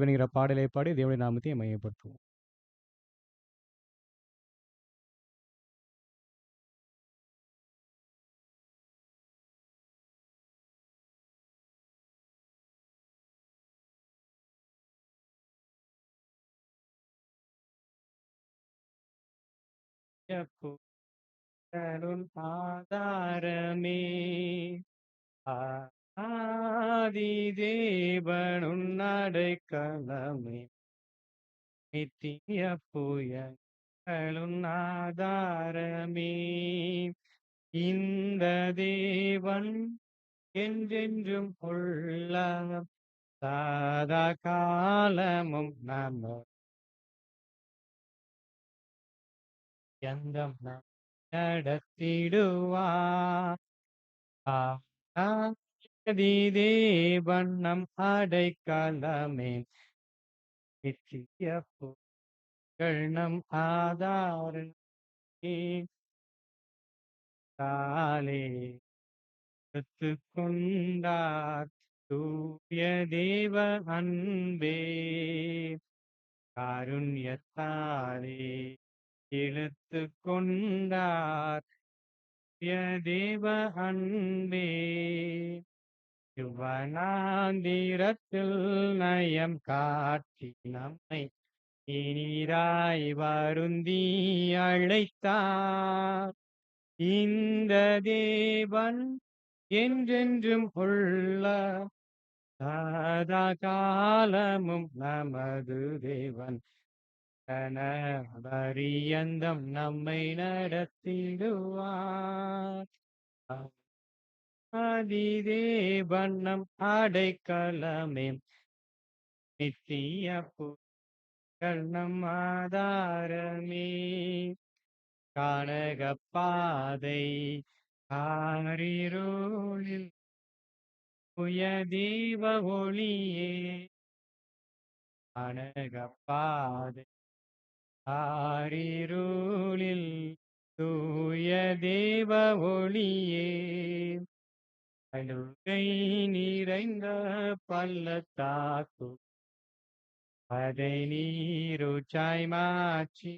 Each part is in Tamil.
என்கிற பாடலை பாடி தேவனுடைய நாமத்தை மையப்படுத்துவோம். புகழும் ஆதாரமே ஆதி தேவனுன் அடைக்கலமே நித்திய புயலும் ஆதாரமே இந்த தேவன் என்றென்றும் உள்ள சதா காலமும் நம்ம எந்தம் நடத்திடுவார். ஆதி தேவன் நம் அடைக்கலமே நித்திய புகழ் நம் ஆதாரமே காலே கொண்டார் தூய தேவ அன்பே காருண்யத்தாலே இழுத்து கொண்டார் தூய தேவ அன்பே யுவனாந்திரத்தில் நயம் காட்டி நம்மை நீராய் வருந்தி அழைத்தார். இந்த தேவன் என்றென்றும் உள்ள சதா காலமும் நமது தேவன் பரியந்தம் நம்மை நடத்திடுவார். ஆதி தேவன் நம் அடைக்கலமே நித்திய புகழ் நம் ஆதாரமே கானக பாதை காரிருளில் புய தீப ஒளியே கானக பாதை காரிருளில் தூய தேவ ஒளியே அழுகை நிறைந்த பள்ளத்தாக்கு அதை நீருச்சாய் மாற்றி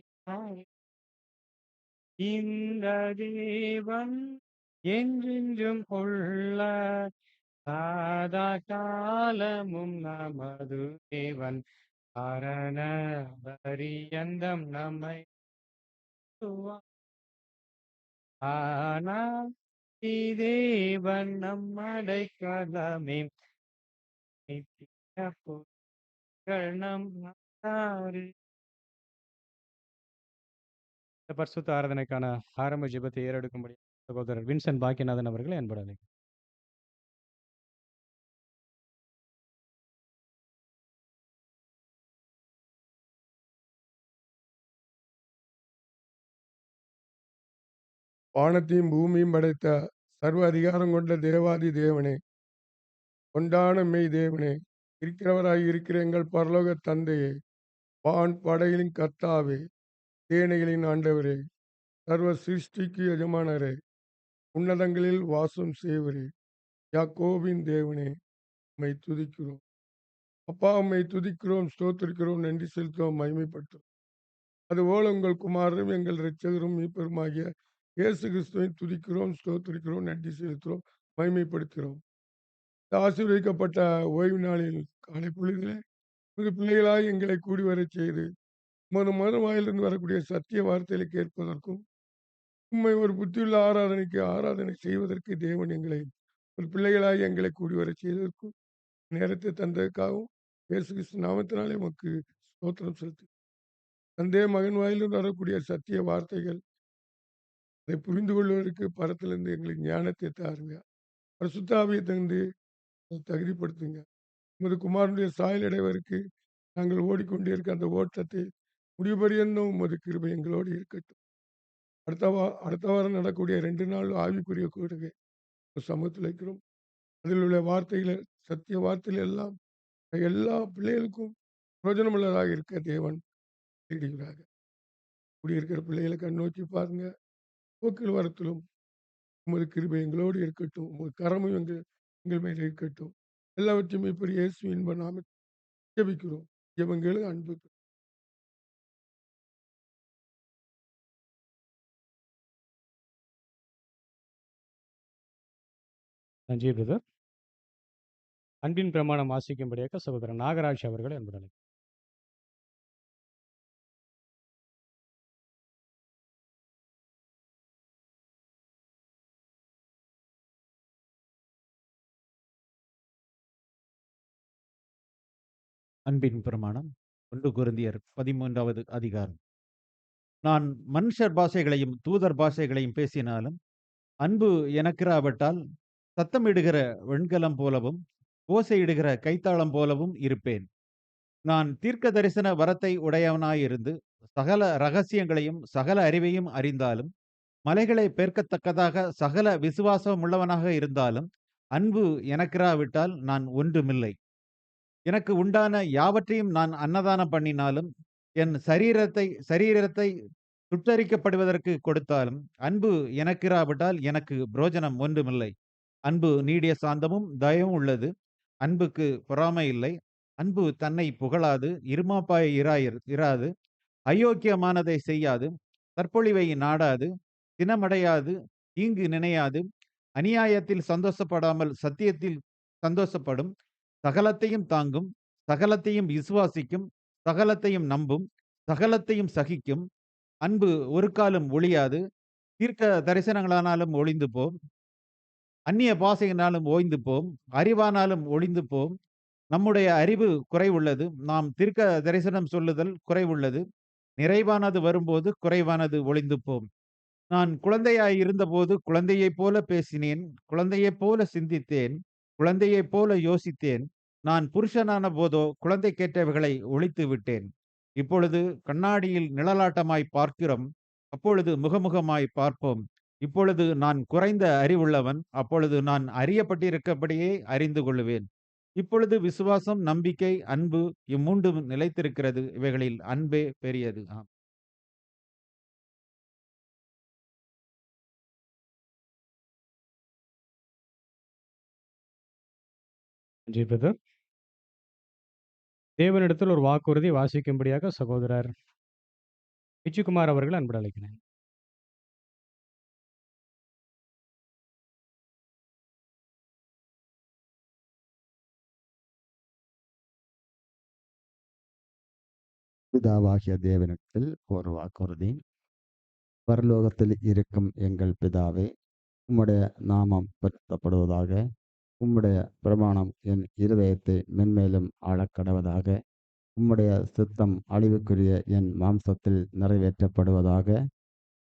இந்த தேவன் என்றென்றும் உள்ள சதா காலமும் நமது தேவன் மரண பரியந்தம் நம்மை நடத்துவார். ஆனால் தேவன் நம் அடைக்கலமே நித்திய புகழ் நம் ஆதாரமே. இந்த பரிசுத்த ஆராதனைக்கான ஆரம்ப ஜெபத்தை ஏறெடுக்கும்படி சகோதரர் வின்சென்ட் பாக்கியநாதன் அவர்களை அன்போடு அழைக்கிறேன். வானத்தையும் பூமியும் படைத்த சர்வ அதிகாரம் கொண்ட தேவாதி தேவனே, கொண்டான மெய் தேவனே, இருக்கிறவராய் இருக்கிற எங்கள் பரலோக தந்தையே, வான் படைகளின் கர்த்தாவே, சேனைகளின் ஆண்டவரே, சர்வ சிருஷ்டிக்கு எஜமானரே, உன்னதங்களில் வாசம் செய்வரே, யாக்கோபின் தேவனே, உம்மை துதிக்கிறோம். அப்பா, உம்மை துதிக்கிறோம், ஸ்தோத்திரிக்கிறோம், நன்றி செலுத்துவோம், மகிமைப்பட்டோம். அதுபோல உங்கள் குமாரரும் எங்கள் இரட்சகரும் மீட்பருமாகிய இயேசு கிறிஸ்துவை துதிக்கிறோம், ஸ்தோத்திரிக்கிறோம், நன்றி செலுத்துகிறோம், மகிமைப்படுத்துகிறோம். ஆசீர்வதிக்கப்பட்ட ஓய்வு நாளில் காலை பொழுதிலே உமது பிள்ளைகளாய் எங்களை கூடி வரச் செய்து உமது மறுவாயிலிருந்து வரக்கூடிய சத்திய வார்த்தைகளை கேட்பதற்கும் உண்மை ஒரு புத்தியுள்ள ஆராதனை செய்வதற்கு தேவன் எங்களை ஒரு பிள்ளைகளாய் எங்களை கூடி வரச் செய்ததற்கும் நேரத்தை தந்ததுக்காகவும் இயேசு கிறிஸ்து நாமத்தினாலே உமக்கு ஸ்தோத்திரம் செலுத்து. தந்தை மகன் வாயிலிருந்து வரக்கூடிய சத்திய வார்த்தைகள் அதை புரிந்து கொள்வதற்கு பரத்திலிருந்து எங்களுக்கு ஞானத்தை தாருங்க. பரிசுத்த ஆவியை தந்து தகுதிப்படுத்துங்க. உமது குமாரனுடைய சாயல் அடைவதற்கு நாங்கள் ஓடிக்கொண்டே இருக்க அந்த ஓட்டத்தை முடிவுபரியந்தம் உமது கிருபை எங்களோடு இருக்கட்டும். அடுத்த வாரம் நடக்கக்கூடிய 2 நாள் ஆவிக்குரிய கூடுகை சமூகத்தில் இருக்கிறோம். அதில் உள்ள வார்த்தைகளை சத்திய வார்த்தைகள் எல்லாம் எல்லா பிள்ளைகளுக்கும் பிரயோஜனமுள்ளதாக இருக்க தேவன் தேடுகிறார்கள். குடியிருக்கிற பிள்ளைகளை கண்ணோக்கி பாருங்க. போக்கில் வரத்திலும் உமது கிருபை எங்களோடு இருக்கட்டும். உமது கரமும் எங்கள் மேல் இருக்கட்டும். எல்லாவற்றையும் இப்படி இயேசுவின் நாமத்தில் ஜெபிக்கிறோம். ஜெபங்களும் அன்பு. நன்றி பிரதர். அன்பின் பிரமாணம் வாசிக்கும்படியாக சகோதரர் நாகராஜ் அவர்களை அன்புடன் அழைக்கிறேன். அன்பின் பிரமாணம் 1 கொரிந்தியர் 13வது அதிகாரம். நான் மனுஷர் பாஷைகளையும் தூதர் பாஷைகளையும் பேசினாலும் அன்பு எனக்கிராவிட்டால் சத்தமிடுகிற வெண்கலம் போலவும் ஓசையிடுகிற கைத்தாளம் போலவும் இருப்பேன். நான் தீர்க்க தரிசன வரத்தை உடையவனாயிருந்து சகல ரகசியங்களையும் சகல அறிவையும் அறிந்தாலும் மலைகளை பெயர்க்கத்தக்கதாக சகல விசுவாசம் உள்ளவனாக இருந்தாலும் அன்பு எனக்கிராவிட்டால் நான் ஒன்றுமில்லை. எனக்கு உண்டான யாவற்றையும் நான் அன்னதானம் பண்ணினாலும் என் சரீரத்தை சுட்டரிக்கப்படுவதற்கு கொடுத்தாலும் அன்பு எனக்கிராவிட்டால் எனக்கு புரோஜனம் ஒன்றுமில்லை. அன்பு நீடிய சாந்தமும் தயவும் உள்ளது. அன்புக்கு பொறாமை இல்லை. அன்பு தன்னை புகழாது, இருமாப்பாய் இராது, அயோக்கியமானதை செய்யாது, தற்பொழிவை நாடாது, சினமடையாது, தீங்கு நினையாது, அநியாயத்தில் சந்தோஷப்படாமல் சத்தியத்தில் சந்தோஷப்படும், சகலத்தையும் தாங்கும், சகலத்தையும் விசுவாசிக்கும், சகலத்தையும் நம்பும், சகலத்தையும் சகிக்கும். அன்பு ஒரு காலம் ஒழியாது. தீர்க்க தரிசனங்களானாலும் ஒளிந்து போம், அந்நிய பாஷையினாலும் ஓய்ந்து போம், அறிவானாலும் ஒளிந்து போம். நம்முடைய அறிவு குறைவுள்ளது, நாம் தீர்க்க தரிசனம் சொல்லுதல் குறைவுள்ளது. நிறைவானது வரும்போது குறைவானது ஒளிந்து போம். நான் குழந்தையாய் இருந்தபோது குழந்தையைப் போல பேசினேன், குழந்தையைப் போல சிந்தித்தேன், குழந்தையைப் போல யோசித்தேன். நான் புருஷனான போதோ குழந்தைக்கேற்றவைகளை ஒழித்து விட்டேன். இப்பொழுது கண்ணாடியில் நிழலாட்டமாய் பார்க்கிறோம், அப்பொழுது முகமுகமாய் பார்ப்போம். இப்பொழுது நான் குறைந்த அறிவுள்ளவன், அப்பொழுது நான் அறியப்பட்டிருக்கபடியே அறிந்து கொள்ளுவேன். இப்பொழுது விசுவாசம், நம்பிக்கை, அன்பு இம்மூன்றும் நிலைத்திருக்கிறது. இவைகளில் அன்பே பெரியது. நன்றி பிரதர். தேவனிடத்தில் ஒரு வாக்குறுதி வாசிக்கும்படியாக சகோதரர் பிச்சுக்குமார் அவர்கள் அன்புடன் அழைக்கிறேன். பிதாவாகிய தேவனிடத்தில் ஒரு வாக்குறுதி. பரலோகத்தில் இருக்கும் எங்கள் பிதாவே, உம்முடைய நாமம் பரிசுத்தப்படுவதாக. உம்முடைய பிரமாணம் என் இருதயத்தை மென்மேலும் ஆழக்கடவதாக. உம்முடைய சித்தம் அழிவுக்குரிய என் மாம்சத்தில் நிறைவேற்றப்படுவதாக.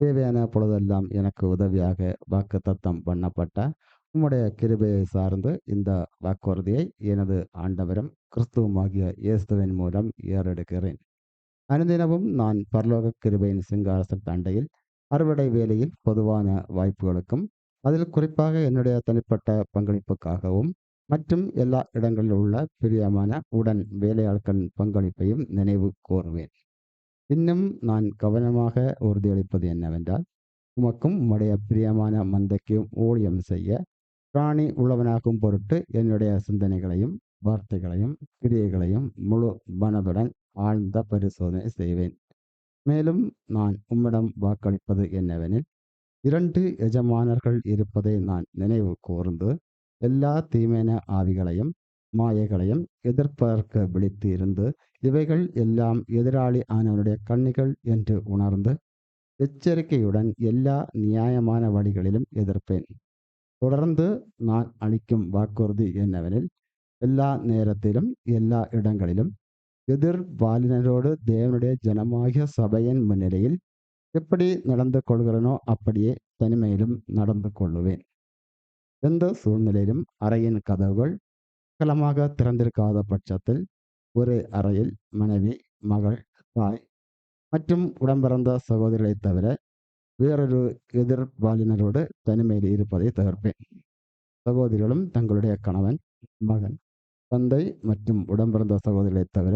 தேவையான பொழுதெல்லாம் எனக்கு உதவியாக வாக்குத்தத்தம் பண்ணப்பட்ட உம்முடைய கிருபையை சார்ந்து இந்த வாக்குறுதியை எனது ஆண்டவரும் கிறிஸ்துவுமாகிய இயேசுவின் மூலம் ஏறெடுக்கிறேன். அனுதினமும் நான் பரலோக கிருபையின் சிங்காசன தண்டையில் அறுவடை வேலையில் பொதுவான வாய்ப்புகளுக்கும் அதில் குறிப்பாக என்னுடைய தனிப்பட்ட பங்களிப்புக்காகவும் மற்றும் எல்லா இடங்களில் உள்ள பிரியமான உடன் வேலையாட்களின் பங்களிப்பையும் நினைவு கூறுவேன். இன்னும் நான் கவனமாக உறுதியளிப்பது என்னவென்றால், உமக்கும் உம்முடைய பிரியமான மந்தைக்கும் ஊழியம் செய்ய பிராணி உள்ளவனாகும் பொருட்டு என்னுடைய சிந்தனைகளையும் வார்த்தைகளையும் கிரியைகளையும் முழு மனதுடன் ஆழ்ந்த பரிசோதனை செய்வேன். மேலும் நான் உம்மிடம் வாக்களிப்பது என்னவெனில், 2 எஜமானர்கள் இருப்பதை நான் நினைவு கூர்ந்து எல்லா தீமையான ஆவிகளையும் மாயைகளையும் எதிர்ப்பதற்கு விழித்து இருந்து இவைகள் எல்லாம் எதிராளி ஆனவனுடைய கண்ணிகள் என்று உணர்ந்து எச்சரிக்கையுடன் எல்லா நியாயமான வழிகளிலும் எதிர்ப்பேன். தொடர்ந்து நான் அளிக்கும் வாக்குறுதி என்னவெனில், எல்லா நேரத்திலும் எல்லா இடங்களிலும் எதிர்பாலினரோடு தேவனுடைய ஜனமாகிய சபையின் முன்னிலையில் எப்படி நடந்து கொள்கிறனோ அப்படியே தனிமையிலும் நடந்து கொள்ளுவேன். எந்த சூழ்நிலையிலும் அறையின் கதவுகள் அகலமாக திறந்திருக்காத பட்சத்தில் ஒரு அறையில் மனைவி, மகள், தாய் மற்றும் உடம்பிறந்த சகோதரிகளை தவிர வேறொரு எதிர்பாலினரோடு தனிமையில் இருப்பதை தவிர்ப்பேன். சகோதரிகளும் தங்களுடைய கணவன், மகன், தந்தை மற்றும் உடம்பிறந்த சகோதரிகளை தவிர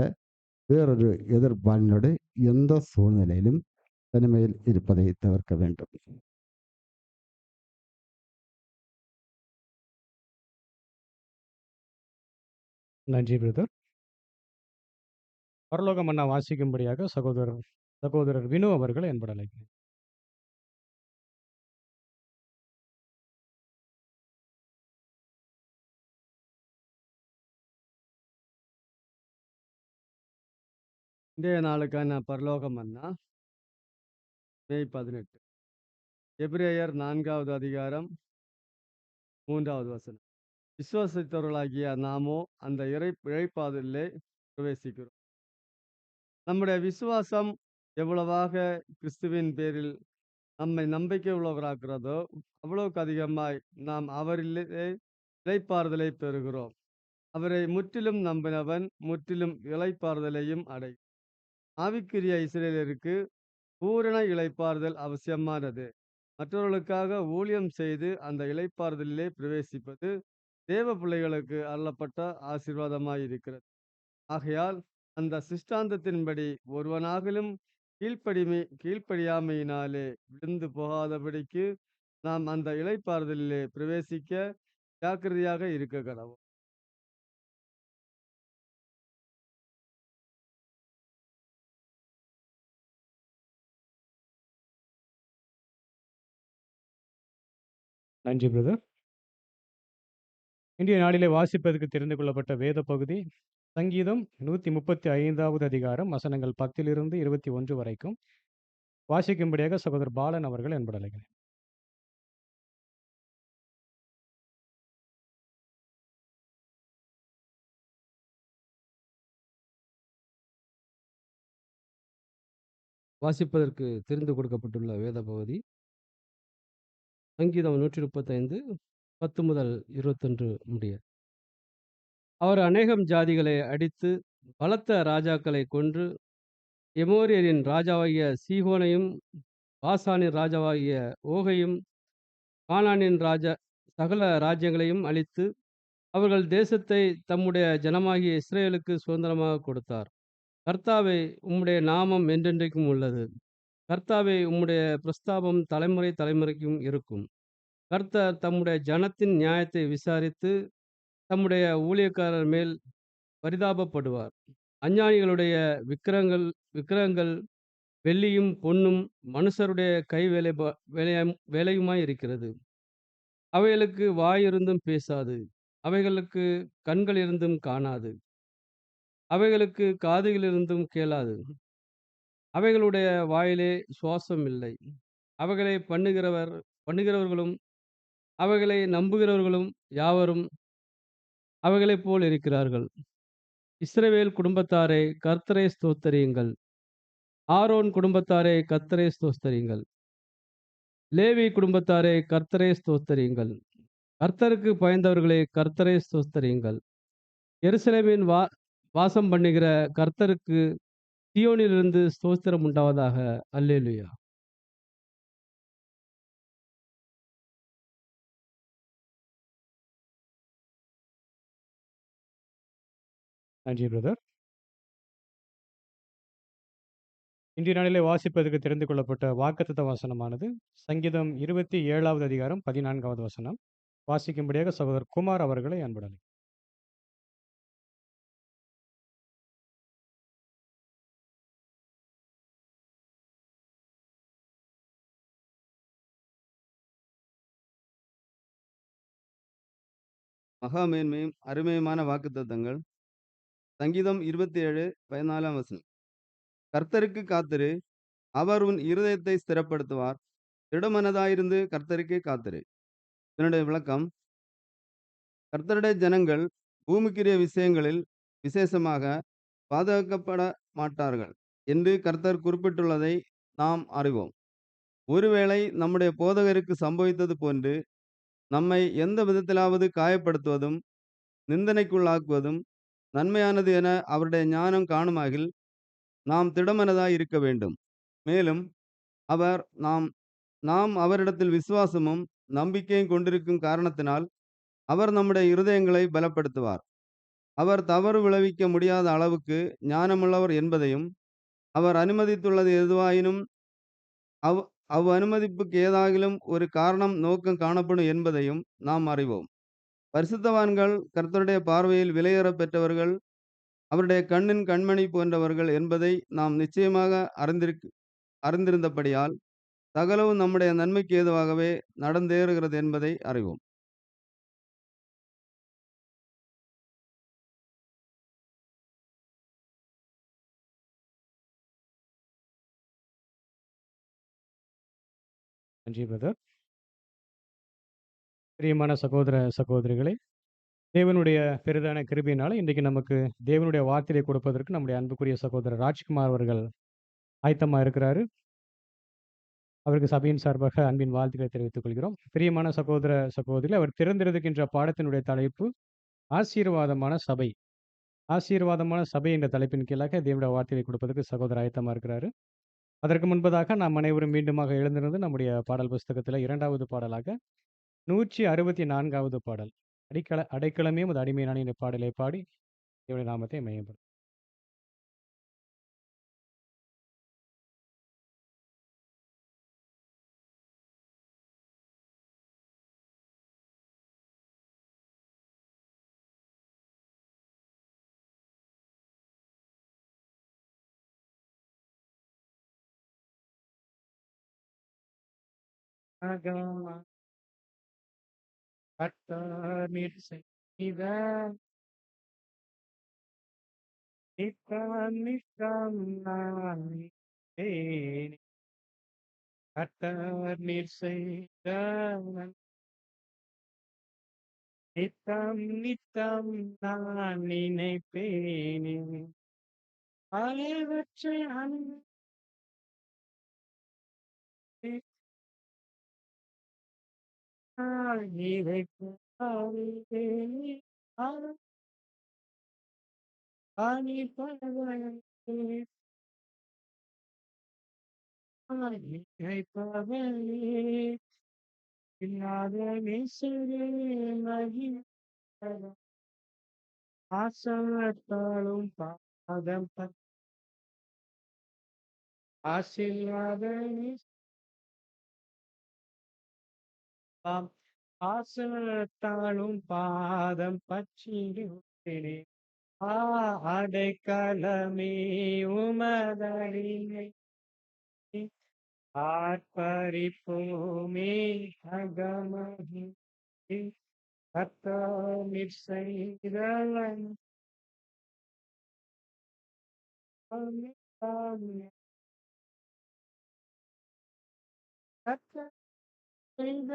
வேறொரு எதிர்பாலினோடு எந்த சூழ்நிலையிலும் தனிமையில் இருப்பதை தவிர்க்க வேண்டும். நன்றி பிரதர். பரலோக மன்னா வாசிக்கும்படியாக சகோதரர் வினு அவர்களை அன்புடன் அழைக்கிறேன். இன்றைய நாளுக்கான பரலோக மன்னா மே 18. எபிரேயர் 4வது அதிகாரம் 3வது வசனம். விசுவாசித்தவர்களாகிய நாமோ அந்த இழைப்பாதலிலே பிரவேசிக்கிறோம். நம்முடைய விசுவாசம் எவ்வளவாக கிறிஸ்துவின் பேரில் நம்மை நம்பிக்கை உள்ளவராக்கிறதோ அவ்வளவுக்கு அதிகமாய் நாம் அவரிலே இளைப்பாறுதலை பெறுகிறோம். அவரை முற்றிலும் நம்பினவன் முற்றிலும் இளைப்பாறுதலையும் அடை. ஆவிக்குரிய இஸ்ரவேலருக்கு பூரண இளைப்பாறுதல் அவசியமானது. மற்றவர்களுக்காக ஊழியம் செய்து அந்த இளைப்பாறுதலிலே பிரவேசிப்பது தேவ பிள்ளைகளுக்கு அருளப்பட்ட ஆசீர்வாதமாயிருக்கிறது. ஆகையால் அந்த சிஷ்டாந்தத்தின்படி ஒருவனாகிலும் கீழ்ப்படியாமையினாலே விழுந்து போகாதபடிக்கு நாம் அந்த இளைப்பாறுதலிலே பிரவேசிக்க ஜாக்கிரதையாக இருக்க கடவோம். நன்றி பிரதர். இன்றைய நாளிலே வாசிப்பதற்கு தெரிந்து கொள்ளப்பட்ட வேத பகுதி சங்கீதம் 135வது அதிகாரம் வசனங்கள் 10 21 வரைக்கும் வாசிக்கும்படியாக சகோதரர் பாலன் அவர்கள் அன்புடன் அழைக்கிறேன். வாசிப்பதற்கு தெரிந்து கொடுக்கப்பட்டுள்ள வேத பகுதி சங்கீதம் 135 10 முதல் 21 முடிய. அவர் அநேகம் ஜாதிகளை அடித்து பலத்த ராஜாக்களை கொன்று எமோரியரின் ராஜாவாகிய சீகோனையும் பாசானின் ராஜாவாகிய ஓகையும் கானானின் சகல ராஜ்யங்களையும் அழித்து அவர்கள் தேசத்தை தம்முடைய ஜனமாகிய இஸ்ரேலுக்கு சுதந்திரமாக கொடுத்தார். கர்த்தாவே, உம்முடைய நாமம் என்றென்றைக்கும் உள்ளது. கர்த்தாவே, உம்முடைய பிரஸ்தாபம் தலைமுறை தலைமுறைக்கும் இருக்கும். கர்த்தர் தம்முடைய ஜனத்தின் நியாயத்தை விசாரித்து தம்முடைய ஊழியக்காரர் மேல் பரிதாபப்படுவார். அஞ்ஞானிகளுடைய விக்கிரகங்கள் வெள்ளியும் பொன்னும் மனுஷருடைய கை வேலையுமாய் இருக்கிறது. அவைகளுக்கு வாயிருந்தும் பேசாது, அவைகளுக்கு கண்கள் இருந்தும் காணாது, அவைகளுக்கு காதுகளிலிருந்தும் கேளாது, அவைகளுடைய வாயிலே சுவாசம் இல்லை. அவைகளை பண்ணுகிறவர்களும் அவைகளை நம்புகிறவர்களும் யாவரும் அவைகளைப் போல் இருக்கிறார்கள். இஸ்ரவேல் குடும்பத்தாரே, கர்த்தரை ஸ்தோத்தரியுங்கள். ஆரோன் குடும்பத்தாரே, கர்த்தரை ஸ்தோத்தரியுங்கள். லேவி குடும்பத்தாரே, கர்த்தரை ஸ்தோத்தரியுங்கள். கர்த்தருக்கு பயந்தவர்களே, கர்த்தரை ஸ்தோத்தரியுங்கள். எருசலேமின் வாசம் பண்ணுகிற கர்த்தருக்கு சீயோனிலிருந்து ஸ்தோத்திரம் உண்டாவதாக. அல்லேலூயா. நன்றி பிரதர். இன்றைய நாளிலே வாசிப்பதற்கு தெரிந்து கொள்ளப்பட்ட வாக்குத்தத்த வசனமானது சங்கீதம் 27வது அதிகாரம் 14வது வசனம். வாசிக்கும்படியாக சகோதரர் குமார் அவர்களை அன்புடன். மகா மேன்மையும் அருமையுமான வாக்குத்தத்தங்கள். சங்கீதம் 27:14 வசனம். கர்த்தருக்கு காத்திரு, அவர் உன் இருதயத்தை ஸ்திரப்படுத்துவார். திடமனதாயிருந்து கர்த்தருக்கே காத்திரு. இதனுடைய விளக்கம்: கர்த்தருடைய ஜனங்கள் பூமிக்குரிய விஷயங்களில் விசேஷமாக பாதுகாக்கப்பட மாட்டார்கள் என்று கர்த்தர் குறிப்பிட்டுள்ளதை நாம் அறிவோம். ஒருவேளை நம்முடைய போதகருக்கு சம்பவித்தது போன்று நம்மை எந்த விதத்திலாவது காயப்படுத்துவதும் நிந்தனைக்குள்ளாக்குவதும் நன்மையானது என அவருடைய ஞானம் காணுமாகில் நாம் திடமனதாய் இருக்க வேண்டும். மேலும் நாம் அவரிடத்தில் விசுவாசமும் நம்பிக்கையும் கொண்டிருக்கும் காரணத்தினால் அவர் நம்முடைய இருதயங்களை பலப்படுத்துவார். அவர் தவறு விளைவிக்க முடியாத அளவுக்கு ஞானமுள்ளவர் என்பதையும், அவர் அனுமதித்துள்ளது எதுவாயினும் அனுமதிப்புக்கு ஏதாகிலும் ஒரு காரணம் நோக்கம் காணப்படும் என்பதையும் நாம் அறிவோம். பரிசுத்தவான்கள் கர்த்தருடைய பார்வையில் விலையேற பெற்றவர்கள். அவருடைய கண்ணின் கண்மணி போன்றவர்கள் என்பதை நாம் நிச்சயமாக அறிந்திருந்தபடியால் சகலவும் நம்முடைய நன்மைக்கு ஏதுவாகவே நடந்தேறுகிறது என்பதை அறிவோம். நன்றி பிரதர். பிரியமான சகோதர சகோதரிகளே, தேவனுடைய பெரிதான கிருபையினால இன்றைக்கு நமக்கு தேவனுடைய வார்த்தையை கொடுப்பதற்கு நம்முடைய அன்புக்குரிய சகோதரர் ராஜ்குமார் அவர்கள் ஆயத்தமா இருக்கிறாரு. அவருக்கு சபையின் சார்பாக அன்பின் வாழ்த்துக்களை தெரிவித்துக் கொள்கிறோம். பிரியமான சகோதர சகோதரிகளே, அவர் திறந்திருக்கின்ற பாடத்தினுடைய தலைப்பு ஆசீர்வாதமான சபை. ஆசீர்வாதமான சபை என்ற தலைப்பின் கீழாக தேவனுடைய வார்த்தையை கொடுப்பதற்கு சகோதரர் ஆயத்தமா இருக்கிறாரு. அதற்கு முன்பதாக நாம் அனைவரும் மீண்டுமாக எழுந்திருந்து நம்முடைய பாடல் புஸ்தகத்துல 2வது பாடலாக 164வது பாடல். அடைக்கலமே உமது அடிமையானேன் என்ற பாடலை பாடி தேவனுடைய நாமத்தை மையப்படுத்தும். கர்த்தர் செய்த நித்தம் நித்தம் நான் நினைப்பேன். கர்த்தர் நீர் செய்த நித்தம் நித்தம் நான் நினைப்பேனே. அலைவற்றை அன்பு ஆசனத்தாலும் பாதம் ஆசீர்வாத ஆசனத்தாலும் பாதம் பற்றினே. அடைக்கலமே உமதடிமை ஆர்ப்பரிப்போமே அகமகி கர்த்தர் செய்த கர்த்தர் செய்த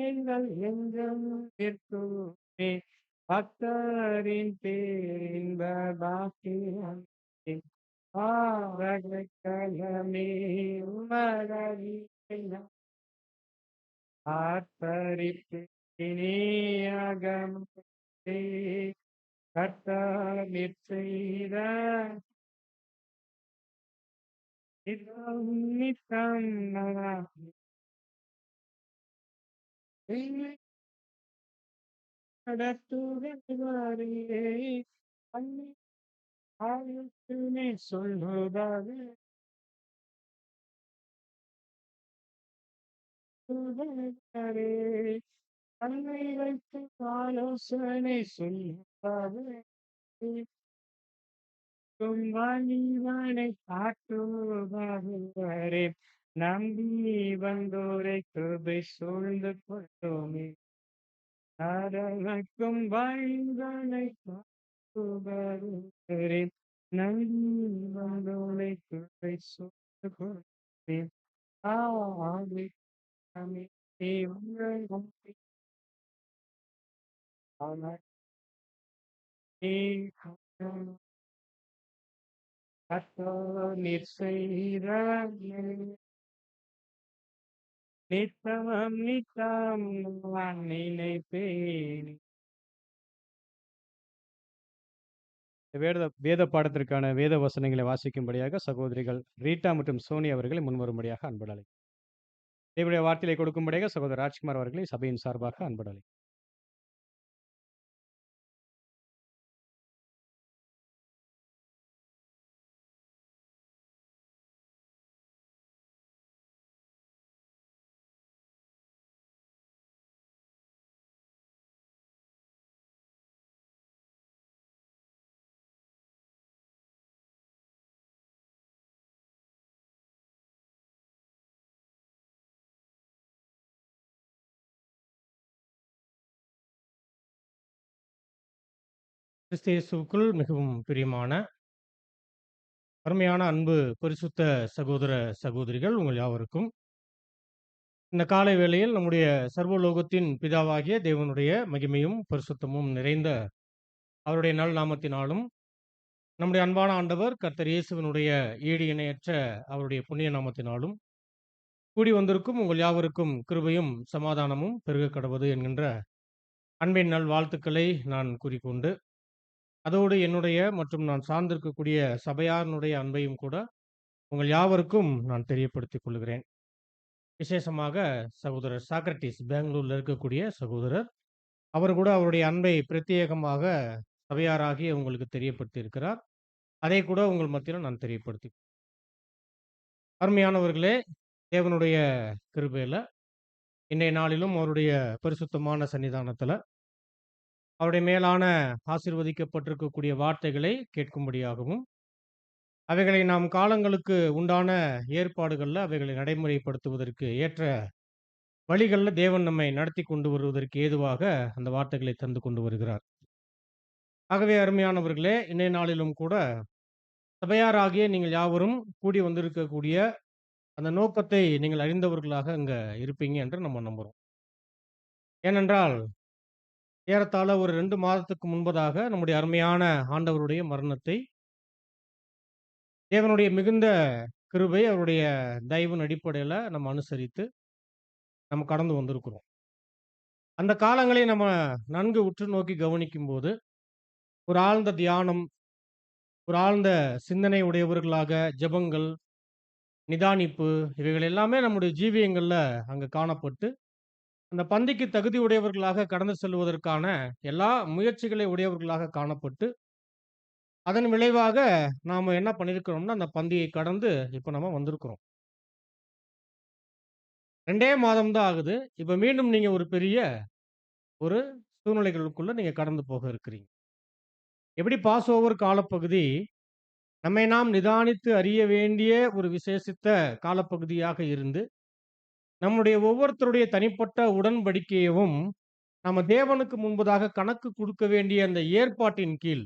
எங்கள் எங்கும் நிற்குமே. பக்தரின் பேரின்ப பாக்கியம் ஆரகலமே உமரடியை ஆர்ப்பரிப்பினே அகமே. கர்த்தர் செய்த நித்தம் நித்தம் நான் நடத்துகிறே. ஆயுத்தினை சொல்லுதாக தன்னை வைத்து ஆலோசனை சொல்லுதாக மனிதனை காட்டுவாரே. நம்பி வந்தோரை கிருபை சூழ்ந்து கொண்டோமே. நரனுக்கும் வழிதனை காட்டுவாரே. நம்பி வந்தோரை கிருபை சூழ்ந்து கொண்டோமே. ஆதி உங்கள் நம்பி கர்த்தர் நீர் செய்த நித்தம் நித்தம் நான் நினைப்பேன். வேத பாடத்திற்கான வேத வசனங்களை வாசிக்கும்படியாக சகோதரிகள் ரீட்டா மற்றும் சோனி அவர்களை முன்வரும்படியாக அன்புடன் அழைக்கிறேன். தேவனுடைய வார்த்தையை கொடுக்கும்படியாக சகோதரர் ராஜ்குமார் அவர்களை சபையின் சார்பாக அன்புடன் அழைக்கிறேன். கிறிஸ்து இயேசுவுக்குள் மிகவும் பிரியமான அருமையான அன்பு பரிசுத்த சகோதர சகோதரிகள் உங்கள் யாவருக்கும் இந்த காலை வேளையில் நம்முடைய சர்வலோகத்தின் பிதாவாகிய தேவனுடைய மகிமையும் பரிசுத்தமும் நிறைந்த அவருடைய நல் நாமத்தினாலும் நம்முடைய அன்பான ஆண்டவர் கர்த்தர் இயேசுவினுடைய ஈடு இணையற்ற அவருடைய புண்ணிய நாமத்தினாலும் கூடி வந்திருக்கும் உங்கள் யாவருக்கும் கிருபையும் சமாதானமும் பெருக கடவது என்கின்ற அன்பின் நல் வாழ்த்துக்களை நான் கூறிக்கொண்டு அதோடு என்னுடைய மற்றும் நான் சார்ந்திருக்கக்கூடிய சபையாரினுடைய அன்பையும் கூட உங்கள் யாவருக்கும் நான் தெரியப்படுத்திக் கொள்கிறேன். விசேஷமாக சகோதரர் சாக்ரட்டிஸ் பெங்களூரில் இருக்கக்கூடிய சகோதரர் அவர் கூட அவருடைய அன்பை பிரத்யேகமாக சபையாராகிய உங்களுக்கு தெரியப்படுத்தி இருக்கிறார். அதை கூட உங்கள் மத்தியில் நான் தெரியப்படுத்தி அருமையானவர்களே, தேவனுடைய கிருபையில இன்றைய நாளிலும் அவருடைய பரிசுத்தமான சன்னிதானத்தில் அவருடைய மேலான ஆசீர்வதிக்கப்பட்டிருக்கக்கூடிய வார்த்தைகளை கேட்கும்படியாகவும் அவைகளை நாம் காலங்களுக்கு உண்டான ஏற்பாடுகளில் அவைகளை நடைமுறைப்படுத்துவதற்கு ஏற்ற வழிகளில் தேவன் நம்மை நடத்தி கொண்டு வருவதற்கு ஏதுவாக அந்த வார்த்தைகளை தந்து கொண்டு வருகிறார். ஆகவே அருமையானவர்களே, இன்றைய நாளிலும் கூட சபையாராகிய நீங்கள் யாவரும் கூடி வந்திருக்கக்கூடிய அந்த நோக்கத்தை நீங்கள் அறிந்தவர்களாக அங்கே இருப்பீங்க என்று நம்ம நம்புகிறோம். ஏனென்றால் ஏறத்தாழ ஒரு 2 மாதத்துக்கு முன்பதாக நம்முடைய அருமையான ஆண்டவருடைய மரணத்தை தேவனுடைய மிகுந்த கிருபை அவருடைய தயவின் அடிப்படையில் நம்ம அனுசரித்து நம்ம கடந்து வந்திருக்கிறோம். அந்த காலங்களை நம்ம நன்கு உற்று நோக்கி கவனிக்கும் போது ஒரு ஆழ்ந்த தியானம், ஒரு ஆழ்ந்த சிந்தனை உடையவர்களாக ஜெபங்கள், நிதானிப்பு இவைகள் எல்லாமே நம்முடைய ஜீவியங்களில் அங்கே காணப்பட்டு அந்த பந்திக்கு தகுதி உடையவர்களாக கடந்து செல்வதற்கான எல்லா முயற்சிகளை உடையவர்களாக காணப்பட்டு அதன் விளைவாக நாம் என்ன பண்ணியிருக்கிறோம்னா அந்த பந்தியை கடந்து இப்போ நம்ம வந்திருக்கிறோம். 2 மாதம் தான் ஆகுது. இப்போ மீண்டும் நீங்கள் ஒரு பெரிய ஒரு சூழ்நிலைகளுக்குள்ள நீங்கள் கடந்து போக இருக்கிறீங்க. எப்படி பாஸ் ஓவர் காலப்பகுதி நம்மை நாம் நிதானித்து அறிய வேண்டிய ஒரு விசேஷித்த காலப்பகுதியாக இருந்து நம்முடைய ஒவ்வொருத்தருடைய தனிப்பட்ட உடன்படிக்கையவும் நம்ம தேவனுக்கு முன்பதாக கணக்கு கொடுக்க வேண்டிய அந்த ஏற்பாட்டின் கீழ்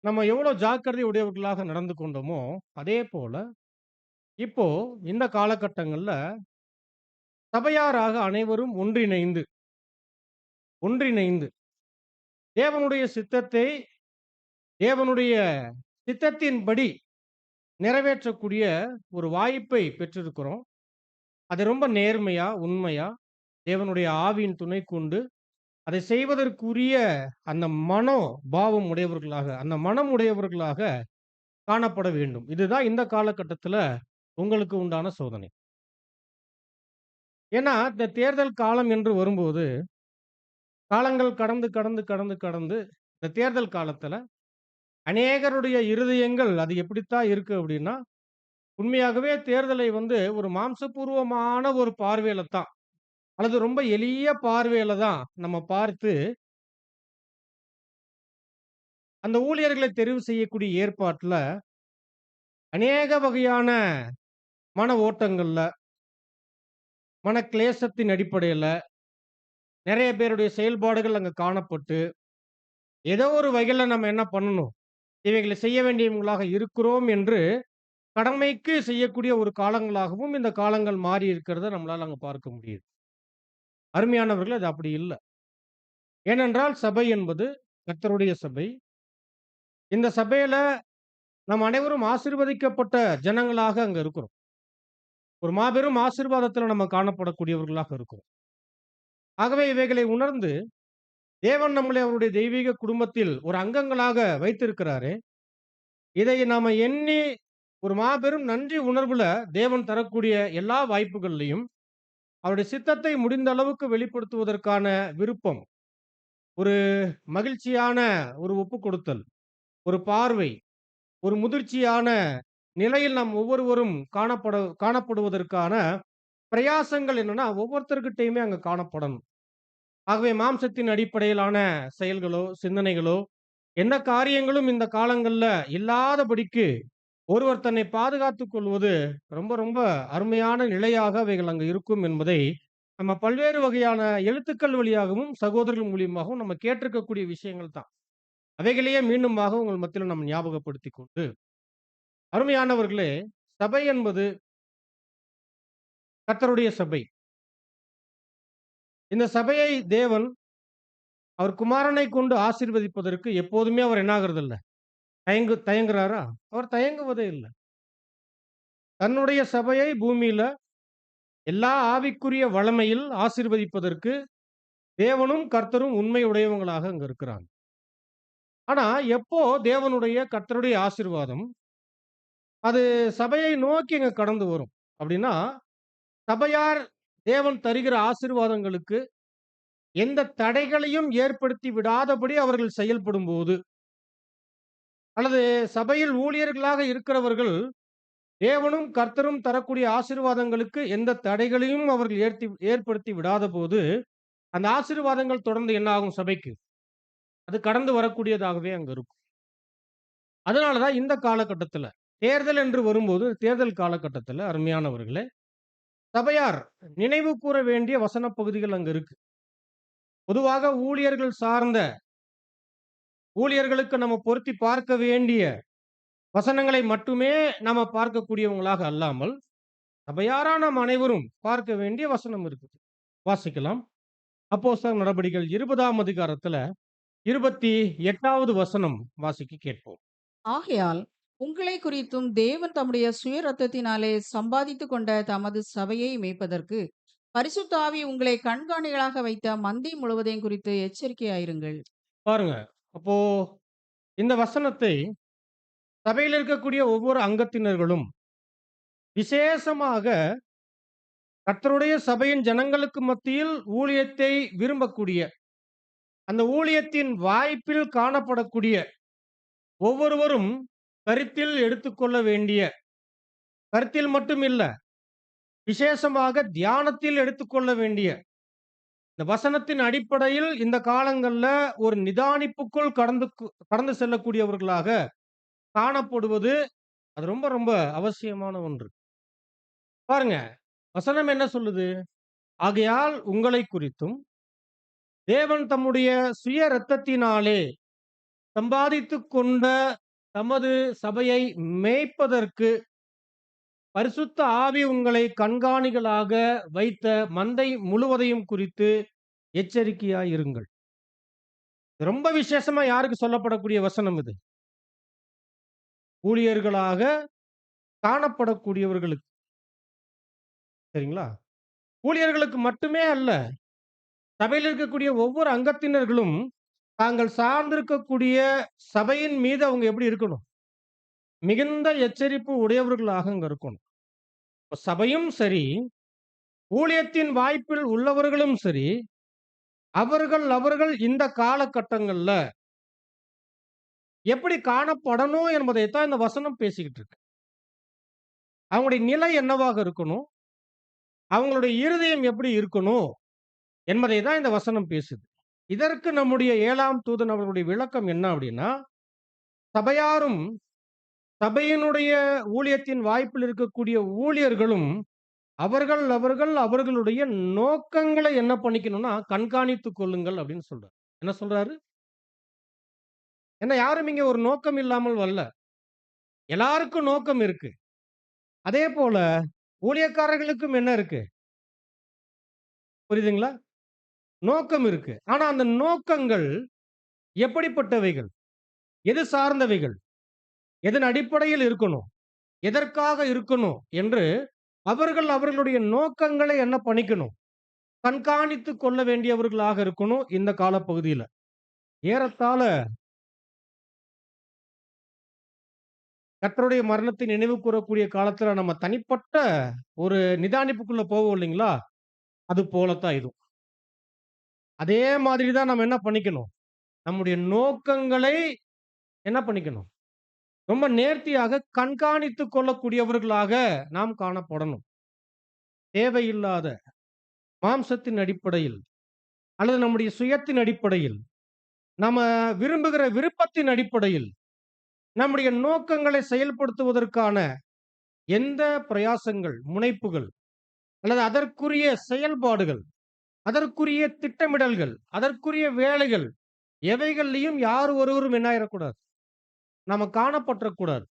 நம்ம எவ்வளோ ஜாக்கிரதை உடையவர்களாக நடந்து கொண்டோமோ அதே போல இப்போ இந்த காலகட்டங்களில் சபையாராக அனைவரும் ஒன்றிணைந்து தேவனுடைய சித்தத்தின்படி நிறைவேற்றக்கூடிய ஒரு வாய்ப்பை பெற்றிருக்கிறோம். அதை ரொம்ப நேர்மையா, உண்மையா, தேவனுடைய ஆவியின் துணை கொண்டு அதை செய்வதற்குரிய அந்த மனம் உடையவர்களாக காணப்பட வேண்டும். இதுதான் இந்த காலகட்டத்தில் உங்களுக்கு உண்டான சோதனை. ஏன்னா இந்த தேர்தல் காலம் என்று வரும்போது காலங்கள் கடந்து இந்த தேர்தல் காலத்தில் அநேகருடைய இருதயங்கள் அது எப்படித்தான் இருக்கு அப்படின்னா, உண்மையாகவே தேர்தலை ஒரு மாம்சபூர்வமான ஒரு பார்வையில தான் அல்லது ரொம்ப எளிய பார்வையில தான் நம்ம பார்த்து அந்த ஊழியர்களை தெரிவு செய்யக்கூடிய ஏற்பாட்டில் அநேக வகையான மன ஓட்டங்கள்ல, மன கிளேசத்தின் அடிப்படையில் நிறைய பேருடைய செயல்பாடுகள் அங்கே காணப்பட்டு ஏதோ ஒரு வகையில் நம்ம என்ன பண்ணணும், இவைகளை செய்ய வேண்டியவங்களாக இருக்கிறோம் என்று கடமைக்கு செய்யக்கூடிய ஒரு காலங்களாகவும் இந்த காலங்கள் மாறி இருக்கிறத நம்மளால் அங்கே பார்க்க முடியுது. அருமையானவர்கள், அது அப்படி இல்லை. ஏனென்றால் சபை என்பது கர்த்தருடைய சபை. இந்த சபையில நாம் அனைவரும் ஆசீர்வதிக்கப்பட்ட ஜனங்களாக அங்கே இருக்கிறோம். ஒரு மாபெரும் ஆசீர்வாதத்தில் நம்ம காணப்படக்கூடியவர்களாக இருக்கிறோம். ஆகவே இவைகளை உணர்ந்து தேவன் நம்மளை அவருடைய தெய்வீக குடும்பத்தில் ஒரு அங்கங்களாக வைத்திருக்கிறாரே, இதை நாம எண்ணி ஒரு மாபெரும் நன்றி உணர்வுல தேவன் தரக்கூடிய எல்லா வாய்ப்புகள்லையும் அவருடைய சித்தத்தை முடிந்த அளவுக்கு வெளிப்படுத்துவதற்கான விருப்பம், ஒரு மகிழ்ச்சியான ஒரு ஒப்புக்கொடுத்தல், ஒரு பார்வை, ஒரு முதிர்ச்சியான நிலையில் நாம் ஒவ்வொருவரும் காணப்படுவதற்கான பிரயாசங்கள் என்னன்னா ஒவ்வொருத்தர்கிட்டயுமே அங்க காணப்படணும். ஆகவே மாம்சத்தின் அடிப்படையிலான செயல்களோ, சிந்தனைகளோ, எந்த காரியங்களும் இந்த காலங்கள்ல இல்லாதபடிக்கு ஒருவர் தன்னை பாதுகாத்துக் கொள்வது ரொம்ப ரொம்ப அருமையான நிலையாக அவைகள் அங்க இருக்கும் என்பதை நம்ம பல்வேறு வகையான எழுத்துக்கள் வழியாகவும், சகோதரர்கள் மூலியமாகவும் நம்ம கேட்டிருக்கக்கூடிய விஷயங்கள் தான். அவைகளையே மீண்டுமாக உங்கள் மத்தியில நம்ம ஞாபகப்படுத்திக் கொண்டு, அருமையானவர்களே, சபை என்பது கர்த்தருடைய சபை. இந்த சபையை தேவன் அவர் குமாரனை கொண்டு ஆசீர்வதிப்பதற்கு எப்போதுமே அவர் என்ன ஆகுறதில்ல, தயங்குறாரா? அவர் தயங்குவதே இல்ல. தன்னுடைய சபையை பூமியில எல்லா ஆவிக்குரிய வளமையில் ஆசீர்வதிப்பதற்கு தேவனும் கர்த்தரும் உண்மை உடையவங்களாக அங்க இருக்கிறாங்க. ஆனா, எப்போ தேவனுடைய கர்த்தருடைய ஆசீர்வாதம் அது சபையை நோக்கி இங்க கடந்து வரும் அப்படின்னா, சபையார் தேவன் தருகிற ஆசீர்வாதங்களுக்கு எந்த தடைகளையும் ஏற்படுத்தி விடாதபடி அவர்கள் செயல்படும்போது, அல்லது சபையில் ஊழியர்களாக இருக்கிறவர்கள் தேவனும் கர்த்தரும் தரக்கூடிய ஆசீர்வாதங்களுக்கு எந்த தடைகளையும் அவர்கள் ஏற்படுத்தி விடாதபோது, அந்த ஆசீர்வாதங்கள் தொடர்ந்து என்ன ஆகும் சபைக்கு? அது கடந்து வரக்கூடியதாகவே அங்க இருக்கும். அதனால தான் இந்த காலகட்டத்தில, தேர்தல் என்று வரும்போது, தேர்தல் காலகட்டத்தில அருமையானவர்களே, சபையார் நினைவு கூற வேண்டிய வசன பகுதிகள் அங்க இருக்கு. பொதுவாக ஊழியர்களுக்கு நம்ம பொருத்தி பார்க்க வேண்டிய வசனங்களை மட்டுமே நாம பார்க்கக்கூடியவங்களாக அல்லாமல், சபையாரா நாம் அனைவரும் பார்க்க வேண்டிய வசனம் இருக்குது. வாசிக்கலாம். அப்போஸ்தலர் நடபடிகள் 20ஆம் அதிகாரத்துல 28வது வசனம் வாசிக்க கேட்போம். ஆகையால் உங்களை குறித்தும் தேவன் தம்முடைய சுய ரத்தத்தினாலே சம்பாதித்துக் கொண்ட தமது சபையை மேய்ப்பதற்கு பரிசுத்த ஆவி உங்களை கண்காணிகளாக வைத்த மந்தை முழுவதையும் குறித்து எச்சரிக்கையாயிருங்கள். பாருங்க. அப்போ இந்த வசனத்தை சபையில் இருக்கக்கூடிய ஒவ்வொரு அங்கத்தினர்களும் விசேஷமாக கர்த்தருடைய சபையின் ஜனங்களுக்கு மத்தியில் ஊழியத்தை விரும்பக்கூடிய, அந்த ஊழியத்தின் வாய்ப்பில் காணப்படக்கூடிய ஒவ்வொருவரும் கருத்தில் எடுத்துக்கொள்ள வேண்டிய, கருத்தில் மட்டும் இல்ல, விசேஷமாக தியானத்தில் எடுத்துக்கொள்ள வேண்டிய, இந்த வசனத்தின் அடிப்படையில் இந்த காலங்கள்ல ஒரு நிதானிப்புக்குள் கடந்து செல்லக்கூடியவர்களாக காணப்படுவது அது ரொம்ப ரொம்ப அவசியமான ஒன்று. பாருங்க, வசனம் என்ன சொல்லுது? ஆகையால் உங்களை குறித்தும் தேவன் தம்முடைய சுய இரத்தத்தினாலே சம்பாதித்துக் கொண்ட தமது சபையை மேய்ப்பதற்கு பரிசுத்த ஆவி உங்களை கண்காணிகளாக வைத்த மந்தை முழுவதையும் குறித்து எச்சரிக்கையாயிருங்கள். ரொம்ப விசேஷமா யாருக்கு சொல்லப்படக்கூடிய வசனம் இது? ஊழியர்களாக காணப்படக்கூடியவர்களுக்கு. சரிங்களா? ஊழியர்களுக்கு மட்டுமே அல்ல, சபையில் இருக்கக்கூடிய ஒவ்வொரு அங்கத்தினர்களும் தாங்கள் சார்ந்திருக்கக்கூடிய சபையின் மீது அவங்க எப்படி இருக்கணும்? மிகுந்த எச்சரிப்பு உடையவர்களாக அங்க இருக்கணும். சபையும் சரி, ஊழியத்தின் வாய்ப்பில் உள்ளவர்களும் சரி, அவர்கள் இந்த காலகட்டங்கள்ல எப்படி காணப்படணும் என்பதைத்தான் இந்த வசனம் பேசிக்கிட்டு இருக்கு. அவங்களுடைய நிலை என்னவாக இருக்கணும்? அவங்களுடைய இருதயம் எப்படி இருக்கணும்? என்பதை தான் இந்த வசனம் பேசுது. இதற்கு நம்முடைய 7ஆம் தூதன் அவர்களுடைய விளக்கம் என்ன அப்படின்னா, சபையாரும் சபையினுடைய ஊழியத்தின் வாய்ப்பில் இருக்கக்கூடிய ஊழியர்களும் அவர்களுடைய நோக்கங்களை என்ன பண்ணிக்கணும்னா கண்காணித்துக் கொள்ளுங்கள் அப்படின்னு சொல்றாரு. என்ன சொல்றாரு? ஏன்னா யாரும் இங்க ஒரு நோக்கம் இல்லாமல் வரல. எல்லாருக்கும் நோக்கம் இருக்கு. அதே போல ஊழியக்காரர்களுக்கும் என்ன இருக்கு? புரியுதுங்களா? நோக்கம் இருக்கு. ஆனா அந்த நோக்கங்கள் எப்படிப்பட்டவைகள்? எது சார்ந்தவைகள்? எதன் அடிப்படையில் இருக்கணும்? எதற்காக இருக்கணும் என்று அவர்களுடைய நோக்கங்களை என்ன பண்ணிக்கணும்? கண்காணித்து கொள்ள வேண்டியவர்களாக இருக்கணும் இந்த காலப்பகுதியில. ஏறத்தாழ கர்த்தருடைய மரணத்தை நினைவு கூறக்கூடிய காலத்துல நம்ம தனிப்பட்ட ஒரு நிதானிப்புக்குள்ள போவோம் இல்லைங்களா? அது போலத்தான் இதுவும். அதே மாதிரி தான் நம்ம என்ன பண்ணிக்கணும்? நம்முடைய நோக்கங்களை என்ன பண்ணிக்கணும்? ரொம்ப நேர்த்தியாக கண்காணித்துக் கொள்ளக்கூடியவர்களாக நாம் காணப்படணும். தேவையில்லாத மாம்சத்தின் அடிப்படையில் அல்லது நம்முடைய சுயத்தின் அடிப்படையில், நம்ம விரும்புகிற விருப்பத்தின் அடிப்படையில் நம்முடைய நோக்கங்களை செயல்படுத்துவதற்கான எந்த பிரயாசங்கள், முனைப்புகள் அல்லது அதற்குரிய செயல்பாடுகள், அதற்குரிய திட்டமிடல்கள், அதற்குரிய வேலைகள் எவைகள்லயும் யார் ஒருவரும் என்ன ஆயிறக்கூடாது? நாம காணப்பற்றக்கூடாது.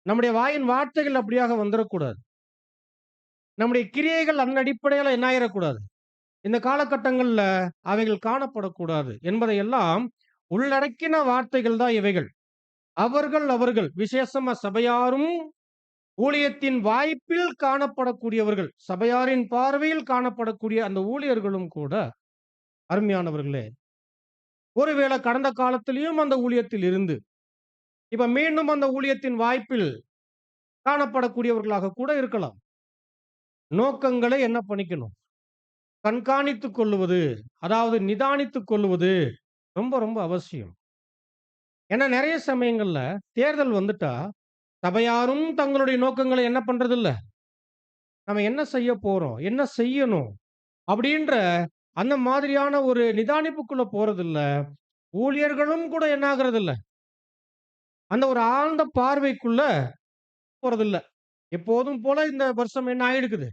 நம்முடைய வாயின் வார்த்தைகள் அப்படியாக வந்துடக்கூடாது. நம்முடைய கிரியைகள் அந்த அடிப்படையில என்ன ஆயிறக்கூடாது? இந்த காலகட்டங்கள்ல அவைகள் காணப்படக்கூடாது என்பதையெல்லாம் உள்ளடக்கின வார்த்தைகள் தான் இவைகள். அவர்கள் விசேஷமா சபையாரும் ஊழியத்தின் வாய்ப்பில் காணப்படக்கூடியவர்கள், சபையாரின் பார்வையில் காணப்படக்கூடிய அந்த ஊழியர்களும் கூட அருமையானவர்களே, ஒருவேளை கடந்த காலத்திலேயும் அந்த ஊழியத்தில் இருந்து இப்ப மீண்டும் அந்த ஊழியத்தின் வாய்ப்பில் காணப்படக்கூடியவர்களாக கூட இருக்கலாம். நோக்கங்களை என்ன பண்ணிக்கணும்? கண்காணித்துக் கொள்ளுவது, அதாவது நிதானித்துக் கொள்ளுவது ரொம்ப ரொம்ப அவசியம். ஏன்னா நிறைய சமயங்கள்ல தேர்தல் வந்துட்டா சபையாரும் தங்களுடைய நோக்கங்களை என்ன பண்றதில்ல, நம்ம என்ன செய்ய போறோம், என்ன செய்யணும் அப்படின்ற அந்த மாதிரியான ஒரு நிதானிப்புக்குள்ள போறதில்ல. ஊழியர்களும் கூட என்ன ஆகுறதில்ல, அந்த ஒரு ஆழ்ந்த பார்வைக்குள்ள போறதில்ல. எப்போதும் போல இந்த வருஷம் என்ன ஆயிடுக்குது,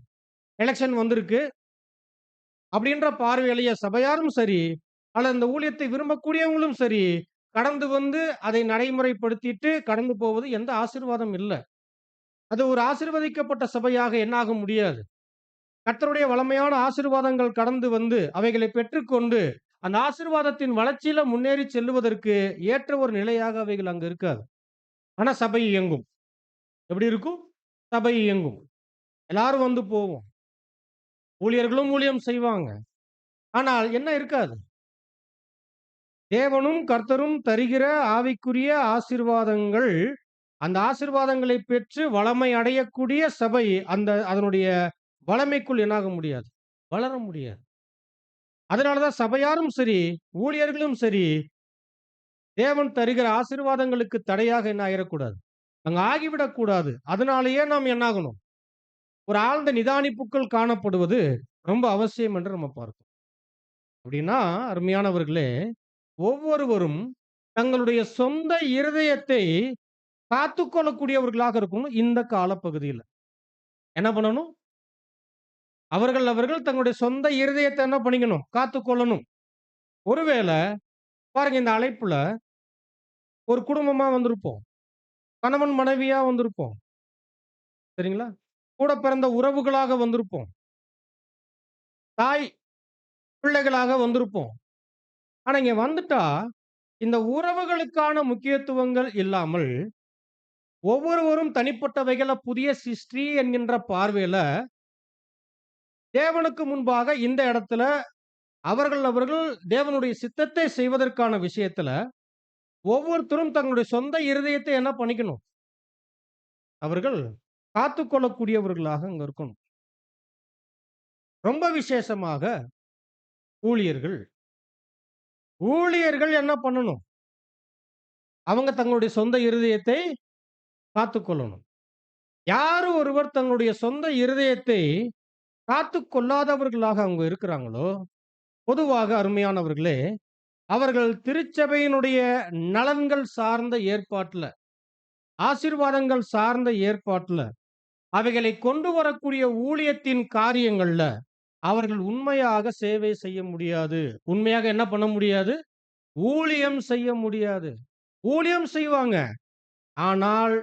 எலெக்ஷன் வந்திருக்கு அப்படின்ற பார்வையிலேயே சபையாரும் சரி அல்லது அந்த ஊழியத்தை விரும்பக்கூடியவங்களும் சரி கடந்து வந்து அதை நடைமுறைப்படுத்திட்டு கடந்து போவது எந்த ஆசீர்வாதம் இல்லை. அது ஒரு ஆசீர்வதிக்கப்பட்ட சபையாக என்னாக முடியாது. கர்த்தருடைய வளமையான ஆசீர்வாதங்கள் கடந்து வந்து அவைகளை பெற்றுக்கொண்டு அந்த ஆசீர்வாதத்தின் வளர்ச்சியில முன்னேறி செல்லுவதற்கு ஏற்ற ஒரு நிலையாக அவைகள் அங்க இருக்காது. ஆனா சபை இயங்கும். எப்படி இருக்கும்? சபை இயங்கும். எல்லாரும் வந்து போவோம். ஊழியர்களும் ஊழியம் செய்வாங்க. ஆனால் என்ன இருக்காது? தேவனும் கர்த்தரும் தருகிற ஆவிக்குரிய ஆசீர்வாதங்கள், அந்த ஆசீர்வாதங்களை பெற்று வளமை அடையக்கூடிய சபை அதனுடைய வளமைக்குள் என்னாக முடியாது, வளர முடியாது. அதனாலதான் சபையாரும் சரி ஊழியர்களும் சரி தேவன் தருகிற ஆசீர்வாதங்களுக்கு தடையாக என்ன ஆயிடக்கூடாது, அங்க ஆகிவிடக்கூடாது. அதனாலேயே நாம் என்னாகணும், ஒரு ஆழ்ந்த நிதானிப்புக்குள் காணப்படுவது ரொம்ப அவசியம் என்று நம்ம பார்க்கிறோம். அப்படின்னா அருமையானவர்களே, ஒவ்வொருவரும் தங்களுடைய சொந்த இருதயத்தை காத்துக்கொள்ளக்கூடியவர்களாக இருக்கணும். இந்த காலப்பகுதியில் என்ன பண்ணணும்? அவர்கள் தங்களுடைய சொந்த இருதயத்தை என்ன பண்ணிக்கணும்? காத்துக்கொள்ளணும். ஒருவேளை பாருங்க, இந்த அழைப்புல ஒரு குடும்பமா வந்திருப்போம், கணவன் மனைவியா வந்திருப்போம், சரிங்களா? கூட பிறந்த உறவுகளாக வந்திருப்போம், தாய் பிள்ளைகளாக வந்திருப்போம். ஆனா இங்க வந்துட்டா இந்த உறவுகளுக்கான முக்கியத்துவங்கள் இல்லாமல் ஒவ்வொருவரும் தனிப்பட்டவைகள புதிய சிருஷ்டி என்கின்ற பார்வையில தேவனுக்கு முன்பாக இந்த இடத்துல அவர்கள் தேவனுடைய சித்தத்தை செய்வதற்கான விஷயத்துல ஒவ்வொருத்தரும் தங்களுடைய சொந்த இருதயத்தை என்ன பண்ணிக்கணும்? அவர்கள் காத்துக்கொள்ளக்கூடியவர்களாக அங்க இருக்கணும். ரொம்ப விசேஷமாக ஊழியர்கள் என்ன பண்ணணும்? அவங்க தங்களுடைய சொந்த இருதயத்தை காத்துக்கொள்ளணும். யாரு ஒருவர் தங்களுடைய சொந்த இருதயத்தை காத்துக்கொள்ளாதவர்களாக அவங்க இருக்கிறாங்களோ, பொதுவாக அருமையானவர்களே, அவர்கள் திருச்சபையினுடைய நலன்கள் சார்ந்த ஏற்பாட்டுல, ஆசீர்வாதங்கள் சார்ந்த ஏற்பாட்டுல, அவைகளை கொண்டு வரக்கூடிய ஊழியத்தின் காரியங்கள்ல அவர்கள் உண்மையாக சேவை செய்ய முடியாது. உண்மையாக என்ன பண்ண முடியாது? ஊழியம் செய்ய முடியாது. ஊழியம் செய்வாங்க. ஆனால்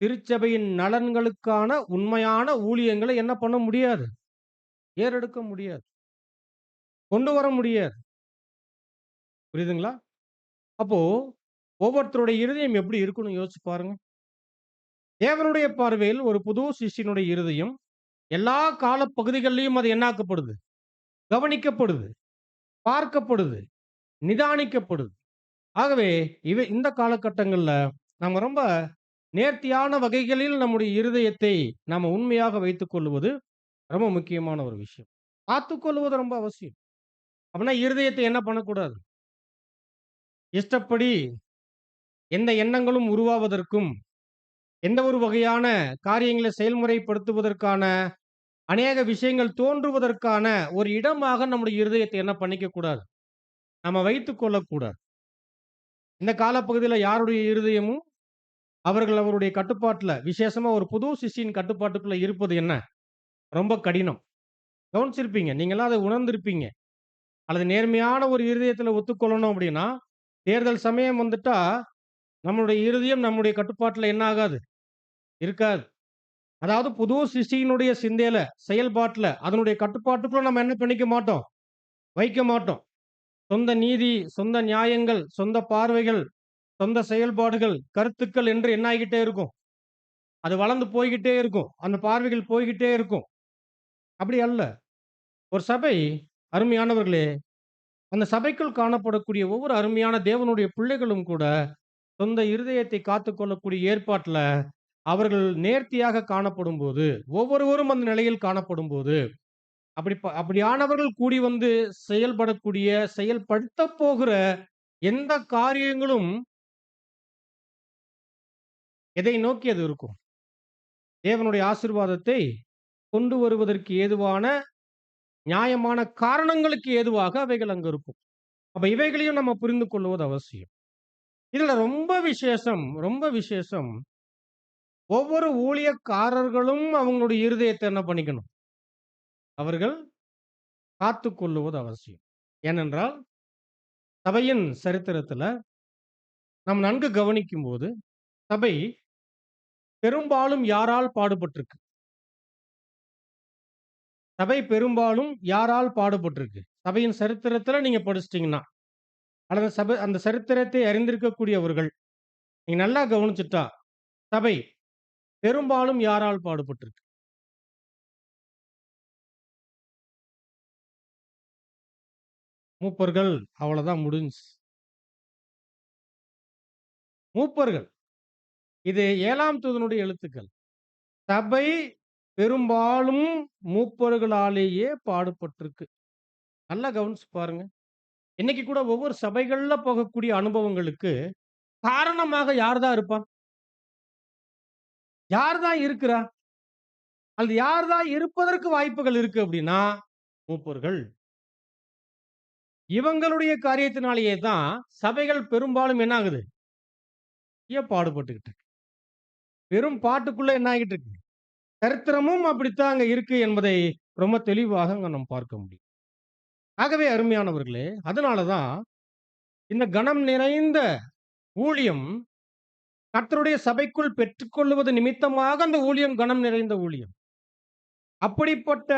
திருச்சபையின் நலன்களுக்கான உண்மையான ஊழியங்களை என்ன பண்ண முடியாது? ஏறெடுக்க முடியாது. கொண்டு வர முடியாது. புரியுதுங்களா? அப்போ ஒவ்வொருத்தருடைய இருதயம் எப்படி இருக்குன்னு யோசிச்சு பாருங்க. தேவனுடைய பார்வையில் ஒரு புது சிஷ்யனுடைய இருதயம் எல்லா காலப்பகுதிகளிலும் அது என்னாக்கப்படுது? கவனிக்கப்படுது, பார்க்கப்படுது, நிதானிக்கப்படுது. ஆகவே இந்த காலகட்டங்கள்ல நம்ம ரொம்ப நேர்த்தியான வகைகளில் நம்முடைய இருதயத்தை நாம உண்மையாக வைத்துக் கொள்வது ரொம்ப முக்கியமான ஒரு விஷயம். காத்துக்கொள்வது ரொம்ப அவசியம். அப்படின்னா இருதயத்தை என்ன பண்ணக்கூடாது? இஷ்டப்படி எந்த எண்ணங்களும் உருவாவதற்கும், எந்த ஒரு வகையான காரியங்களை செயல்முறைப்படுத்துவதற்கான அநேக விஷயங்கள் தோன்றுவதற்கான ஒரு இடமாக நம்முடைய இருதயத்தை என்ன பண்ணிக்க கூடாது? நம்ம வைத்துக் கொள்ளக்கூடாது. இந்த காலப்பகுதியில யாருடைய இருதயமும் அவருடைய கட்டுப்பாட்டுல, விசேஷமா ஒரு புது சிஷ்யின் கட்டுப்பாட்டுக்குள்ள இருப்பது என்ன? ரொம்ப கடினம். கவனிச்சிருப்பீங்க. நீங்கலாம் அத உணர்ந்திருப்பீங்க. அல்லது நேர்மையான ஒரு இருதயத்துல ஒத்துக்கொள்ளணும் அப்படின்னா, தேர்தல் சமயம் வந்துட்டா, நம்மளுடைய இருதயம் நம்முடைய கட்டுப்பாட்டுல என்ன ஆகாது? இருக்காது. அதாவது புது சிஷ்டியினுடைய சிந்தையில, செயல்பாட்டுல, அதனுடைய கட்டுப்பாட்டுக்குள்ள நம்ம என்ன பண்ணிக்க மாட்டோம்? வைக்க மாட்டோம். சொந்த நீதி, சொந்த நியாயங்கள், சொந்த பார்வைகள், சொந்த செயல்பாடுகள், கருத்துக்கள் என்று என்ன ஆகிக்கிட்டே இருக்கும்? அது வளர்ந்து போய்க்கிட்டே இருக்கும். அந்த பார்வைகள் போய்க்கிட்டே இருக்கும். அப்படி அல்ல. ஒரு சபை, அருமையானவர்களே, அந்த சபைக்குள் காணப்படக்கூடிய ஒவ்வொரு அருமையான தேவனுடைய பிள்ளைகளும் கூட, சொந்த இருதயத்தை காத்துக்கொள்ளக்கூடிய ஏற்பாட்டுல, அவர்கள் நேர்த்தியாக காணப்படும்போது, ஒவ்வொருவரும் அந்த நிலையில் காணப்படும்போது, அப்படியானவர்கள் கூடி வந்து செயல்படக்கூடிய, செயல்படுத்தப் போகிற எந்த காரியங்களும் எதை நோக்கி அது இருக்கும்? தேவனுடைய ஆசீர்வாதத்தை கொண்டு வருவதற்கு ஏதுவான நியாயமான காரணங்களுக்கு ஏதுவாக அவைகள் அங்க இருக்கும். அப்ப இவைகளையும் நம்ம புரிந்து கொள்வது அவசியம். இதுல ரொம்ப விசேஷம். ஒவ்வொரு ஊழியக்காரர்களும் அவங்களுடைய இருதயத்தை என்ன பண்ணிக்கணும்? அவர்கள் காத்துக்கொள்ளுவது அவசியம். ஏனென்றால், சபையின் சரித்திரத்துல நாம் நன்கு கவனிக்கும்போது, சபை பெரும்பாலும் யாரால் பாடுபட்டிருக்கு? சபை பெரும்பாலும் யாரால் பாடுபட்டிருக்கு? சபையின் சரித்திரத்துல நீங்க படிச்சிட்டீங்கன்னா, அல்லது அந்த சரித்திரத்தை அறிந்திருக்கக்கூடியவர்கள், நீங்க நல்லா கவனிச்சுட்டா, சபை பெரும்பாலும் யாரால் பாடுபட்டிருக்கு? மூப்பர்கள். அவ்வளவுதான் முடிஞ்சுச்சு. மூப்பர்கள். இது 7ஆம் தூதனுடைய எழுத்துக்கள். சபை பெரும்பாலும் மூப்பர்களாலேயே பாடுபட்டிருக்கு. நல்லா கவனிச்சு பாருங்க. இன்னைக்கு கூட ஒவ்வொரு சபைகள்ல போகக்கூடிய அனுபவங்களுக்கு காரணமாக யார் தான் இருப்பா? யார் தான் இருக்கிறா? அல்லது யார் தான் இருப்பதற்கு வாய்ப்புகள் இருக்கு அப்படின்னா, மூப்பர்கள். இவங்களுடைய காரியத்தினாலேயே தான் சபைகள் பெரும்பாலும் என்ன ஆகுது? பாடுபட்டுக்கிட்டு இருக்கு. வெறும் பாட்டுக்குள்ள என்ன ஆகிட்டு இருக்கு? சரித்திரமும் அப்படித்தான் அங்க இருக்கு என்பதை ரொம்ப தெளிவாக அங்க நம்ம பார்க்க முடியும். ஆகவே அருமையானவர்களே, அதனாலதான் இந்த கனம் நிறைந்த ஊழியம் கர்த்தருடைய சபைக்குள் பெற்றுக்கொள்வது நிமித்தமாக அந்த ஊழியம் கனம் நிறைந்த ஊழியம். அப்படிப்பட்ட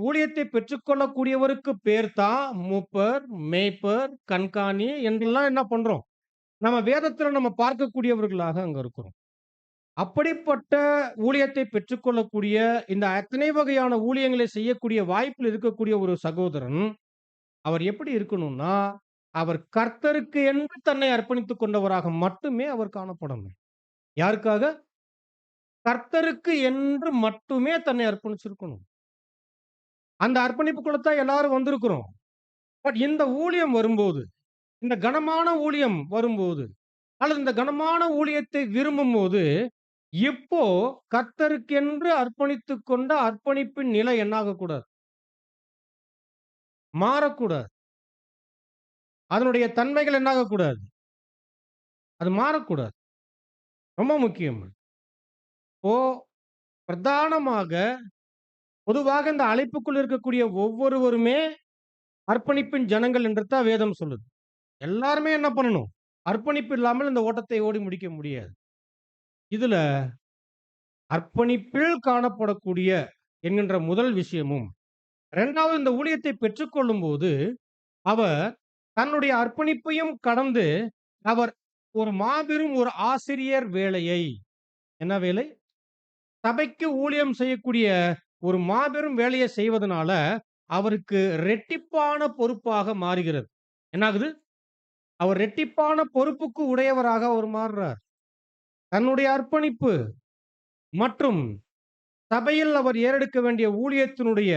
ஊழியத்தை பெற்றுக்கொள்ளக்கூடியவருக்கு பேர் தான் மூப்பர், மேய்ப்பர், கண்காணி என்றெல்லாம் என்ன பண்றோம்? நம்ம வேதத்துல நம்ம பார்க்கக்கூடியவர்களாக அங்க இருக்கிறோம். அப்படிப்பட்ட ஊழியத்தை பெற்றுக்கொள்ளக்கூடிய இந்த அத்தனை வகையான ஊழியங்களை செய்யக்கூடிய வாய்ப்பில் இருக்கக்கூடிய ஒரு சகோதரன், அவர் எப்படி இருக்கணும்னா, அவர் கர்த்தருக்கு என்று தன்னை அர்ப்பணித்துக் கொண்டவராக மட்டுமே அவர் காணப்படணும். யாருக்காக? கர்த்தருக்கு என்று மட்டுமே தன்னை அர்ப்பணிச்சிருக்கணும். அந்த அர்ப்பணிப்புக்குள்ளத்தான் எல்லாரும் வந்திருக்கிறோம். பட் இந்த ஊழியம் வரும்போது, இந்த கனமான ஊழியம் வரும்போது, அல்லது இந்த கனமான ஊழியத்தை விரும்பும்போது, இப்போ கர்த்தருக்கென்று அர்ப்பணித்துக் கொண்ட அர்ப்பணிப்பின் நிலை என்னாகக்கூடாது? மாறக்கூடாது. அதனுடைய தன்மைகள் என்னாகக்கூடாது? அது மாறக்கூடாது. ரொம்ப முக்கியம். இப்போ பிரதானமாக, பொதுவாக இந்த அழைப்புக்குள் இருக்கக்கூடிய ஒவ்வொருவருமே அர்ப்பணிப்பின் ஜனங்கள் என்று தான் வேதம் சொல்லுது. எல்லாருமே என்ன பண்ணணும்? அர்ப்பணிப்பு இல்லாமல் இந்த ஓட்டத்தை ஓடி முடிக்க முடியாது. இதுல அர்ப்பணிப்பில் காணப்படக்கூடிய என்கின்ற முதல் விஷயமும், 2வது இந்த ஊழியத்தை பெற்றுக்கொள்ளும்போது, அவர் தன்னுடைய அர்ப்பணிப்பையும் கடந்து, அவர் ஒரு மாபெரும் ஒரு ஆசிரியர் வேலையை, என்ன வேலை? சபைக்கு ஊழியம் செய்யக்கூடிய ஒரு மாபெரும் வேலையை செய்வதனால அவருக்கு ரெட்டிப்பான பொறுப்பாக மாறுகிறது. என்னாகுது? அவர் ரெட்டிப்பான பொறுப்புக்கு உடையவராக அவர் மாறுறார். தன்னுடைய அர்ப்பணிப்பு மற்றும் சபையில் அவர் ஏறெடுக்க வேண்டிய ஊழியத்தினுடைய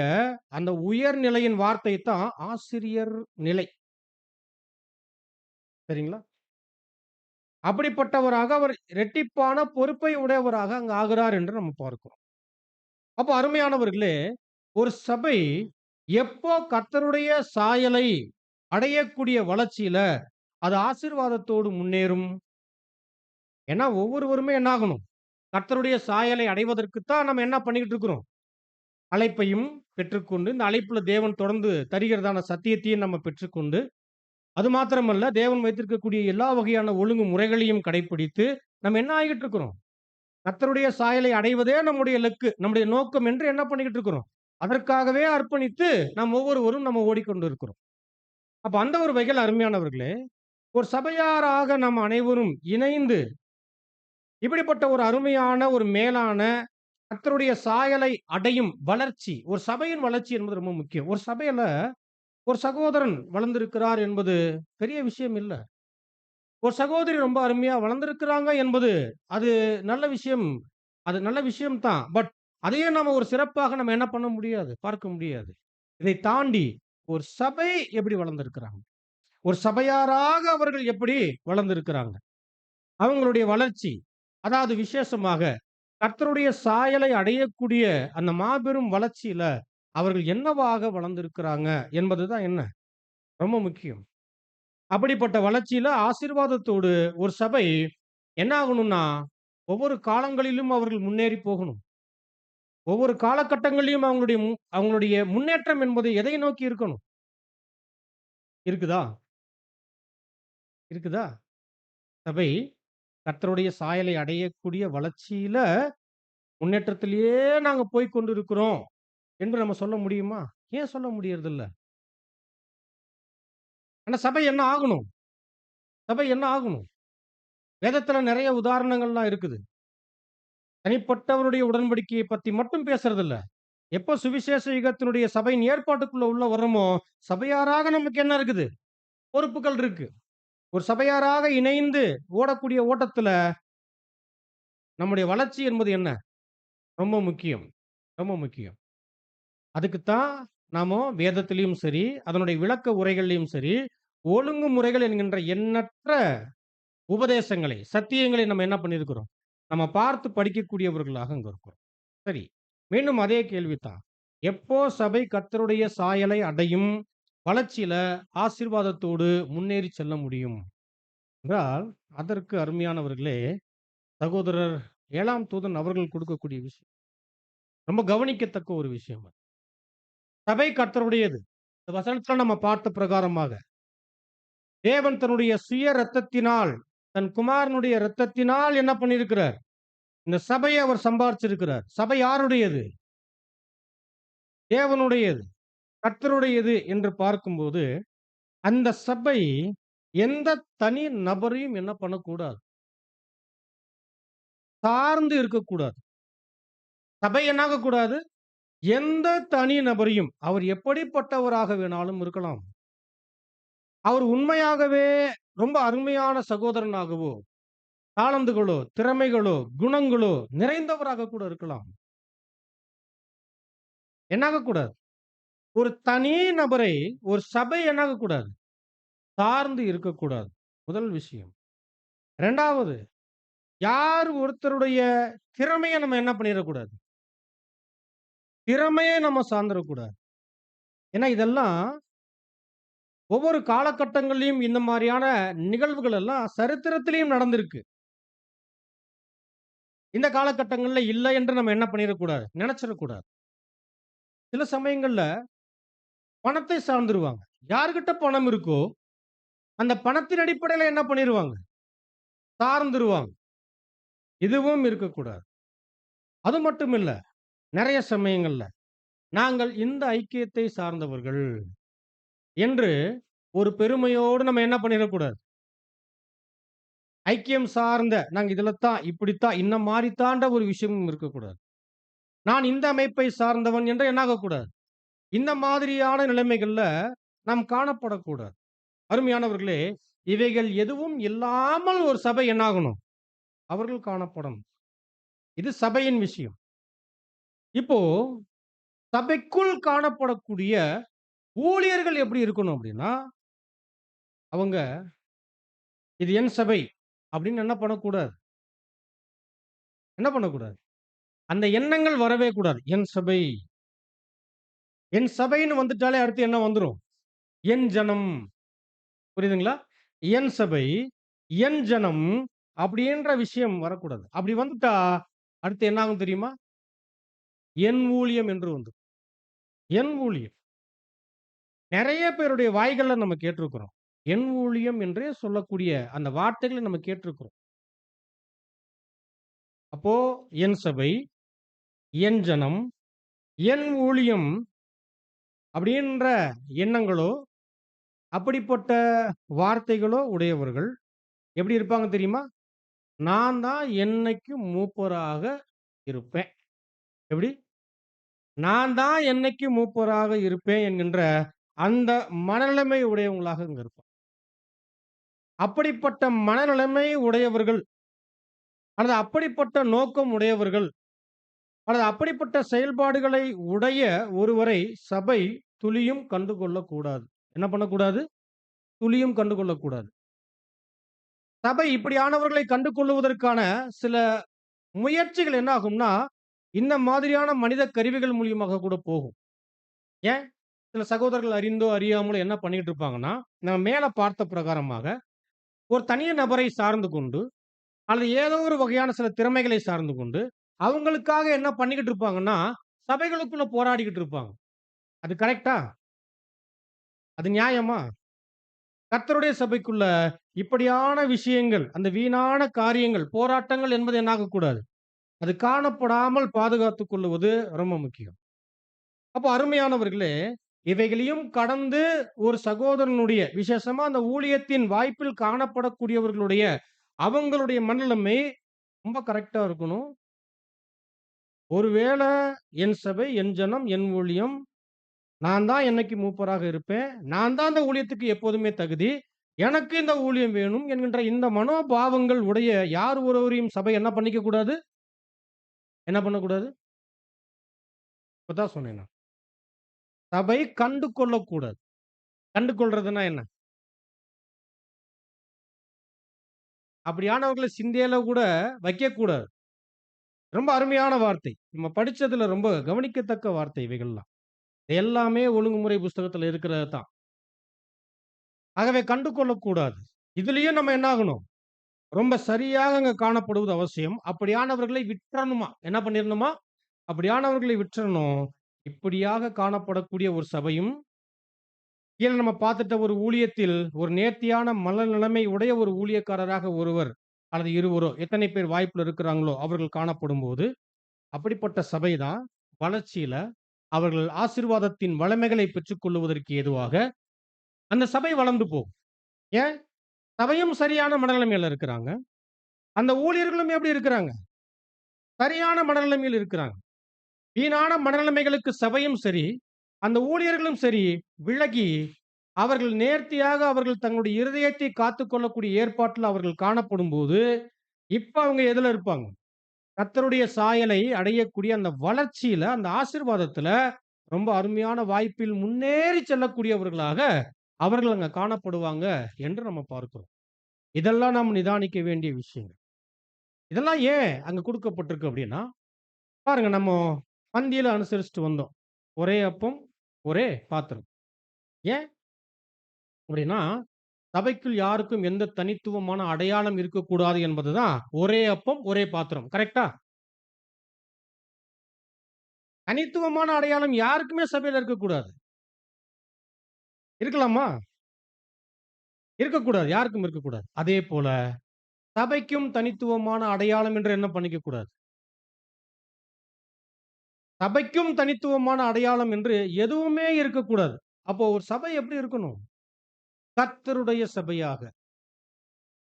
அந்த உயர்நிலையின் வார்த்தை தான் ஆசிரியர் நிலை. சரிங்களா? அப்படிப்பட்டவராக அவர் ரெட்டிப்பான பொறுப்பை உடையவராக அங்க ஆகிறார் என்று நம்ம பார்க்கிறோம். அப்போ அருமையானவர்களே, ஒரு சபை எப்போ கர்த்தருடைய சாயலை அடையக்கூடிய வளர்ச்சியில அது ஆசீர்வாதத்தோடு முன்னேறும்? ஏன்னா ஒவ்வொருவருமே என்ன ஆகணும்? கர்த்தருடைய சாயலை அடைவதற்குத்தான் நம்ம என்ன பண்ணிக்கிட்டு இருக்கிறோம்? அழைப்பையும் பெற்றுக்கொண்டு, இந்த அழைப்புல தேவன் தொடர்ந்து தருகிறதான சத்தியத்தையும் நம்ம பெற்றுக்கொண்டு, அது மாத்திரமல்ல, தேவன் வைத்திருக்கக்கூடிய எல்லா வகையான ஒழுங்கு முறைகளையும் கடைப்பிடித்து, நம்ம என்ன ஆகிட்டு இருக்கிறோம்? கர்த்தருடைய சாயலை அடைவதே நம்முடைய இலக்கு, நம்முடைய நோக்கம் என்று என்ன பண்ணிக்கிட்டு இருக்கிறோம்? அதற்காகவே அர்ப்பணித்து நாம் ஒவ்வொருவரும் நம்ம ஓடிக்கொண்டு இருக்கிறோம். அப்ப அந்த ஒரு வகையில் அருமையானவர்களே, ஒரு சபையாராக நாம் அனைவரும் இணைந்து இப்படிப்பட்ட ஒரு அருமையான, ஒரு மேலான கர்த்தருடைய சாயலை அடையும் வளர்ச்சி, ஒரு சபையின் வளர்ச்சி என்பது ரொம்ப முக்கியம். ஒரு சபையில ஒரு சகோதரன் வளர்ந்திருக்கிறார் என்பது பெரிய விஷயம் இல்ல. ஒரு சகோதரி ரொம்ப அருமையா வளர்ந்திருக்கிறாங்க என்பது அது நல்ல விஷயம். அது நல்ல விஷயம் தான். பட் அதையே நாம ஒரு சிறப்பாக நம்ம என்ன பண்ண முடியாது, பார்க்க முடியாது. இதை தாண்டி ஒரு சபை எப்படி வளர்ந்திருக்கிறாங்க? ஒரு சபையாராக அவர்கள் எப்படி வளர்ந்திருக்கிறாங்க? அவங்களுடைய வளர்ச்சி, அதாவது விசேஷமாக கர்த்தருடைய சாயலை அடையக்கூடிய அந்த மாபெரும் வளர்ச்சியில அவர்கள் என்னவாக வளர்ந்திருக்கிறாங்க என்பதுதான் என்ன ரொம்ப முக்கியம். அப்படிப்பட்ட வளர்ச்சியில ஆசீர்வாதத்தோடு ஒரு சபை என்ன ஆகணும்னா, ஒவ்வொரு காலங்களிலும் அவர்கள் முன்னேறி போகணும். ஒவ்வொரு காலகட்டங்களிலும் அவங்களுடைய முன்னேற்றம் என்பது எதை நோக்கி இருக்கணும்? இருக்குதா? இருக்குதா? சபை கர்த்தருடைய சாயலை அடையக்கூடிய வளர்ச்சியில முன்னேற்றத்திலேயே நாங்க போய்க் கொண்டிருக்கிறோம் என்று நம்ம சொல்ல முடியுமா? ஏன் சொல்ல முடியறதில்ல? ஆனா சபை என்ன ஆகணும்? சபை என்ன ஆகணும்? வேதத்துல நிறைய உதாரணங்கள்லாம் இருக்குது. தனிப்பட்டவருடைய உடன்படிக்கையை பத்தி மட்டும் பேசுறதில்ல. எப்போ சுவிசேஷ யுகத்தினுடைய சபையின் ஏற்பாட்டுக்குள்ள உள்ள வர்றோமோ, சபையாராக நமக்கு என்ன இருக்குது? பொறுப்புகள் இருக்கு. ஒரு சபையாராக இணைந்து ஓடக்கூடிய ஓட்டத்துல நம்முடைய வளர்ச்சி என்பது என்ன? ரொம்ப முக்கியம். ரொம்ப முக்கியம். அதுக்குத்தான் நாம வேதத்திலயும் சரி, அதனுடைய விளக்க உரைகள்லயும் சரி, ஒழுங்குமுறைகள் என்கின்ற எண்ணற்ற உபதேசங்களை, சத்தியங்களை நம்ம என்ன பண்ணியிருக்கிறோம்? நம்ம பார்த்து படிக்கக்கூடியவர்களாக அங்க இருக்கிறோம். சரி. மீண்டும் அதே கேள்விதான். எப்போ சபை கர்த்தருடைய சாயலை அடையும் வளர்ச்சியில ஆசீர்வாதத்தோடு முன்னேறி செல்ல முடியும் என்றால், அதற்கு அருமையானவர்களே, சகோதரர் 7ஆம் தூதன் அவர்கள் கொடுக்கக்கூடிய விஷயம். ரொம்ப கவனிக்கத்தக்க ஒரு விஷயம் அது. சபை கர்த்தருடையது. இந்த வசனத்துல நம்ம பார்த்த பிரகாரமாக, தேவன் தன்னுடைய சுய இரத்தத்தினால், தன் குமாரனுடைய இரத்தத்தினால் என்ன பண்ணியிருக்கிறார்? இந்த சபையை அவர் சம்பாரிச்சிருக்கிறார். சபை யாருடையது? தேவனுடையது, கர்த்தருடையது என்று பார்க்கும்போது, அந்த சபை எந்த தனி நபரையும் என்ன பண்ணக்கூடாது? சார்ந்து இருக்கக்கூடாது. சபை என்னாக கூடாது? எந்த தனி நபரையும், அவர் எப்படிப்பட்டவராக வேணாலும் இருக்கலாம். அவர் உண்மையாகவே ரொம்ப அருமையான சகோதரனாகவோ, தாளந்துகளோ, திறமைகளோ, குணங்களோ நிறைந்தவராக கூட இருக்கலாம். என்னாக கூடாது? ஒரு தனி நபரை ஒரு சபை என்னாக கூடாது? சார்ந்து இருக்கக்கூடாது. முதல் விஷயம். 2வது, யார் ஒருத்தருடைய திறமையை நம்ம என்ன பண்ணிடக்கூடாது? திறமையை நம்ம சார்ந்திடக்கூடாது. ஏன்னா இதெல்லாம் ஒவ்வொரு காலகட்டங்கள்லயும் இந்த மாதிரியான நிகழ்வுகள் எல்லாம் சரித்திரத்திலையும் நடந்திருக்கு. இந்த காலகட்டங்கள்ல இல்ல என்று நம்ம என்ன பண்ணிடக்கூடாது? நினைச்சிடக்கூடாது. சில சமயங்கள்ல பணத்தை சார்ந்துருவாங்க. யார்கிட்ட பணம் இருக்கோ, அந்த பணத்தின் அடிப்படையில என்ன பண்ணிருவாங்க? சார்ந்துருவாங்க. இதுவும் இருக்கக்கூடாது. அது மட்டும் இல்ல, நிறைய சமயங்கள்ல நாங்கள் இந்த ஐக்கியத்தை சார்ந்தவர்கள் என்று ஒரு பெருமையோடு நம்ம என்ன பண்ணிடக்கூடாது? ஐக்கியம் சார்ந்த நாங்க இதுல தான், இப்படித்தான், இந்த மாரித்தான்ற ஒரு விஷயமும் இருக்கக்கூடாது. நான் இந்த அமைப்பை சார்ந்தவன் என்று என்னாகக்கூடாது. இந்த மாதிரியான நிலைமைகள்ல நாம் காணப்படக்கூடாது. அருமையானவர்களே, இவைகள் எதுவும் இல்லாமல் ஒரு சபை என்னாகணும்? அவர்கள் காணப்படணும். இது சபையின் விஷயம். இப்போ சபைக்குள் காணப்படக்கூடிய ஊழியர்கள் எப்படி இருக்கணும் அப்படின்னா, அவங்க இது என் சபை அப்படின்னு என்ன பண்ணக்கூடாது? என்ன பண்ணக்கூடாது? அந்த எண்ணங்கள் வரவே கூடாது. என் சபை, என் சபைன்னு வந்துட்டாலே அடுத்து என்ன வந்துரும்? என் ஜனம். புரியுதுங்களா? என் சபை, என் ஜனம் அப்படின்ற விஷயம் வரக்கூடாது. அப்படி வந்துட்டா அடுத்து என்ன ஆகும் தெரியுமா? என் ஊழியம் என்று வந்துரும். என் ஊழியம். நிறைய பேருடைய வாய்கள்ல நம்ம கேட்டிருக்கிறோம். என் ஊழியம் என்றே சொல்லக்கூடிய அந்த வார்த்தைகளை நம்ம கேட்டிருக்கிறோம். அப்போ என் சபை, என் ஜனம், என் ஊழியம் அப்படின்ற எண்ணங்களோ, அப்படிப்பட்ட வார்த்தைகளோ உடையவர்கள் எப்படி இருப்பாங்க தெரியுமா? நான் தான் என்னைக்கு மூப்பராக இருப்பேன். எப்படி? நான் தான் என்னைக்கு மூப்பராக இருப்பேன் என்கின்ற அந்த மனநிலைமை உடையவங்களாக இங்க இருப்போம். அப்படிப்பட்ட மனநிலைமை உடையவர்கள் அல்லது அப்படிப்பட்ட நோக்கம் உடையவர்கள் அல்லது அப்படிப்பட்ட செயல்பாடுகளை உடைய ஒருவரை சபை துளியும் கண்டுகொள்ளக்கூடாது. என்ன பண்ணக்கூடாது? துளியும் கண்டுகொள்ளக்கூடாது. சபை இப்படியானவர்களை கண்டுகொள்வதற்கான சில முயற்சிகள் என்ன ஆகும்னா, இந்த மாதிரியான மனித கருவிகள் மூலியமாக கூட போகும். ஏன்? சில சகோதரர்கள் அறிந்தோ அறியாமலோ என்ன பண்ணிட்டு இருப்பாங்கன்னா, நம்ம மேல பார்த்த பிரகாரமாக ஒரு தனி நபரை சார்ந்து கொண்டு அல்லது ஏதோ ஒரு வகையான சில திறமைகளை சார்ந்து கொண்டு அவங்களுக்காக என்ன பண்ணிக்கிட்டு இருப்பாங்கன்னா, சபைகளுக்குள்ள போராடிக்கிட்டு இருப்பாங்க. அது கரெக்ட்டா? அது நியாயமா? கர்த்தருடைய சபைக்குள்ள இப்படியான விஷயங்கள், அந்த வீணான காரியங்கள், போராட்டங்கள் என்பது என்ன ஆகக்கூடாது? அது காணப்படாமல் பாதுகாத்துக் கொள்ளுவது ரொம்ப முக்கியம். அப்போ அருமையானவர்களே, இவைகளையும் கடந்து ஒரு சகோதரனுடைய விசேஷமா அந்த ஊழியத்தின் வாய்ப்பில் காணப்படக்கூடியவர்களுடைய அவங்களுடைய மனநிலைமை ரொம்ப கரெக்ட்டா இருக்கணும். ஒருவேளை என் சபை, என் ஜனம், என் ஊழியம், நான் தான் என்னைக்கு மூப்பராக இருப்பேன். நான் தான் அந்த ஊழியத்துக்கு எப்போதுமே தகுதி. எனக்கு இந்த ஊழியம் வேணும் என்கின்ற இந்த மனோபாவங்கள் உடைய யார் ஒருவரையும் சபை என்ன பண்ணிக்க கூடாது? என்ன பண்ணக்கூடாது? இப்பதான் சொன்னேன் நான். சபை கண்டு கொள்ளக்கூடாது. கண்டு கொள்றதுன்னா என்ன? அப்படியானவர்களை சிந்தையில கூட வைக்கக்கூடாது. ரொம்ப அருமையான வார்த்தை. நம்ம படிச்சதுல ரொம்ப கவனிக்கத்தக்க வார்த்தை இவைகள்லாம். எல்லாமே ஒழுங்குமுறை புஸ்தகத்துல இருக்கிறது தான். ஆகவே கண்டு கொள்ளக்கூடாது. இதுலயும் நம்ம என்ன ஆகணும்? ரொம்ப சரியாக அங்க காணப்படுவது அவசியம். அப்படியானவர்களை விட்டுறணுமா? என்ன பண்ணிரணுமா? அப்படியானவர்களை விட்டுறணும். இப்படியாக காணப்படக்கூடிய ஒரு சபையும், கீழ நம்ம பார்த்துட்ட ஒரு ஊழியத்தில் ஒரு நேர்த்தியான மனநிலைமை உடைய ஒரு ஊழியக்காரராக ஒருவர் அல்லது இருவரோ, எத்தனை பேர் வாய்ப்புல இருக்கிறாங்களோ அவர்கள் காணப்படும்போது, அப்படிப்பட்ட சபை தான் வளர்ச்சியில அவர்கள் ஆசீர்வாதத்தின் வளமைகளை பெற்றுக்கொள்ளுவதற்கு ஏதுவாக அந்த சபை வளர்ந்து போகும். ஏன்? சபையும் சரியான மனநிலைமையில இருக்கிறாங்க. அந்த ஊழியர்களும் எப்படி இருக்கிறாங்க? சரியான மனநிலைமையில் இருக்கிறாங்க. வீணான மனநிலைமைகளுக்கு சபையும் சரி, அந்த ஊழியர்களும் சரி விலகி, அவர்கள் நேர்த்தியாக அவர்கள் தங்களுடைய இருதயத்தை காத்துக்கொள்ளக்கூடிய ஏற்பாட்டில் அவர்கள் காணப்படும்போது, இப்ப அவங்க எதுல இருப்பாங்க? கர்த்தருடைய சாயலை அடையக்கூடிய அந்த வளர்ச்சியில, அந்த ஆசீர்வாதத்துல ரொம்ப அருமையான வாய்ப்பில் முன்னேறி செல்லக்கூடியவர்களாக அவர்கள் அங்க காணப்படுவாங்க என்று நம்ம பார்க்கிறோம். இதெல்லாம் நாம் நிதானிக்க வேண்டிய விஷயங்கள். இதெல்லாம் ஏன் அங்க குடுக்கப்பட்டிருக்கு அப்படின்னா, பாருங்க நம்ம பந்தியில அனுசரிச்சுட்டு வந்தோம். ஒரே அப்பம், ஒரே பாத்திரம். ஏன்? அப்படின்னா, சபைக்குள் யாருக்கும் எந்த தனித்துவமான அடையாளம் இருக்கக்கூடாது என்பதுதான் ஒரே அப்பம், ஒரே பாத்திரம். கரெக்ட்டா? தனித்துவமான அடையாளம் யாருக்குமே சபையில இருக்கக்கூடாது. இருக்கலாமா? இருக்கக்கூடாது. யாருக்கும் இருக்கக்கூடாது. அதே போல சபைக்கும் தனித்துவமான அடையாளம் என்று என்ன பண்ணிக்க கூடாது. சபைக்கும் தனித்துவமான அடையாளம் என்று எதுவுமே இருக்கக்கூடாது. அப்போ ஒரு சபை எப்படி இருக்கணும்? கர்த்தருடைய சபையாக.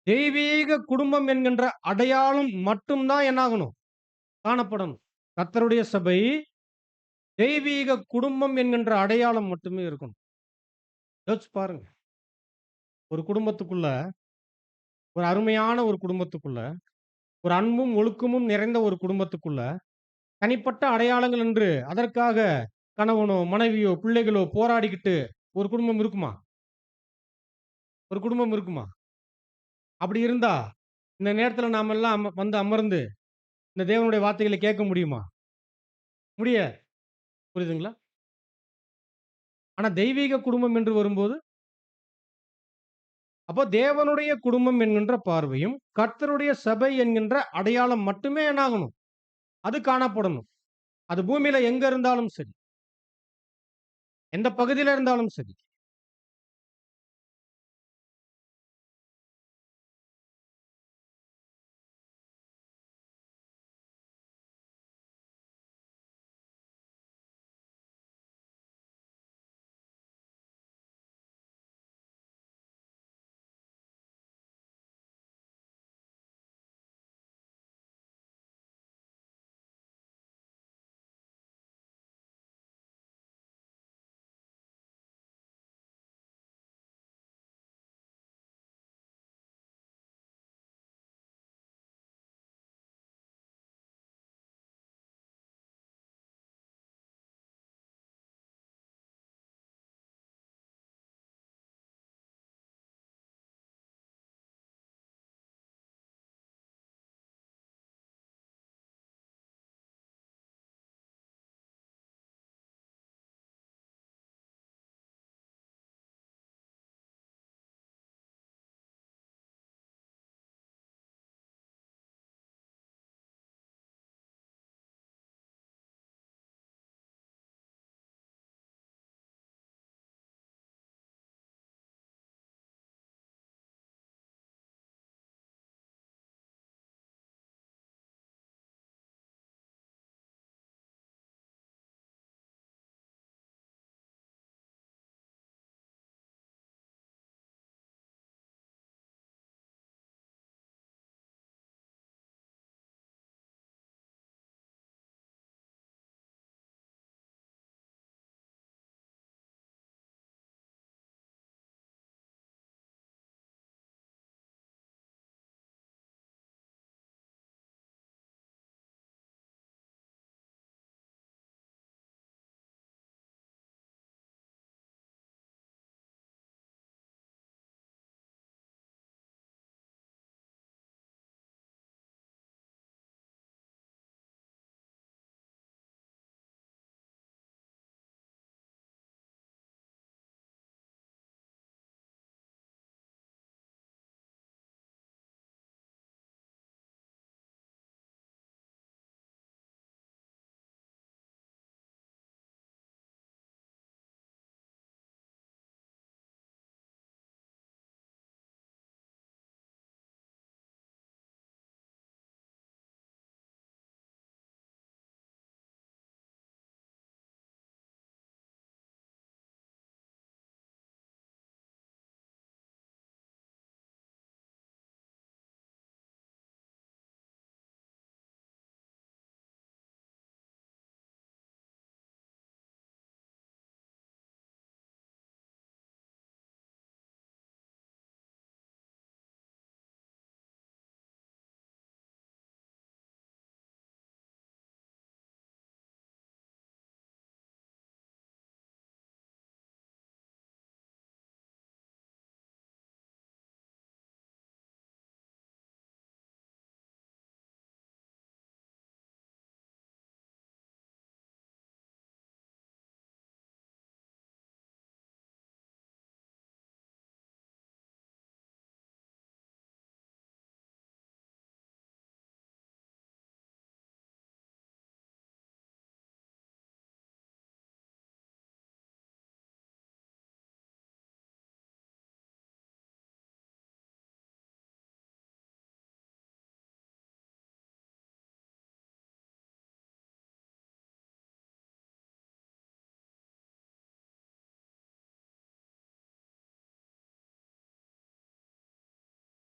தெய்வீக குடும்பம் என்கின்ற அடையாளம் மட்டும் தான் என்ன ஆகணும்? காணப்படணும். கர்த்தருடைய சபை தெய்வீக குடும்பம் என்கின்ற அடையாளம் மட்டுமே இருக்கணும். யோசிச்சு பாருங்க. ஒரு குடும்பத்துக்குள்ள, ஒரு அருமையான ஒரு குடும்பத்துக்குள்ள, ஒரு அன்பும், ஒழுக்கமும் நிறைந்த ஒரு குடும்பத்துக்குள்ள, தனிப்பட்ட அடையாளங்கள் என்று அதற்காக கணவனோ, மனைவியோ, பிள்ளைகளோ போராடிக்கிட்டு ஒரு குடும்பம் இருக்குமா? ஒரு குடும்பம் இருக்குமா? அப்படி இருந்தா, இந்த நேரத்துல நாமெல்லாம் வந்து அமர்ந்து, இந்த தேவனுடைய வார்த்தைகளை கேட்க முடியுமா? முடியாது. புரியுதுங்களா? ஆனா தெய்வீக குடும்பம் என்று வரும்போது, அப்போ தேவனுடைய குடும்பம் என்கின்ற பார்வையும், கர்த்தருடைய சபை என்கின்ற அடையாளம் மட்டுமே என்னாகணும்? அது காணப்படணும். அது பூமியில எங்க இருந்தாலும் சரி, எந்த பகுதியில இருந்தாலும் சரி.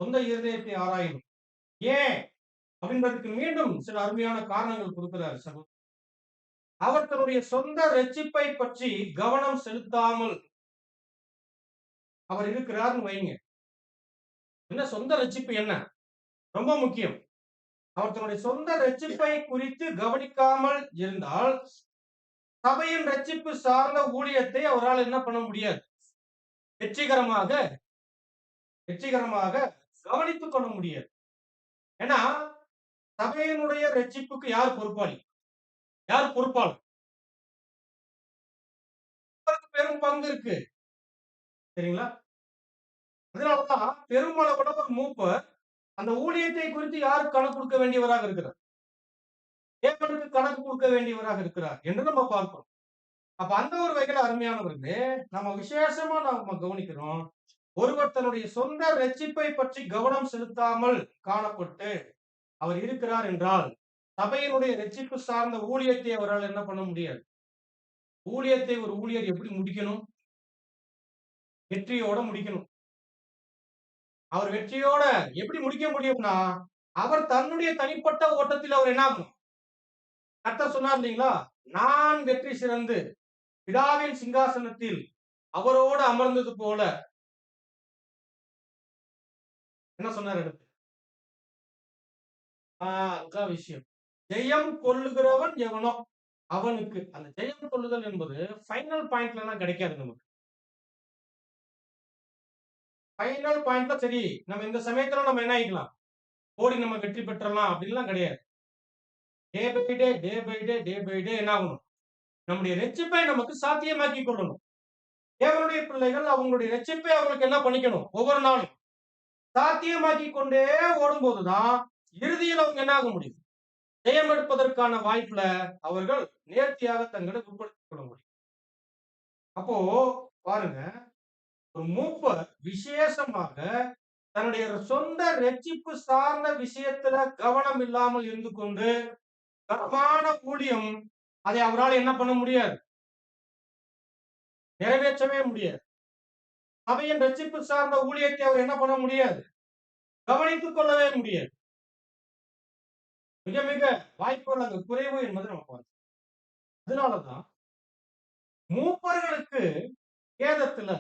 சொந்த இருதயத்தை ஆராயணும். ஏன்? அப்படின்றதுக்கு மீண்டும் சில அருமையான காரணங்கள் கொடுக்கிறார் சகோதரர். அவர் தன்னுடைய சொந்த ரட்சிப்பை பற்றி கவனம் செலுத்தாமல் அவர் இருக்கிறார்னு வைங்க. என்ன சொந்த ரட்சிப்பு என்ன? ரொம்ப முக்கியம். அவர் தன்னுடைய சொந்த ரட்சிப்பை குறித்து கவனிக்காமல் இருந்தால் சபையின் ரட்சிப்பு சார்ந்த ஊழியத்தை அவரால் என்ன பண்ண முடியாது? வெற்றிகரமாக கவனித்துக் கொள்ள முடியாது. ஏன்னா சபையினுடைய ரட்சிப்புக்கு யார் பொறுப்பாளி? யார் பொறுப்பாளர்? அவருக்கு பெரும் பங்கு இருக்கு. சரிங்களா? அதனாலதான் பெருமளவுல ஒரு மூப்பர் அந்த ஊழியத்தை குறித்து யாருக்கு கணக்கு கொடுக்க வேண்டியவராக இருக்கிறார்? தேவனுக்கு கணக்கு கொடுக்க வேண்டியவராக இருக்கிறார் என்று நம்ம பார்க்கிறோம். அப்ப அந்த ஒரு வகையில அருமையானவர்களே, நம்ம விசேஷமா நாம கவனிக்கிறோம். ஒருவர் தன்னுடைய சொந்த ரட்சிப்பை பற்றி கவனம் செலுத்தாமல் காணப்பட்டு அவர் இருக்கிறார் என்றால் சபையினுடைய ரட்சிப்பு சார்ந்த ஊழியத்தை அவரால் என்ன பண்ண முடியாது. ஊழியத்தை ஒரு ஊழியர் எப்படி முடிக்கணும்? வெற்றியோட முடிக்கணும். அவர் வெற்றியோட எப்படி முடிக்க முடியும்னா, அவர் தன்னுடைய தனிப்பட்ட ஓட்டத்தில் அவர் என்ன ஆகணும்? கர்த்தர் சொன்னார் இல்லைங்களா, நான் வெற்றி சிறந்து பிதாவின் சிங்காசனத்தில் அவரோடு அமர்ந்தது போல என்ன சொன்னார் அடுத்து? அதுதான் விஷயம். ஜெயம் கொள்ளுகிறவன் எவனோ அவனுக்கு. அந்த ஜெயம் கொள்ளுதல் என்பது ஃபைனல் பாயிண்ட்ல எல்லாம் கிடைக்காது நமக்கு. ஃபைனல் பாயிண்ட்ல சரி நம்ம இந்த சமயத்துல நம்ம என்ன ஆகிக்கலாம், ஓடி நம்ம வெற்றி பெற்றலாம் அப்படின்லாம் கிடையாது. டே பை டே என்ன ஆகணும்? நம்முடைய ரட்சிப்பை நமக்கு சாத்தியமாக்கி கொள்ளணும். தேவனுடைய பிள்ளைகள் அவங்களுடைய ரட்சிப்பை அவங்களுக்கு என்ன பண்ணிக்கணும்? ஒவ்வொரு நாளும் சாத்தியமாக்கி கொண்டே ஓடும்போதுதான் இறுதியில் அவங்க என்ன ஆக முடியும்? ஜெயம் எடுப்பதற்கான வாய்ப்புல அவர்கள் நேர்த்தியாக தங்களை உட்படுத்திக் கொள்ள முடியும். அப்போ பாருங்க, ஒரு மூப்பர் விசேஷமாக தன்னுடைய சொந்த ரட்சிப்பு சார்ந்த விஷயத்துல கவனம் இல்லாமல் இருந்து கொண்டு கனமான ஊழியம் அதை அவரால் என்ன பண்ண முடியாது? நிறைவேற்றவே முடியாது. சபையின் ரட்சிப்பு சார்ந்த ஊழியத்தை அவர் என்ன பண்ண முடியாது? கவனித்துக் கொள்ளவே முடியாது. மிக மிக வாய்ப்புகள் அங்கு குறைவு என்பதை நம்ம பார்க்கிறோம். அதனாலதான் மூப்பர்களுக்கு வேதத்துல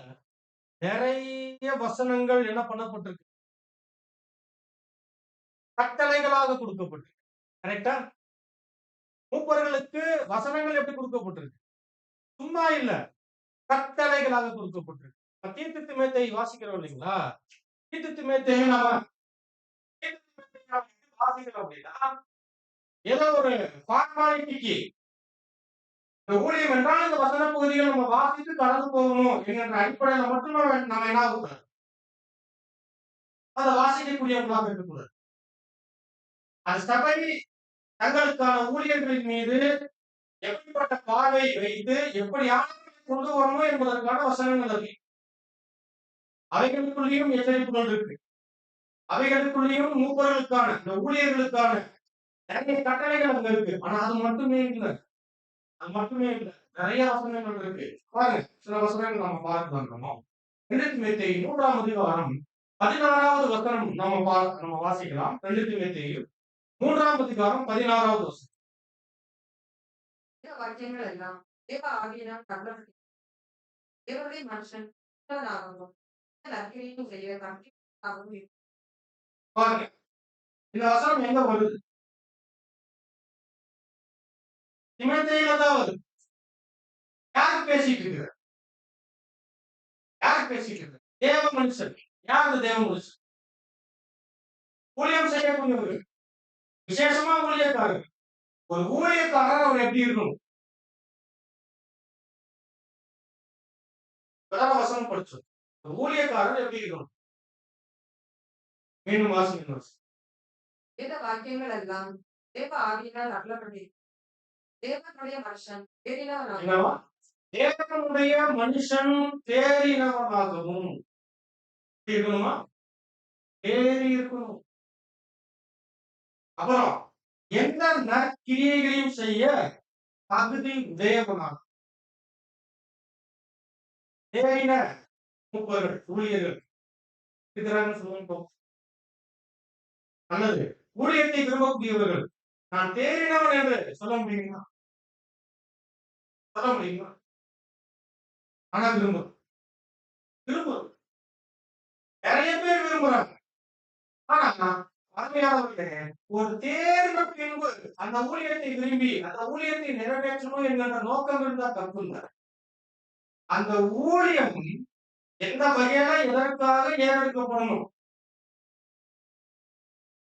நிறைய வசனங்கள் என்ன பண்ணப்பட்டிருக்கு? கட்டளைகளாக கொடுக்கப்பட்டிருக்கு. கரெக்டா? மூப்பர்களுக்கு வசனங்கள் எப்படி கொடுக்கப்பட்டிருக்கு? சும்மா இல்ல, கட்டளைகளாக கொடுக்கப்பட்டிருக்கு. தீத்து திமேத்தை வாசிக்கிறோம் இல்லைங்களா? தீத்து திமேத்தை வாசிக்கிறோம் அப்படின்னா ஏதோ ஒரு ஃபார்மாலிட்டிக்கு இந்த ஊழியம் என்றால் இந்த வசன பகுதிகள் நம்ம வாசித்து கடந்து போகணும் என்கின்ற அடிப்படையில மட்டும் நம்ம என்ன ஆகக்கூடாது? அதை வாசிக்கக்கூடியவர்களாக இருக்கக்கூடாது. அது சபை தங்களுக்கான ஊழியர்களின் மீது எப்படிப்பட்ட பார்வை வைத்து எப்படி ஆளுநர்களை கொண்டு வரணும் என்பதற்கான வசனங்கள் இருக்கு. அவைகளுக்குள்ளேயும் எச்சரிப்புகள் இருக்கு. அவைகளுக்குள்ளேயும் மூப்பர்களுக்கான இந்த ஊழியர்களுக்கான நிறைய கட்டளைகள் அங்க இருக்கு. ஆனா அது மட்டுமே இல்லை. அது மட்டுமே இல்லை. நிறைய வசனங்கள் இருக்கு. பாருங்க, சில வசனங்கள் நம்ம பார்க்கலாம். 2 தீமோத்தேயு 3ஆம் அதிகாரம் 16வது வசனம் நம்ம வாசிக்கலாம். 2 தீமோத்தேயு 3ஆம் அதிகாரம் 16வது வசனம். வாக்கியங்கள் எல்லாம் தேவ ஆவியினால் கட்டப்பட்டு தேவனுடைய மனுஷன் ஆகவும் செய்ய கண்டிப்பாகவும் பாருங்க, இந்த வசனம் எங்க வருது? தீமோத்தேயுல தான் வருது. யாரு பேசிட்டு இருக்கிறார்? யாரு பேசிட்டு இருக்கிறார்? தேவ மனுஷன். யார் அந்த தேவ மனுஷன்? ஊழியம் செய்யக்கூடியவர்கள், விசேஷமா ஊழியக்காரர். ஒரு ஊழியக்காரர் அவர் எப்படி இருக்கணும்? வசனம் படிச்சோம். ஊழியக்காரர் எப்படி இருக்கணும்? மீண்டும் வாசிங்க. வேத வாக்கியங்கள் எல்லாம் தேவ ஆவியினால் அருளப்பட்டு தேவனுடைய மனுஷன் தேறினவனாகவும் தேவனுடைய மனுஷன் தேறினவனாகவும் இருக்கணுமா? தேறி இருக்கணும். அப்புறம் எந்த நற்கிரியைகளையும் செய்ய தகுதி உடையவனாகும். தேறின மூப்பர்கள் ஊழியர்கள் இருக்கிறாங்கன்னு சொல்லுங்க. அல்லது ஊழியத்தை விரும்பக்கூடியவர்கள் நான் தேறினவன் என்று சொல்ல முடியுமா? சொல்ல முடியுமா? ஆனா விரும்புறோம். விரும்புறோம். நிறைய பேர் விரும்புறாங்க. ஆனா அருமையானவர்களே, ஒரு தேர்ந்த பின்பு அந்த ஊழியத்தை விரும்பி அந்த ஊழியத்தை நிறைவேற்றணும் என்கிற நோக்கம் இருந்தா தப்பு இல்லை. அந்த ஊழியம் எந்த வகையில எதற்காக ஏறெடுக்கப்படணும்,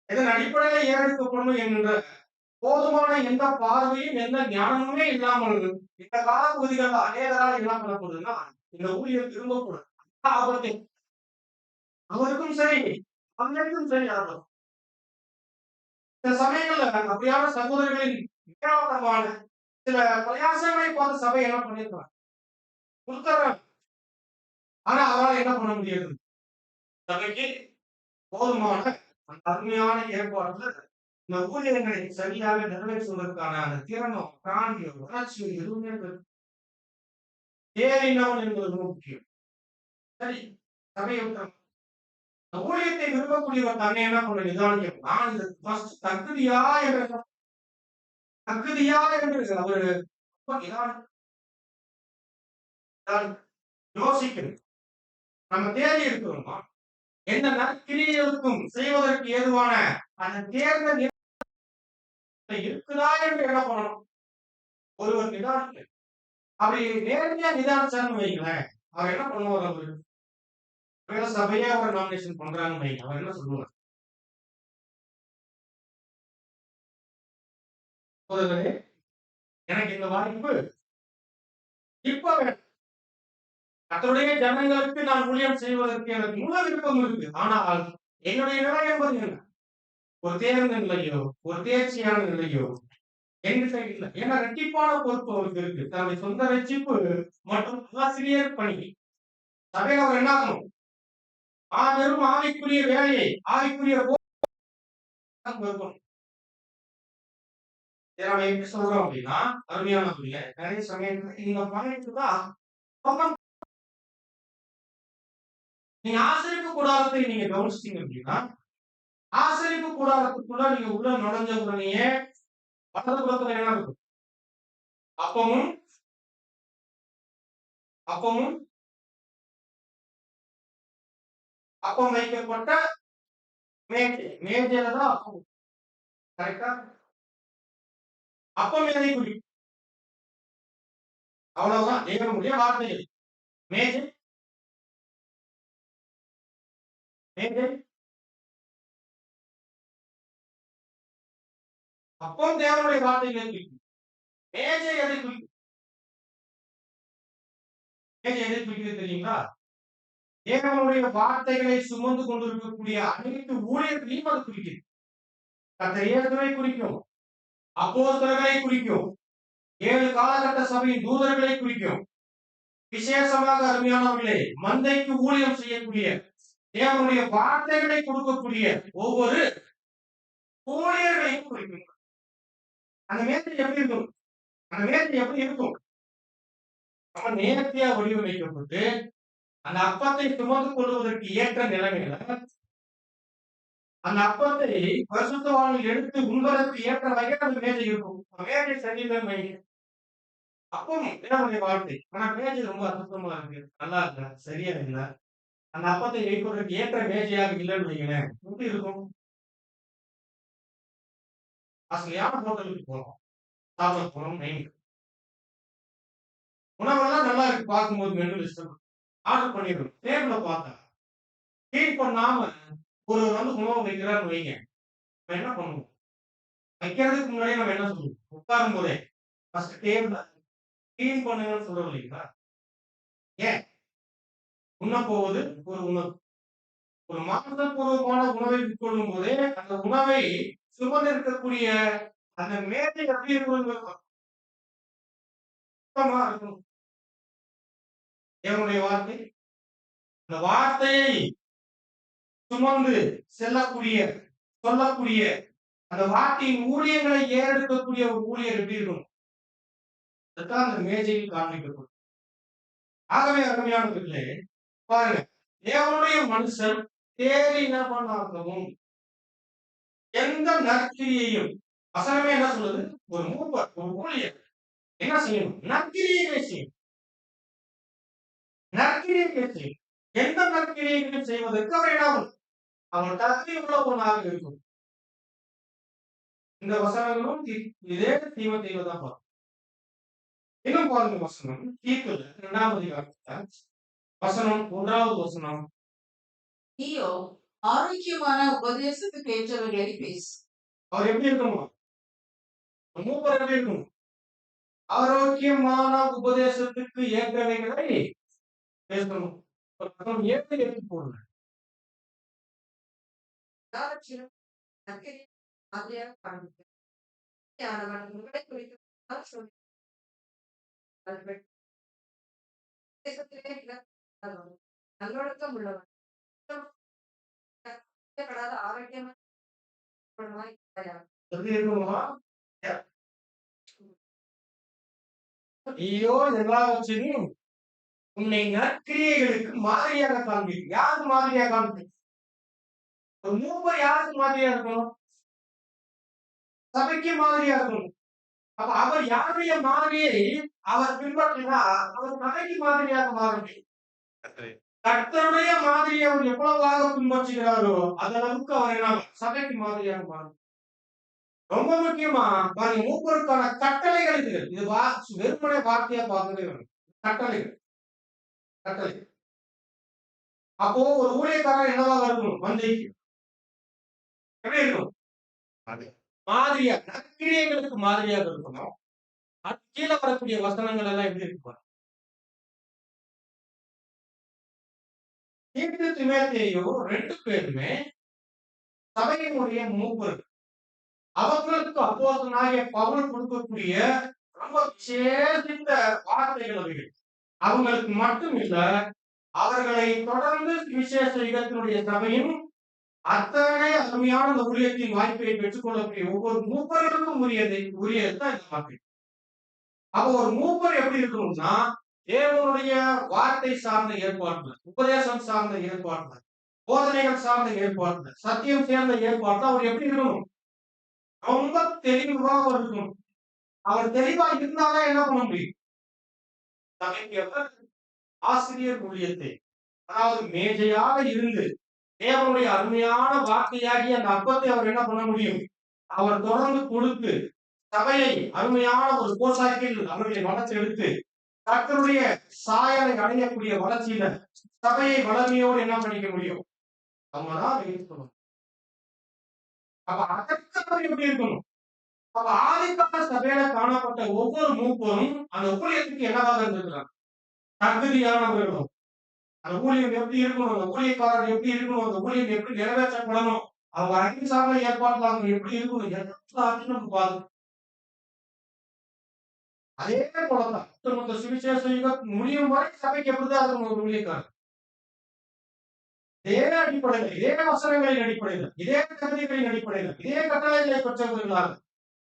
இதன் அடிப்படையில ஏறெடுக்கப்படணும் என்கிற போதுமான எந்த பார்வையும் எந்த ஞானமுமே இல்லாமல் இந்த காலப்பகுதிகள் அநேகரால் என்ன பண்ணப்படுதுன்னா இந்த ஊழியர் விரும்பக்கூடாது. ஆபத்து அவருக்கும் சரி, அவங்களுக்கும் சரி ஆகும். சில சமயங்கள்ல அப்படியான சகோதரர்களின் ஏராளமான சில பிரயாசங்களை பார்த்து சபை என்ன பண்ணிருக்காங்க கொடுத்துறாங்க. ஆனா அவரால் என்ன பண்ண முடியாது? சபைக்கு போதுமான அந்த அருமையான ஏற்பாடுல இந்த ஊழியர்களை சரியாக நிறைவேற்றுவதற்கான அந்த திறனோ பிராணியோ வளர்ச்சியோ எதுவுமே தேறினவன் என்பது ரொம்ப முக்கியம். சரி, சபையை ஊழியத்தை விரும்பக்கூடியவர் தானே என்ன பண்ண நிதானிக்கும். நான் இதற்கு தகுதியா என்று அவரு யோசிக்கணும். நம்ம தேடி இருக்கிறோமா? எந்த நற்கிரியலுக்கும் செய்வதற்கு ஏதுவான அந்த தேர்ந்த இருக்குதா என்று என்ன பண்ணணும்? ஒருவர் நிதானிக்க அப்படி நேரடியா நிதானிச்சான்னு வைங்களேன், அவர் என்ன பண்ணுவார்? அவரு சபையா ஒரு நாமினேஷன் பண்றாங்கன்னு வைங்க, அவர் என்ன சொல்லுவார்? எனக்கு இந்த வாய்ப்பு இப்ப வேணும். கர்த்தருடைய ஜனங்களுக்கு நான் ஊழியம் செய்வதற்கு எனக்கு முழு விருப்பம் இருக்கு. ஆனால் என்னுடைய நிலை என்பது என்ன? ஒரு தேர்ந்த நிலையோ ஒரு தேர்ச்சியான நிலையோ என்கிட்ட இல்லை. ஏன்னா ரெட்டிப்பான பொறுப்பு அவருக்கு இருக்கு. தன்னுடைய சொந்த ரட்சிப்பு மற்றும் ஆசிரியர் பணி. சபையில அவர் என்ன ஆகணும்? வெறும் ஆவிக்குரிய வேலையை ஆவிக்குரிய எப்படி சொல்றோம் அப்படின்னா அருமையான நிறைய சமயத்துல இந்த பணிக்குதான் நீங்க ஆசிரியப்பு கூடாரத்தை நீங்க கவனிச்சிட்டீங்க அப்படின்னா ஆசிரியப்பு கூடாரத்துக்குள்ள நீங்க உள்ள நுழைஞ்ச உடனேயே வலதுபுறத்துல என்ன இருக்கும்? அப்பமும் அப்பம் வைக்கப்பட்ட மேஜையில தான் அப்பம். கரெக்டா? அப்பம் எதை குறிக்கும்? அவ்வளவுதான் தேவனுடைய வார்த்தைகள். மேஜை அப்பம் தேவனுடைய வார்த்தைகளை குறிக்கும். மேஜை எதை குறிக்கும்? மேஜை எதை குறிக்கிறது தெரியுங்களா? தேவனுடைய வார்த்தைகளை சுமந்து கொண்டிருக்கக்கூடிய அனைத்து ஊழியர்களையும் அது குறிக்கிறது. கர்த்தர் இயேசுவை குறிக்கும், அப்போஸ்தலர்களை குறிக்கும், 7 காலகட்ட சபையின் தூதர்களை குறிக்கும். விசேஷமாக அருமையானவர்களே, மந்தைக்கு ஊழியம் செய்யக்கூடிய தேவனுடைய வார்த்தைகளை கொடுக்கக்கூடிய ஒவ்வொரு ஊழியர்களையும் குறிக்கும். அந்த மேஜை எப்படி இருக்கும்? அவன் நேர்த்தியா வடிவமைக்கப்பட்டு அந்த அப்பத்தை சுமந்து கொள்வதற்கு ஏற்ற நிலைமையில அந்த அப்பத்தை பரிசுத்தவான்கள் எடுத்து உண்பதற்கு ஏற்ற வகையில் அந்த மேஜை இருக்கும். மேஜை சரியில்லைன்னு வைங்க, அப்பவும் தேவனுடைய வார்த்தை. ஆனா மேஜை ரொம்ப அசுத்தமா இருக்கு, நல்லா இல்ல, சரியா இல்ல, அந்த அப்பத்தை வைப்பதற்கு ஏற்ற மேஜையாக இல்லைன்னு வைங்களேன், எப்படி இருக்கும்? அசலையான ஹோட்டலுக்கு போறோம், சாப்பிட போறோம், உணவெல்லாம் நல்லா இருக்கு, பார்க்கும்போது மெனு லிஸ்ட் ஆர்டர் பண்ணிடுறோம். டேபிள பார்த்தா கிளீன் பண்ணாம ஒரு உணவு வைக்கிறான்னு வைங்க, நம்ம என்ன பண்ணுவோம்? வைக்கிறதுக்கு முன்னாடியே நம்ம என்ன சொல்லுவோம்? உட்காரும் போதே ஃபர்ஸ்ட் டேபிள கிளீன் பண்ணுங்கன்னு சொல்றோம் இல்லைங்களா? ஏன்? உண்ண போவது ஒரு உணவு. ஒரு மாற்றப்பூர்வமான உணவை உட்கொள்ளும் போதே அந்த உணவை சுமந்து இருக்கக்கூடிய அந்த மேஜை எப்படி இருக்கும்? சுத்தமா இருக்கும். தேவனுடைய வார்த்தை, அந்த வார்த்தையை சுமந்து சொல்லக்கூடிய அந்த வார்த்தையின் ஊழியர்களை ஏறெடுக்கக்கூடிய ஒரு ஊழியர் எப்படி இருக்கும்? அதுதான் அந்த மேஜையில் காண்பிக்கப்படும். ஆகவே அருமையானவர்களே, பாருங்க, தேவனுடைய மனுஷன் தேறினவனாகவும் எந்த நற்கிரியையும் வசனமே என்ன சொல்லுது? ஒரு மூப்பர், ஒரு ஊழியர் என்ன செய்யணும்? நற்கிரியைகளை செய்யணும். நற்கிரியைகளை செய்யணும். எந்த நற்கிரியைகளை செய்வதற்கு அவர் என்ன பண்ணணும்? அவர் தகுதி உள்ளவனாக இருக்கும். இந்த வசனங்களும் இதே தீமோத்தேயுவை தான் பார்க்கும். இன்னும் பாருங்க வசனம் தீத்துல 2ஆம் அதிகாரத்துல வசனம் 1வது வசனம். நீயோ ஆரோக்கியமான உபதேசத்துக்கு ஏற்றவைகளை பேசு. அவர் எப்படி இருக்கணும்? மூப்பர் எப்படி இருக்கணும்? ஆரோக்கியமான உபதேசத்துக்கு ஏற்றவைகளை பேசணும். ஏற்று எடுத்து போடுங்க. எல்லாவற்றிலும் நற்கிரியை மாதிரியாக காண்பிக்க ஆண்டவன் உங்களை குறித்து சொல்லி தேசத்திலே நல்லொழுக்கம் உள்ளவன் ஆரோக்கியமான எப்படி இருக்கணுமா? ஐயோ எல்லாவற்றையும் உன்னை நற்கிரியைகளுக்கு மாதிரியாக காண்பிக்கும். யாருக்கு மாதிரியாக காண்பிக்கும்? ஒரு மூப்பர் யாருக்கு மாதிரியா இருக்கணும்? சபைக்கு மாதிரியா இருக்கணும். அப்ப அவர் யாருடைய மாதிரியை அவர் பின்பற்றினா அவர் சபைக்கு மாதிரியாக மாற முடியும். கர்த்தருடைய மாதிரியை அவர் எவ்வளவாக பின்பற்றுகிறாரோ அந்த அளவுக்கு அவர் என்ன சபைக்கு மாதிரியாக மாறும். ரொம்ப முக்கியமா பாருங்க, மூப்பருக்கான கட்டளைகள் இது. இது வெறுமனே வார்த்தையா பார்க்கவே வேணும். கட்டளைகள் கட்டளை. அப்போ ஒரு ஊழியக்காரர் என்னவாக இருக்கணும்? மந்தைக்கு எப்படி இருக்கணும்? மாதிரியா நற்கிரியைகளுக்கு மாதிரியாக இருக்கணும். அது கீழே வரக்கூடிய வசனங்கள் எல்லாம் எப்படி இருக்கு? தீத்து தீமோத்தேயு 2 பேருமே சபையினுடைய மூப்பர். அவர்களுக்கு அப்போஸ்தலனாகிய பவுல் கொடுக்கக்கூடிய ரொம்ப விசேஷித்த வார்த்தைகள் அவைகள். அவங்களுக்கு மட்டும் இல்ல, அவர்களை தொடர்ந்து விசேஷ இடத்தினுடைய சபையும் அத்தனை அருமையான அந்த ஊழியத்தின் வாய்ப்பை பெற்றுக்கொள்ளக்கூடிய ஒவ்வொரு மூப்பர்களுக்கும் உரியதுதான் இந்த வார்த்தை. அப்ப ஒரு மூப்பர் எப்படி இருக்கணும்னா, தேவனுடைய வார்த்தை சார்ந்த ஏற்பாடுகள், உபதேசம் சார்ந்த ஏற்பாடுகள், போதனைகள் சார்ந்த ஏற்பாடுகள், சத்தியம் சேர்ந்த ஏற்பாடு அவர் எப்படி இருக்கணும்? ரொம்ப தெளிவாக இருக்கணும். அவர் தெளிவா இருந்தாதான் என்ன பண்ண முடியும்? சபைக்கு ஆசிரியர் ஊழியத்தை, அதாவது மேஜையாக இருந்து தேவனுடைய அருமையான வார்த்தையாகிய அந்த அப்பத்தை அவர் என்ன பண்ண முடியும்? அவர் தொடர்ந்து கொடுத்து சபையை அருமையான ஒரு போசாக்கில் அவர்களை வளர்த்தெடுத்து கர்த்தருடைய சாயலை அடையக்கூடிய வளர்ச்சியில சபையை வளமையோடு என்ன பண்ணிக்க முடியும்? அவங்கதான் இருக்கணும். அப்ப அதற்கு அவர் எப்படி இருக்கணும்? அப்ப ஆதிக்கால சபையில காணப்பட்ட ஒவ்வொரு மூப்பரும் அந்த ஊழியத்துக்கு என்னவாக இருந்திருக்கிறாங்க? தகுதியானவர்களும். அந்த ஊழியம் எப்படி இருக்கணும்? அந்த ஊழியக்காரர் எப்படி இருக்கணும்? அந்த ஊழியம் எப்படி நிறைவேற்றப்படணும்? அவங்க அறிவு சார்ந்த ஏற்பாடுல அவங்க எப்படி இருக்கணும்? எல்லாத்தையும் நம்ம பார்க்கணும். அதே போலதான் ஒட்டுமொத்த சுவிசேஷ யுகம் முடியும் வரை சபைக்கு எப்படிதான் இருக்கணும் ஒரு ஊழியக்காரர்? இதே அடிப்படையில், இதே வசனங்களின் அடிப்படையில், இதே தகுதிகளின் அடிப்படையில், இதே கட்டளைகளை பெற்றவர்களாக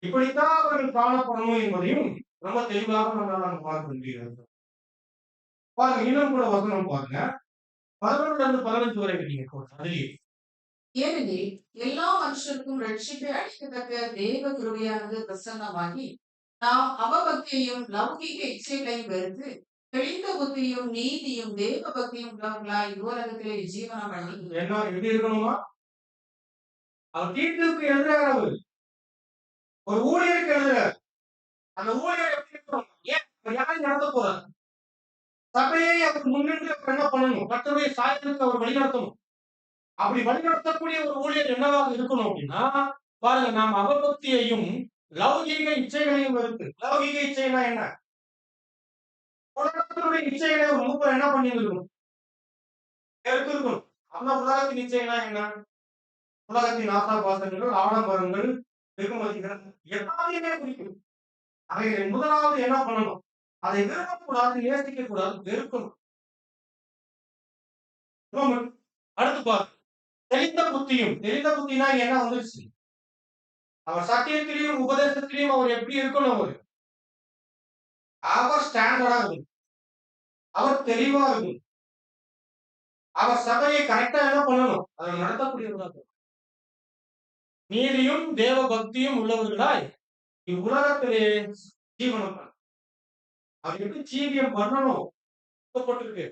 இப்படித்தான் அவர்கள் காணப்படணும் என்பதையும் ரொம்ப தெளிவாக நம்மளால பார்க்க முடிகிறது. பாருங்க, இன்னும் கூட வசனம் பாருங்க. 11-15 வரை நீங்க அதிலே. ஏனெனில் எல்லா மனுஷருக்கும் ரட்சிப்பை அளிக்கத்தக்க தேவ கிருபையானது பிரசன்னமாகி நாம் அவபக்தியையும் லௌகிக இச்சைகளையும் வெறுத்து தெளிந்த புத்தியும் நீதியும் தேவ பக்தியும் உள்ளவர்களாய் உலகத்திலே ஜீவனம் பண்ணி என்ன எப்படி இருக்கணுமா? அவர் தீட்டுக்கு எழுதுறாரு. ஒரு ஊழியருக்கு எழுதுறாரு. அந்த ஊழியர் எப்படி இருக்கணும்? ஏன் யாரும் நடத்த போறாரு? சபையை அவர் முன்னின்று என்ன பண்ணணும்? கர்த்தருடைய சாயலுக்கு அவர் வழிநடத்தணும். அப்படி வழிநடத்தக்கூடிய ஒரு ஊழியர் என்னவாக இருக்கணும் அப்படின்னா, பாருங்க, நாம் அவபக்தியையும் லௌகீக இச்சைகளையும் வெறுத்து. லௌகீக இச்சைனா என்ன? உலகத்தினுடைய இச்சைகளை ஒரு மூப்பர் என்ன பண்ணிருக்கணும்? வெறுத்திருக்கணும். அந்த உலகத்தின் இச்சைனா என்ன? உலகத்தின் ஆசாபாசங்கள், ஆடம்பரங்கள், வெகுமதிகள் எல்லாத்தையுமே குறிக்கும். அவைகளை முதலாவது என்ன பண்ணணும்? அதை விரும்பக்கூடாது, நேசிக்க கூடாது, வெறுக்கணும். அடுத்து பாரு, தெளிந்த புத்தியும். தெளிந்த புத்தினா என்ன வந்துருச்சு? அவர் சத்தியத்திலையும் உபதேசத்திலையும் அவர் எப்படி இருக்கணும்? அவர் ஸ்டாண்டர்டா இருக்கும். அவர் தெளிவா இருக்கும். அவர் சபையை கரெக்டா என்ன பண்ணணும்? அதை நடத்தக்கூடியவர்களாக. நீதியும் தேவ பக்தியும் உள்ளவர்களாய் இவ்வுலகத்திலே ஜீவனம் அவர் எப்படி ஜீவியம் பண்ணணும் சொல்லப்பட்டிருக்கு.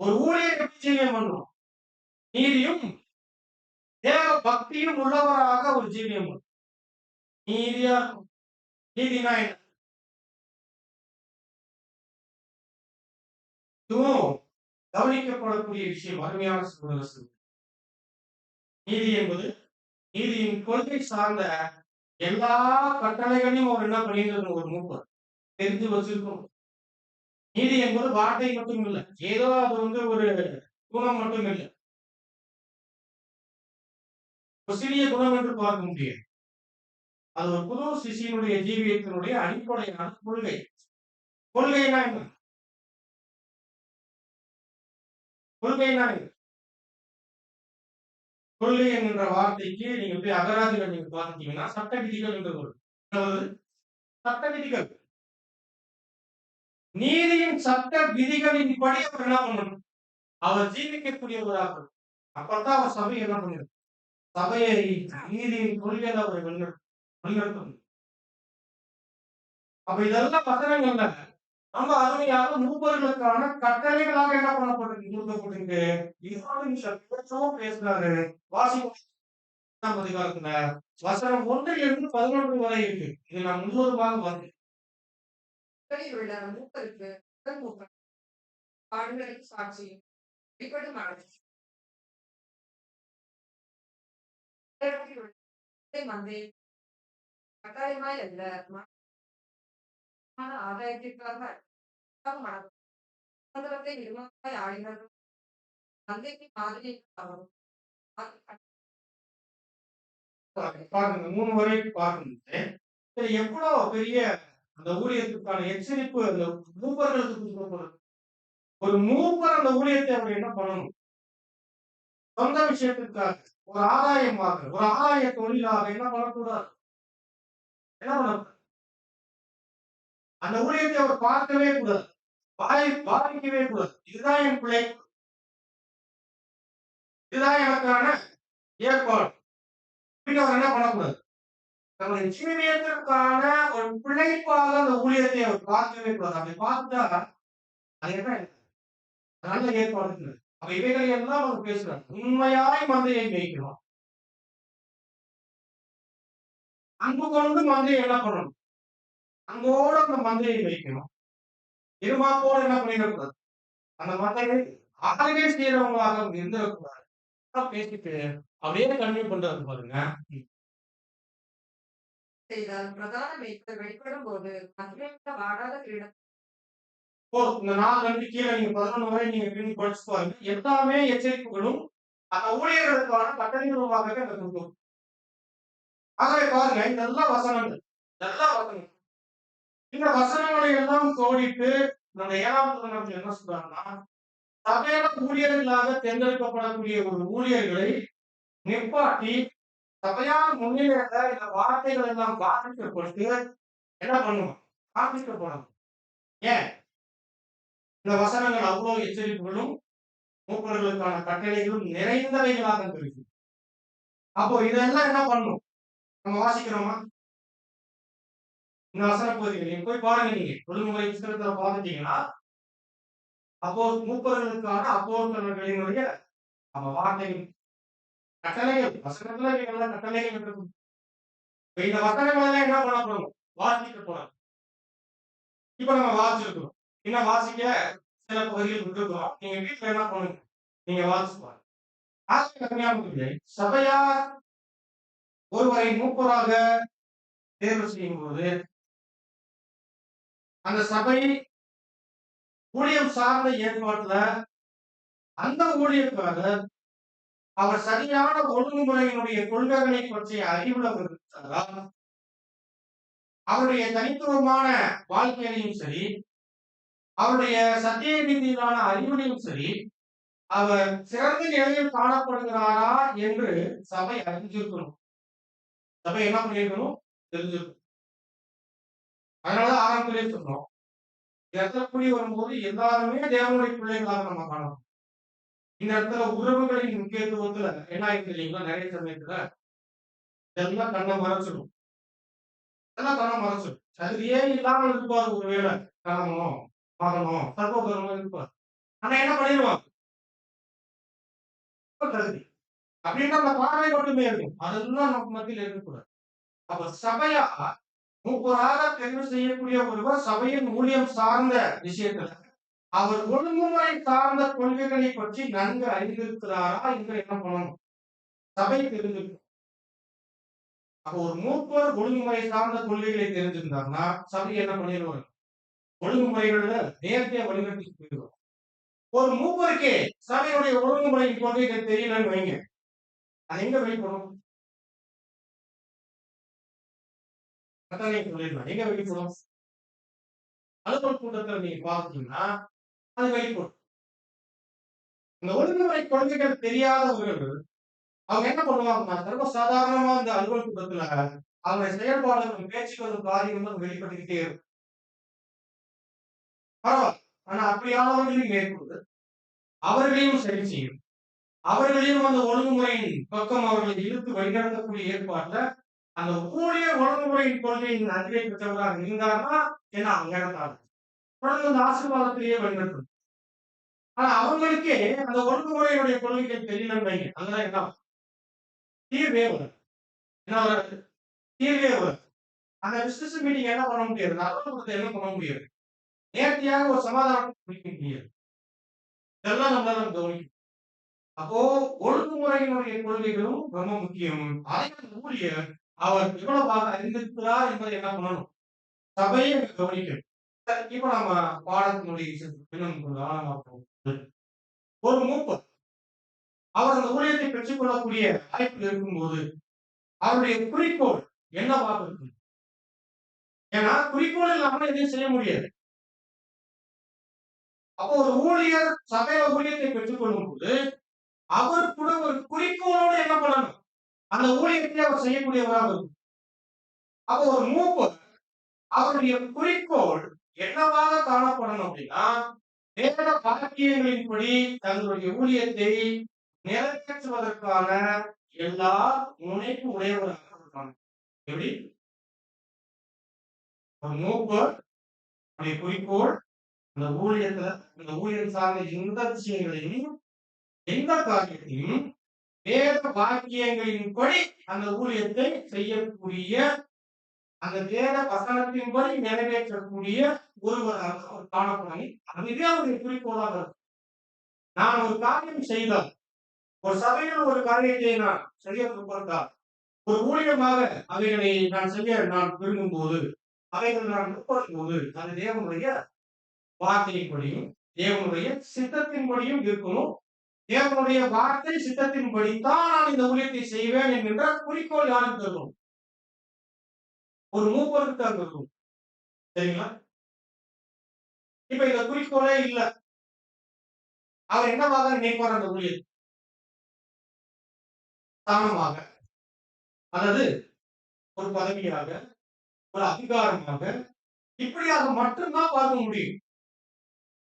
ஒரு ஊழியர் எப்படி ஜீவியம் பண்ணணும்? நீதியும் தேவ பக்தியும் உள்ளவராக ஒரு ஜீவியம் பண்ணணும். நீதியா இருக்கணும். நீதினா என்ன? இதுவும் கவனிக்கப்படக்கூடிய விஷயம். அருமையான சகோதர சகோதரி. நீதி என்பது நீதியின் கொள்கை சார்ந்த எல்லா கட்டளைகளையும் அவர் என்ன பண்ணியிருக்கணும்? ஒரு மூப்பர் தெரிஞ்சு வச்சிருக்கணும். நீதி என்பது வார்த்தை மட்டும் இல்லை, ஏதோ அது ஒரு குணம் மட்டும் இல்லை, ஒரு சிறிய குணம் என்று பார்க்க முடியாது. அது ஒரு புது சிஷியனுடைய ஜீவியத்தினுடைய அடிப்படையான கொள்கை. கொள்கைனா என்ன? கொள்கைனா என்ன? கொள்கை என்கின்ற வார்த்தைக்கு நீங்க போய் அகராதிகள் நீங்க பார்த்தீங்கன்னா சட்ட விதிகள் என்று வரும். அதாவது சட்ட விதிகள். நீதியின் சட்ட விதிகளின் படி அவர் என்ன பண்ணணும்? அவர் ஜீவிக்கக்கூடியவராக இருக்கணும். அப்பதான் அவர் சபை என்ன பண்ணிடும்? சபையை நீதியின் கொள்கையில அவர் வழிநடத்தணும். அப்ப இதெல்லாம் வசனங்கள்ல ரொம்ப அருமையாக மூப்பர்களுக்கான கட்டளைகளாக என்ன பண்ணப்பட்டிருக்கு? கொடுக்கப்பட்டிருக்கு. இஸ்ராயலின் சபையும் பேசுறாரு. வாசிக்கும் அதிகாரத்துல வசனம் 1 11 வரை இருக்கு. இது நான் முழுவதுமாக பார்த்தேன். உங்களில் உள்ள மூப்பருக்கு முதல் மூப்பர் பாடுகளுக்கு சாட்சியும் வெளிப்படும் மந்தை கட்டாயமாய் அல்ல ஆதாயத்திற்காக மனதை நிர்மாணமாய் ஆடினரும் மந்தைக்கு மாதிரி பாருங்க 3 வரை பார்க்கும்போது இது எவ்வளவு பெரிய அந்த ஊழியத்துக்கான எச்சரிப்பு அந்த மூப்பர்களுக்கு கொடுக்கப்படுது. ஒரு மூப்பர் அந்த ஊழியத்தை அவர் என்ன பண்ணணும்? சொந்த விஷயத்திற்காக, ஒரு ஆதாயமாக, ஒரு ஆதாய தொழிலாக என்ன பண்ணக்கூடாது? என்ன பண்ணக்கூடாது? அந்த ஊழியத்தை அவர் பார்க்கவே கூடாது, பாதிக்கவே கூடாது. இதுதான் என் பிள்ளை, இதுதான் எனக்கான ஏற்பாடு அப்படின்னு அவர் என்ன பண்ணக்கூடாது? நம்முடைய ஜீவியத்திற்கான ஒரு பிழைப்பாக அந்த ஊழியத்தை அவர் பார்க்கவே கூடாது. அப்படி பார்த்தா அது என்ன நல்ல ஏற்பாடு. அப்ப இவைகளை எல்லாம் அவர் பேசுறார். உண்மையாய் மந்தையை மேய்க்கணும், அன்பு கொண்டு மந்தையை என்ன பண்ணணும்? அன்போடு அந்த மந்தையை மேய்க்கணும். இருமாப்போடு என்ன பண்ணிடக்கூடாது? அந்த மந்தையை ஆளுகை செய்யறவங்களாக இருந்துடக்கூடாது. பேசிட்டு அப்படியே கன்வியூ பண்றாரு பாருங்க. செய்தால் பிரதான மேய்ப்பர் வெளிப்படும் போது வாடாத கிரீடம் இந்த 4 கீழே நீங்க 11 வரை நீங்க திரும்பி படிச்சு பாருங்க. எல்லாமே எச்சரிப்புகளும் அந்த ஊழியர்களுக்கான கட்டளைகளுமாகவே அந்த கொடுக்கும். ஆகவே பாருங்க, இதெல்லாம் வசனங்கள், இந்த வசனங்களை எல்லாம் கோடிட்டு நம்ம 7ஆம் வசனத்துல என்ன சொல்றாங்கன்னா, சபையில ஊழியர்களாக தேர்ந்தெடுக்கப்படக்கூடிய ஒரு ஊழியர்களை நிப்பாட்டி சபையார் முன்னிலையில இந்த வார்த்தைகள் எல்லாம் பாதிக்கப்பட்டு என்ன பண்ணுவோம்? பாதிக்கப்படணும். ஏன்? இந்த வசனங்கள் அவ்வளவு எச்சரிப்புகளும் மூப்பர்களுக்கான கட்டளைகளும் நிறைந்தவைகளாக இருக்கு. அப்போ இதெல்லாம் என்ன பண்ணும்? நம்ம வாசிக்கிறோமா? இந்த வசன பகுதிகள் நீங்க போய் பாருங்க. நீங்க ஒழுங்குமுறை புத்தகத்துல பார்த்துட்டீங்கன்னா அப்போ மூப்பர்களுக்கான அப்போஸ்தலர்களினுடைய நம்ம வார்த்தைகள் கட்டளைகள் வசனத்துல எல்லாம் கட்டளைகள் இருக்கும். இந்த வசனங்கள் எல்லாம் என்ன பண்ணப்படும்? வாசிக்கப்படும். இப்ப நம்ம வாசிச்சிருக்கிறோம். இன்னும் வாசிக்க சில பகுதிகள் விட்டுருக்கிறோம். நீங்க வீட்டுல என்ன பண்ணுங்க? நீங்க வாசிப்பாங்க. சபையார் ஒருவரை மூப்பராக தேர்வு செய்யும் போது அந்த சபை ஊழியம் சார்ந்த ஏற்பாட்டுல அந்த ஊழியக்காரர் அவர் சரியான ஒழுங்குமுறையினுடைய கொள்கைகளை பற்றிய அறிவுள்ளவர் இருக்கிறாரா, அவருடைய தனித்துவமான வாழ்க்கையிலையும் சரி, அவருடைய சத்திய ரீதியிலான அறிவிலையும் சரி, அவர் சிறந்த நிலையில் காணப்படுகிறாரா என்று சபை அறிஞ்சிருக்கணும். சபை என்ன பண்ணிருக்கணும்? தெரிஞ்சிருக்கணும். அதனால ஆரம்பத்திலே சொன்னோம், இடத்துல கூடி வரும்போது எல்லாருமே தேவனுடைய பிள்ளைகளாக நம்ம காணணும். இந்த இடத்துல உறவுகளின் முக்கியத்துவத்துல என்ன ஆயிருக்கு இல்லைங்களா? நிறைய சமயத்துல இதெல்லாம் கண்ணை மறைச்சிடும். இதெல்லாம் கண்ணை மறைச்சிடும். தகுதியே இல்லாமல் இருப்பாரு ஒருவேளை. கணவனோ, மகனோ, சகோதரனோ இருப்பார். ஆனா என்ன பண்ணிருவான்? தகுதி. அப்படின்ற அந்த பார்வை மட்டுமே இருக்கும். அதெல்லாம் நமக்கு மத்தியில் இருக்கக்கூடாது. அப்ப சபையா மூப்பராக தெரிவு செய்யக்கூடிய ஒருவர் சபையின் ஊழியம் சார்ந்த விஷயத்துல அவர் ஒழுங்குமுறை சார்ந்த கொள்கைகளை பற்றி நன்கு அறிந்திருக்கிறாரா என்று என்ன பண்ணணும்? சபை தெரிஞ்சிருக்கும். அப்போ ஒரு மூப்பர் ஒழுங்குமுறை சார்ந்த கொள்கைகளை தெரிஞ்சிருந்தாருன்னா சபை என்ன பண்ணிடுவாங்க? ஒழுங்குமுறைகள்ல நேர்த்தியா வழிநடத்தி போயிடுவோம். ஒரு மூப்பருக்கே சபையுடைய ஒழுங்குமுறை கொள்கைகள் தெரியலன்னு வைங்க, அது எங்க வெளிப்படும்? சொல்லிடலாம், எங்க வெளிப்படும்? அலுவல் கூட்டத்துல நீங்க பார்த்தீங்கன்னா அது வெளிப்படும். இந்த ஒழுங்குமுறை கொள்கைகள் தெரியாதவர்கள் அவங்க என்ன பண்ணுவாங்கன்னா ரொம்ப சாதாரணமா இந்த அலுவல் கூட்டத்துல அவங்க செயல்பாடுகளும் பேச்சுக்களும் காரியங்களும் வெளிப்பட்டுக்கிட்டே இருக்கும். பரவாயில்ல. ஆனா அப்படியானவர்களையும் மேற்கொண்டு அவர்களையும் சரி செய்யும். அவர்களையும் அந்த ஒழுங்குமுறையின் பக்கம் அவர்களை இழுத்து வழிநடத்தக்கூடிய ஏற்பாட்டுல அந்த ஊழியர் ஒழுங்குமுறையின் கொள்கையின் அறிவை பெற்றவராக இருந்தார்னா என்ன அவங்க இடத்தாங்க தொடர்ந்து அந்த ஆசீர்வாதத்திலேயே வழிநடத்தணும். ஆனா அவங்களுக்கே அந்த ஒழுங்குமுறையுடைய கொள்கைகள் தெரியலன்னு வைங்க, அதெல்லாம் என்ன தீர்வே வரும். என்ன வராது? தீர்வே வரும். அந்த பிசினஸ் மீட்டிங் என்ன பண்ண முடியாது? அலுவலகத்தை என்ன பண்ண முடியாது? நேர்த்தியாக ஒரு சமாதானம் முடிக்க முடியாது. இதெல்லாம் நம்மளால கவனிக்கும். அப்போ ஒழுங்குமுறையினுடைய கொள்கைகளும் ரொம்ப முக்கியம். அதையும் ஊழியர் அவர் எவ்வளவாக அறிந்திருக்கிறார் என்பதை என்ன பண்ணணும்? சபையை கவனிக்கணும். இப்ப நம்ம பாடத்தினுடைய இன்னும் கொஞ்சம் ஆழமா போகும். ஒரு மூப்பர் அவர் அந்த ஊழியத்தை பெற்றுக்கொள்ளக்கூடிய வாய்ப்பு இருக்கும்போது அவருடைய குறிக்கோள் என்னவாக இருக்கும்? ஏன்னா குறிக்கோள் இல்லாம எதையும் செய்ய முடியாது. அப்போ ஒரு ஊழியர் சபையில ஊழியத்தை பெற்றுக்கொள்ளும் போது அவர் கூட ஒரு குறிக்கோளோடு என்ன பண்ணணும்? அந்த ஊழியத்தை அவர் செய்யக்கூடியவராக இருக்கும். அப்போ ஒரு மூப்பர் அவருடைய குறிக்கோள் என்னவாக காணப்படணும் அப்படின்னா வேத வாக்கியங்களின்படி தங்களுடைய ஊழியத்தை நிறைவேற்றுவதற்கான எல்லா முனைப்பு உடையவராக இருக்காங்க. எப்படி? ஒரு மூப்பர் குறிக்கோள் அந்த ஊழியத்துல இந்த ஊழியர் சார்ந்த எந்த விஷயங்களையும் எந்த காரியத்தையும் வேத வாக்கியங்களின்படி அந்த ஊழியத்தை செய்யக்கூடிய அந்த வேத வசனத்தின்படி நிறைவேற்றக்கூடிய ஒருவராக அவர் காணப்படும். அதுவே அவருடைய குறிக்கோளாக இருக்கும். நான் ஒரு காரியம் செய்தால் ஒரு சபையில் ஒரு காரியத்தை நான் செய்ய முற்பட்டால் ஒரு ஊழியமாக அவைகளை நான் செய்ய நான் விரும்பும் போது அவைகள் நான் முற்படும் போது அது தேவனுடைய வார்த்தையின்படியும் தேவனுடைய சித்தத்தின்படியும் இருக்கணும். தேவனுடைய வார்த்தை சித்தத்தின்படித்தான் நான் இந்த ஊழியத்தை செய்வேன் என்கின்ற குறிக்கோள் யாருக்கு தரும்? ஒரு மூப்பருக்கு தான் இருக்கும். சரிங்களா? இப்ப இந்த குறிக்கோளே இல்ல, அவர் என்னவாக நினைப்பார்? அந்த ஊழியர் ஸ்தானமாக அல்லது ஒரு பதவியாக ஒரு அதிகாரமாக இப்படியாக மட்டும்தான் பார்க்க முடியும்.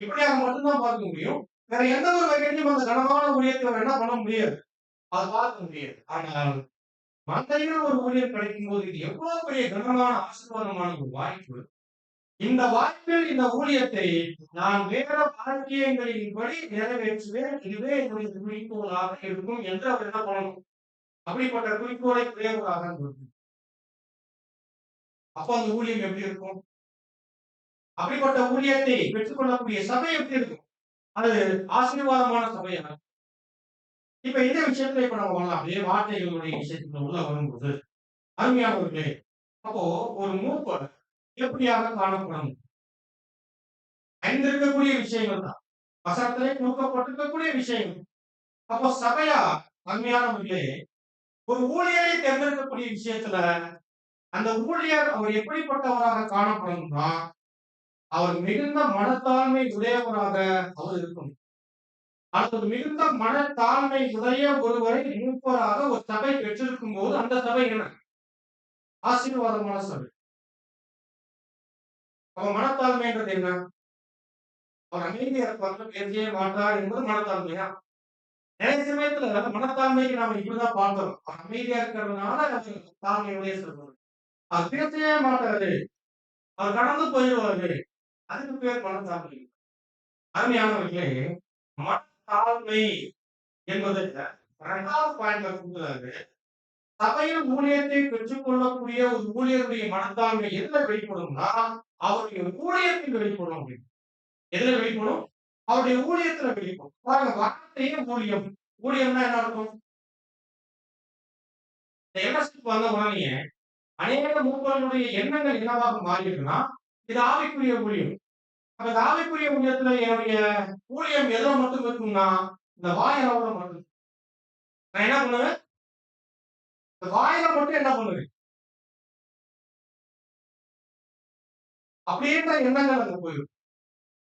இப்படியாக மட்டும்தான் பார்க்க முடியும். வேற எந்த ஒரு வகையிலும் அந்த கனமான ஊழியத்தை அவர் என்ன பண்ண முடியாது, அதை பார்க்க முடியாது. ஆனால் மந்தையில் ஒரு ஊழியர் கிடைக்கும் போது இது எவ்வளவு பெரிய கனமான ஆசீர்வாதமான ஒரு வாய்ப்பு. இந்த வாய்ப்பில் இந்த ஊழியத்தை நான் வேற வாக்கியங்களின்படி நிறைவேற்றுவேன், இதுவே என்னுடைய குறிக்கோளாக இருக்கும் என்று அவர் என்ன பண்ணணும்? அப்படிப்பட்ட குறிக்கோளை உடையவராக இருக்கும். அப்ப அந்த ஊழியம் எப்படி இருக்கும்? அப்படிப்பட்ட ஊழியத்தை பெற்றுக்கொள்ளக்கூடிய சபை எப்படி இருக்கும்? அது ஆசீர்வாதமான சபையாக. இப்ப இந்த விஷயத்துல இப்ப நம்ம வரலாம். அப்படியே வார்த்தைகளுடைய விஷயத்துல உள்ள வரும்போது அருமையானவர்களே, அப்போ ஒரு மூப்பர் எப்படியாக காணப்படணும்? அறிந்திருக்கக்கூடிய விஷயங்கள் தான் வசனத்திலே கொடுக்கப்பட்டிருக்கக்கூடிய விஷயங்கள். அப்போ சபையா அருமையானவர்களே, ஒரு ஊழியரை தேர்ந்தெடுக்கக்கூடிய விஷயத்துல அந்த ஊழியர் அவர் எப்படிப்பட்டவராக காணப்படணும்னா அவர் மிகுந்த மனத்தாழ்மை உடையவராக அவர் இருக்கணும். அல்லது மிகுந்த மனத்தாழ்மை உடைய ஒருவரை மூப்பராக ஒரு சபை பெற்றிருக்கும் போது அந்த சபை என்ன? ஆசீர்வாதமான சபை. அவர் மனத்தாழ்மைன்றது என்ன? அவர் அமைதியா இருப்பாங்க, பேசவே மாட்டார் என்பது மனத்தாழ்மையா? நிறைய சமயத்துல மனத்தாழ்மைக்கு நாம இப்படிதான் பார்க்கிறோம். அவர் அமைதியா இருக்கிறதுனால அவர் தாழ்மையுடைய சொல்றாரு. அவர் பேசவே மாட்டாரு, அவர் கடந்து போயிடுவாரு, அதுக்கு பேர் மனத்தாழ்மை. அருமையானவர்களே, மனத்தாழ்மை என்பதை 2வது பாயிண்ட்ல கொடுக்கிறாரு. சபையில் ஊழியத்தை பெற்றுக்கொள்ளக்கூடிய ஒரு ஊழியருடைய மனத்தாழ்மை எதுல வெளிப்படும்னா, அவருடைய ஊழியத்தில் வெளிப்படும். அப்படின்னு எதுல வெளிப்படும்? அவருடைய ஊழியத்துல வெளிப்படும். பாருங்க, வார்த்தையே ஊழியம். ஊழியம்னா என்ன அர்த்தம்? இந்த எல்எஸ்க்கு வந்த உடனே அநேக மூப்பர்களுடைய எண்ணங்கள் என்னவாக மாறிடுதுன்னா, இது ஆவிக்குரிய ஊழியம். அப்ப இந்த ஆவிக்குரிய ஊழியத்துல என்னுடைய ஊழியம் எதுல மட்டும் இருக்கும்னா, இந்த வாயளவுல மட்டும். நான் என்ன பண்ணுவேன்? இந்த வாயில மட்டும் என்ன பண்ணுவேன்? அப்படின்ற எண்ணங்கள் அங்க போயிடும்.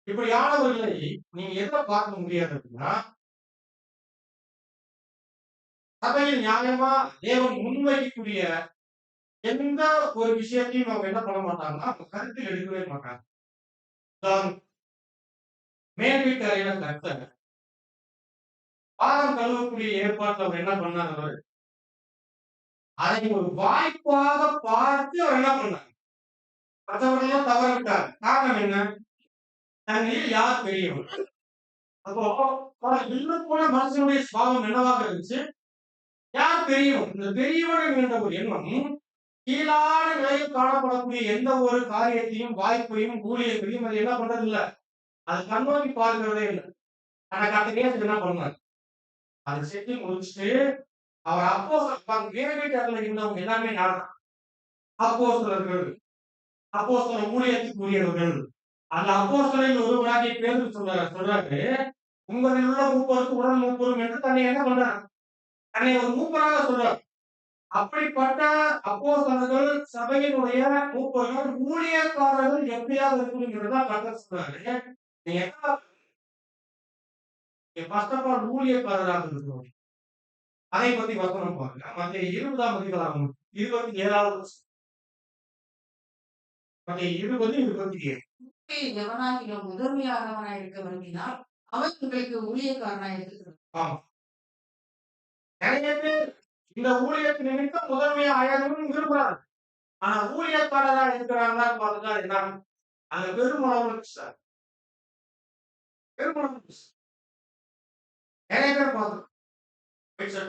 இப்படியானவர்களை நீங்க எதுல பார்க்க முடியாது அப்படின்னா, சபையில் நியாயமா தேவன் முன்வைக்கக்கூடிய எந்த ஒரு விஷயத்தையும் அவங்க என்ன பண்ண மாட்டாங்கன்னா, அவங்க கருத்தில் எடுக்கவே மாட்டாங்க. மேல் வீட்டு அறையில கர்த்தர் பாதம் கழுவக்கூடிய ஏற்பாட்டுல அவர் என்ன பண்ணாரு? அதை ஒரு வாய்ப்பாக பார்த்து அவர் என்ன பண்ணார்? மற்றவர்களெல்லாம் தவற விட்டார். காரணம் என்ன? தங்களில் யார் பெரியவர்? அப்போ இன்னும் போல மனுஷனுடைய சுபாவம் என்னவாக இருந்துச்சு? யார் பெரியவன்? இந்த பெரியவன் என்ற ஒரு எண்ணம் கீழான நிலையில் காணப்படக்கூடிய எந்த ஒரு காரியத்தையும், வாய்ப்பையும், ஊழியர்களையும் அது என்ன பண்றது இல்ல. அது கண்ணோக்கி பார்க்கிறதே இல்லை. ஆனா கர்த்தர் என்ன பண்ணார்? அதை செஞ்சு முடிச்சுட்டு அவர் அப்போஸ்தலர் இருந்தவங்க எல்லாமே யார்? அப்போஸ்தலர்கள், அப்போஸ்தலர் ஊழியத்துக்குரியவர்கள். அந்த அப்போஸ்தலரில் ஒருவராகிய பேதுரு சொல்றாரு, உங்களில் உள்ள மூப்பருக்கு உடல் மூப்பரும் என்று தன்னை என்ன பண்றார்? தன்னை ஒரு மூப்பராக சொல்றார். அப்படிப்பட்ட அப்போஸ்தலர்கள், சபையினுடைய மூப்பர்கள், ஊழியக்காரர்கள் எப்படியாவது இருக்கணுங்கிறதுதான் கர்த்தர் சொல்றாரு. நீங்க ஃபர்ஸ்ட் ஆஃப் ஆல் ஊழியக்காரராக இருக்கணும். அதை பத்தி வசனம் பாருங்க. மத்திய 20ஆம் அதிகாரம் 27வது வசனம். மத்திய 20:27. எவனாகிலும் முதன்மையானவனாய் இருக்க விரும்பினால் அவன் உங்களுக்கு ஊழியக்காரனாய் இருக்கிறான். ஆமா. நிறைய பேர் இந்த ஊழியத்து நிமித்தம் முதன்மையா ஆயிரமும் விரும்புறாங்க. ஆனா ஊழியக்காரரா இருக்கிறாங்களான்னு பார்த்தா என்ன? அந்த பெருமளவுக்கு சார், பெருமளவுக்கு நிறைய பேர் பார்க்கணும்.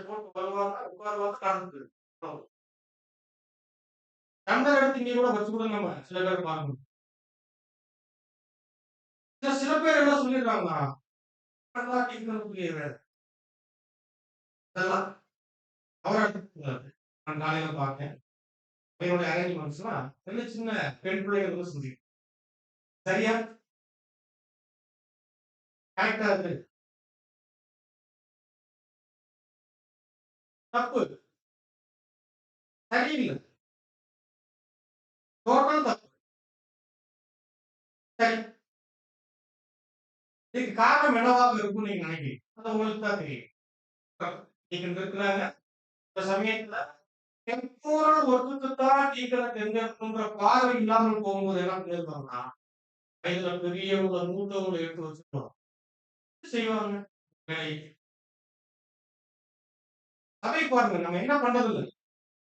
போட்டு வருவாங்க, உட்காருவாங்க, நடந்து டம்ளர் எடுத்து இங்க கூட வச்சு கூட நம்ம சில பேர் பார்க்கணும். சில பேர் என்ன சொல்லிடுறாங்களா, இதெல்லாம் நான் காலையில பார்த்தேன். என்னுடைய அரேஞ்ச்மெண்ட்ஸ்லாம் சின்ன பெண் பிள்ளைகள் செஞ்சு சரியா கரெக்டா இருக்கு. தப்பு, சரியில்லை, டோட்டல் தப்பு. சரி, இதுக்கு காரணம் என்னவாக இருக்கும் நீங்க நினைக்கிறீங்க? அது உங்களுக்கு தான் தெரியும். நீங்க இருக்கிறாங்க இந்த சமயத்துல டெம்போரல் ஒர்க்குக்குத்தான் டீக்கரை தெரிஞ்சிருக்குன்ற பார்வை இல்லாமல் போகும்போது என்ன பண்ணிருக்காங்கன்னா, இதுல பெரியவங்களை மூத்தவங்களை எடுத்து வச்சுருவாங்க. செய்வாங்க வேலைக்கு. சபை பாருங்க, நம்ம என்ன பண்றது இல்லை.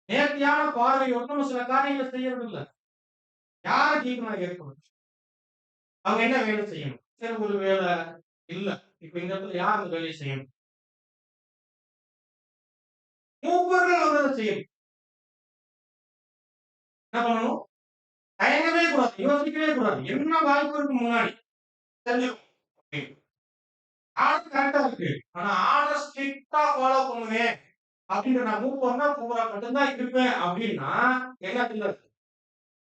நேர்த்தியான பார்வையோடு நம்ம சில காரியங்களை செய்யறது இல்லை. யாரை டீக்கனா ஏற்கணும்? அவங்க என்ன வேலை செய்யணும்? சரி, ஒரு வேலை இல்ல, இப்ப இந்த இடத்துல யார் அந்த வேலையை செய்யணும்? மூப்பர்கள் வந்து அதை செய்யணும். என்ன பண்ணணும்? தயங்கவே கூடாது, யோசிக்கவே கூடாது. என்ன வாய்ப்பு இருக்கு முன்னாடி தெரிஞ்சுக்கும். ஆர்டர் கரெக்டா இருக்கு, ஆனா ஆர்டர் ஸ்ட்ரிக்டா ஃபாலோ பண்ணுவேன் அப்படின்ற நான் மூப்பர்னா மூப்பரா மட்டும்தான் இருப்பேன் அப்படின்னா என்ன இல்லை.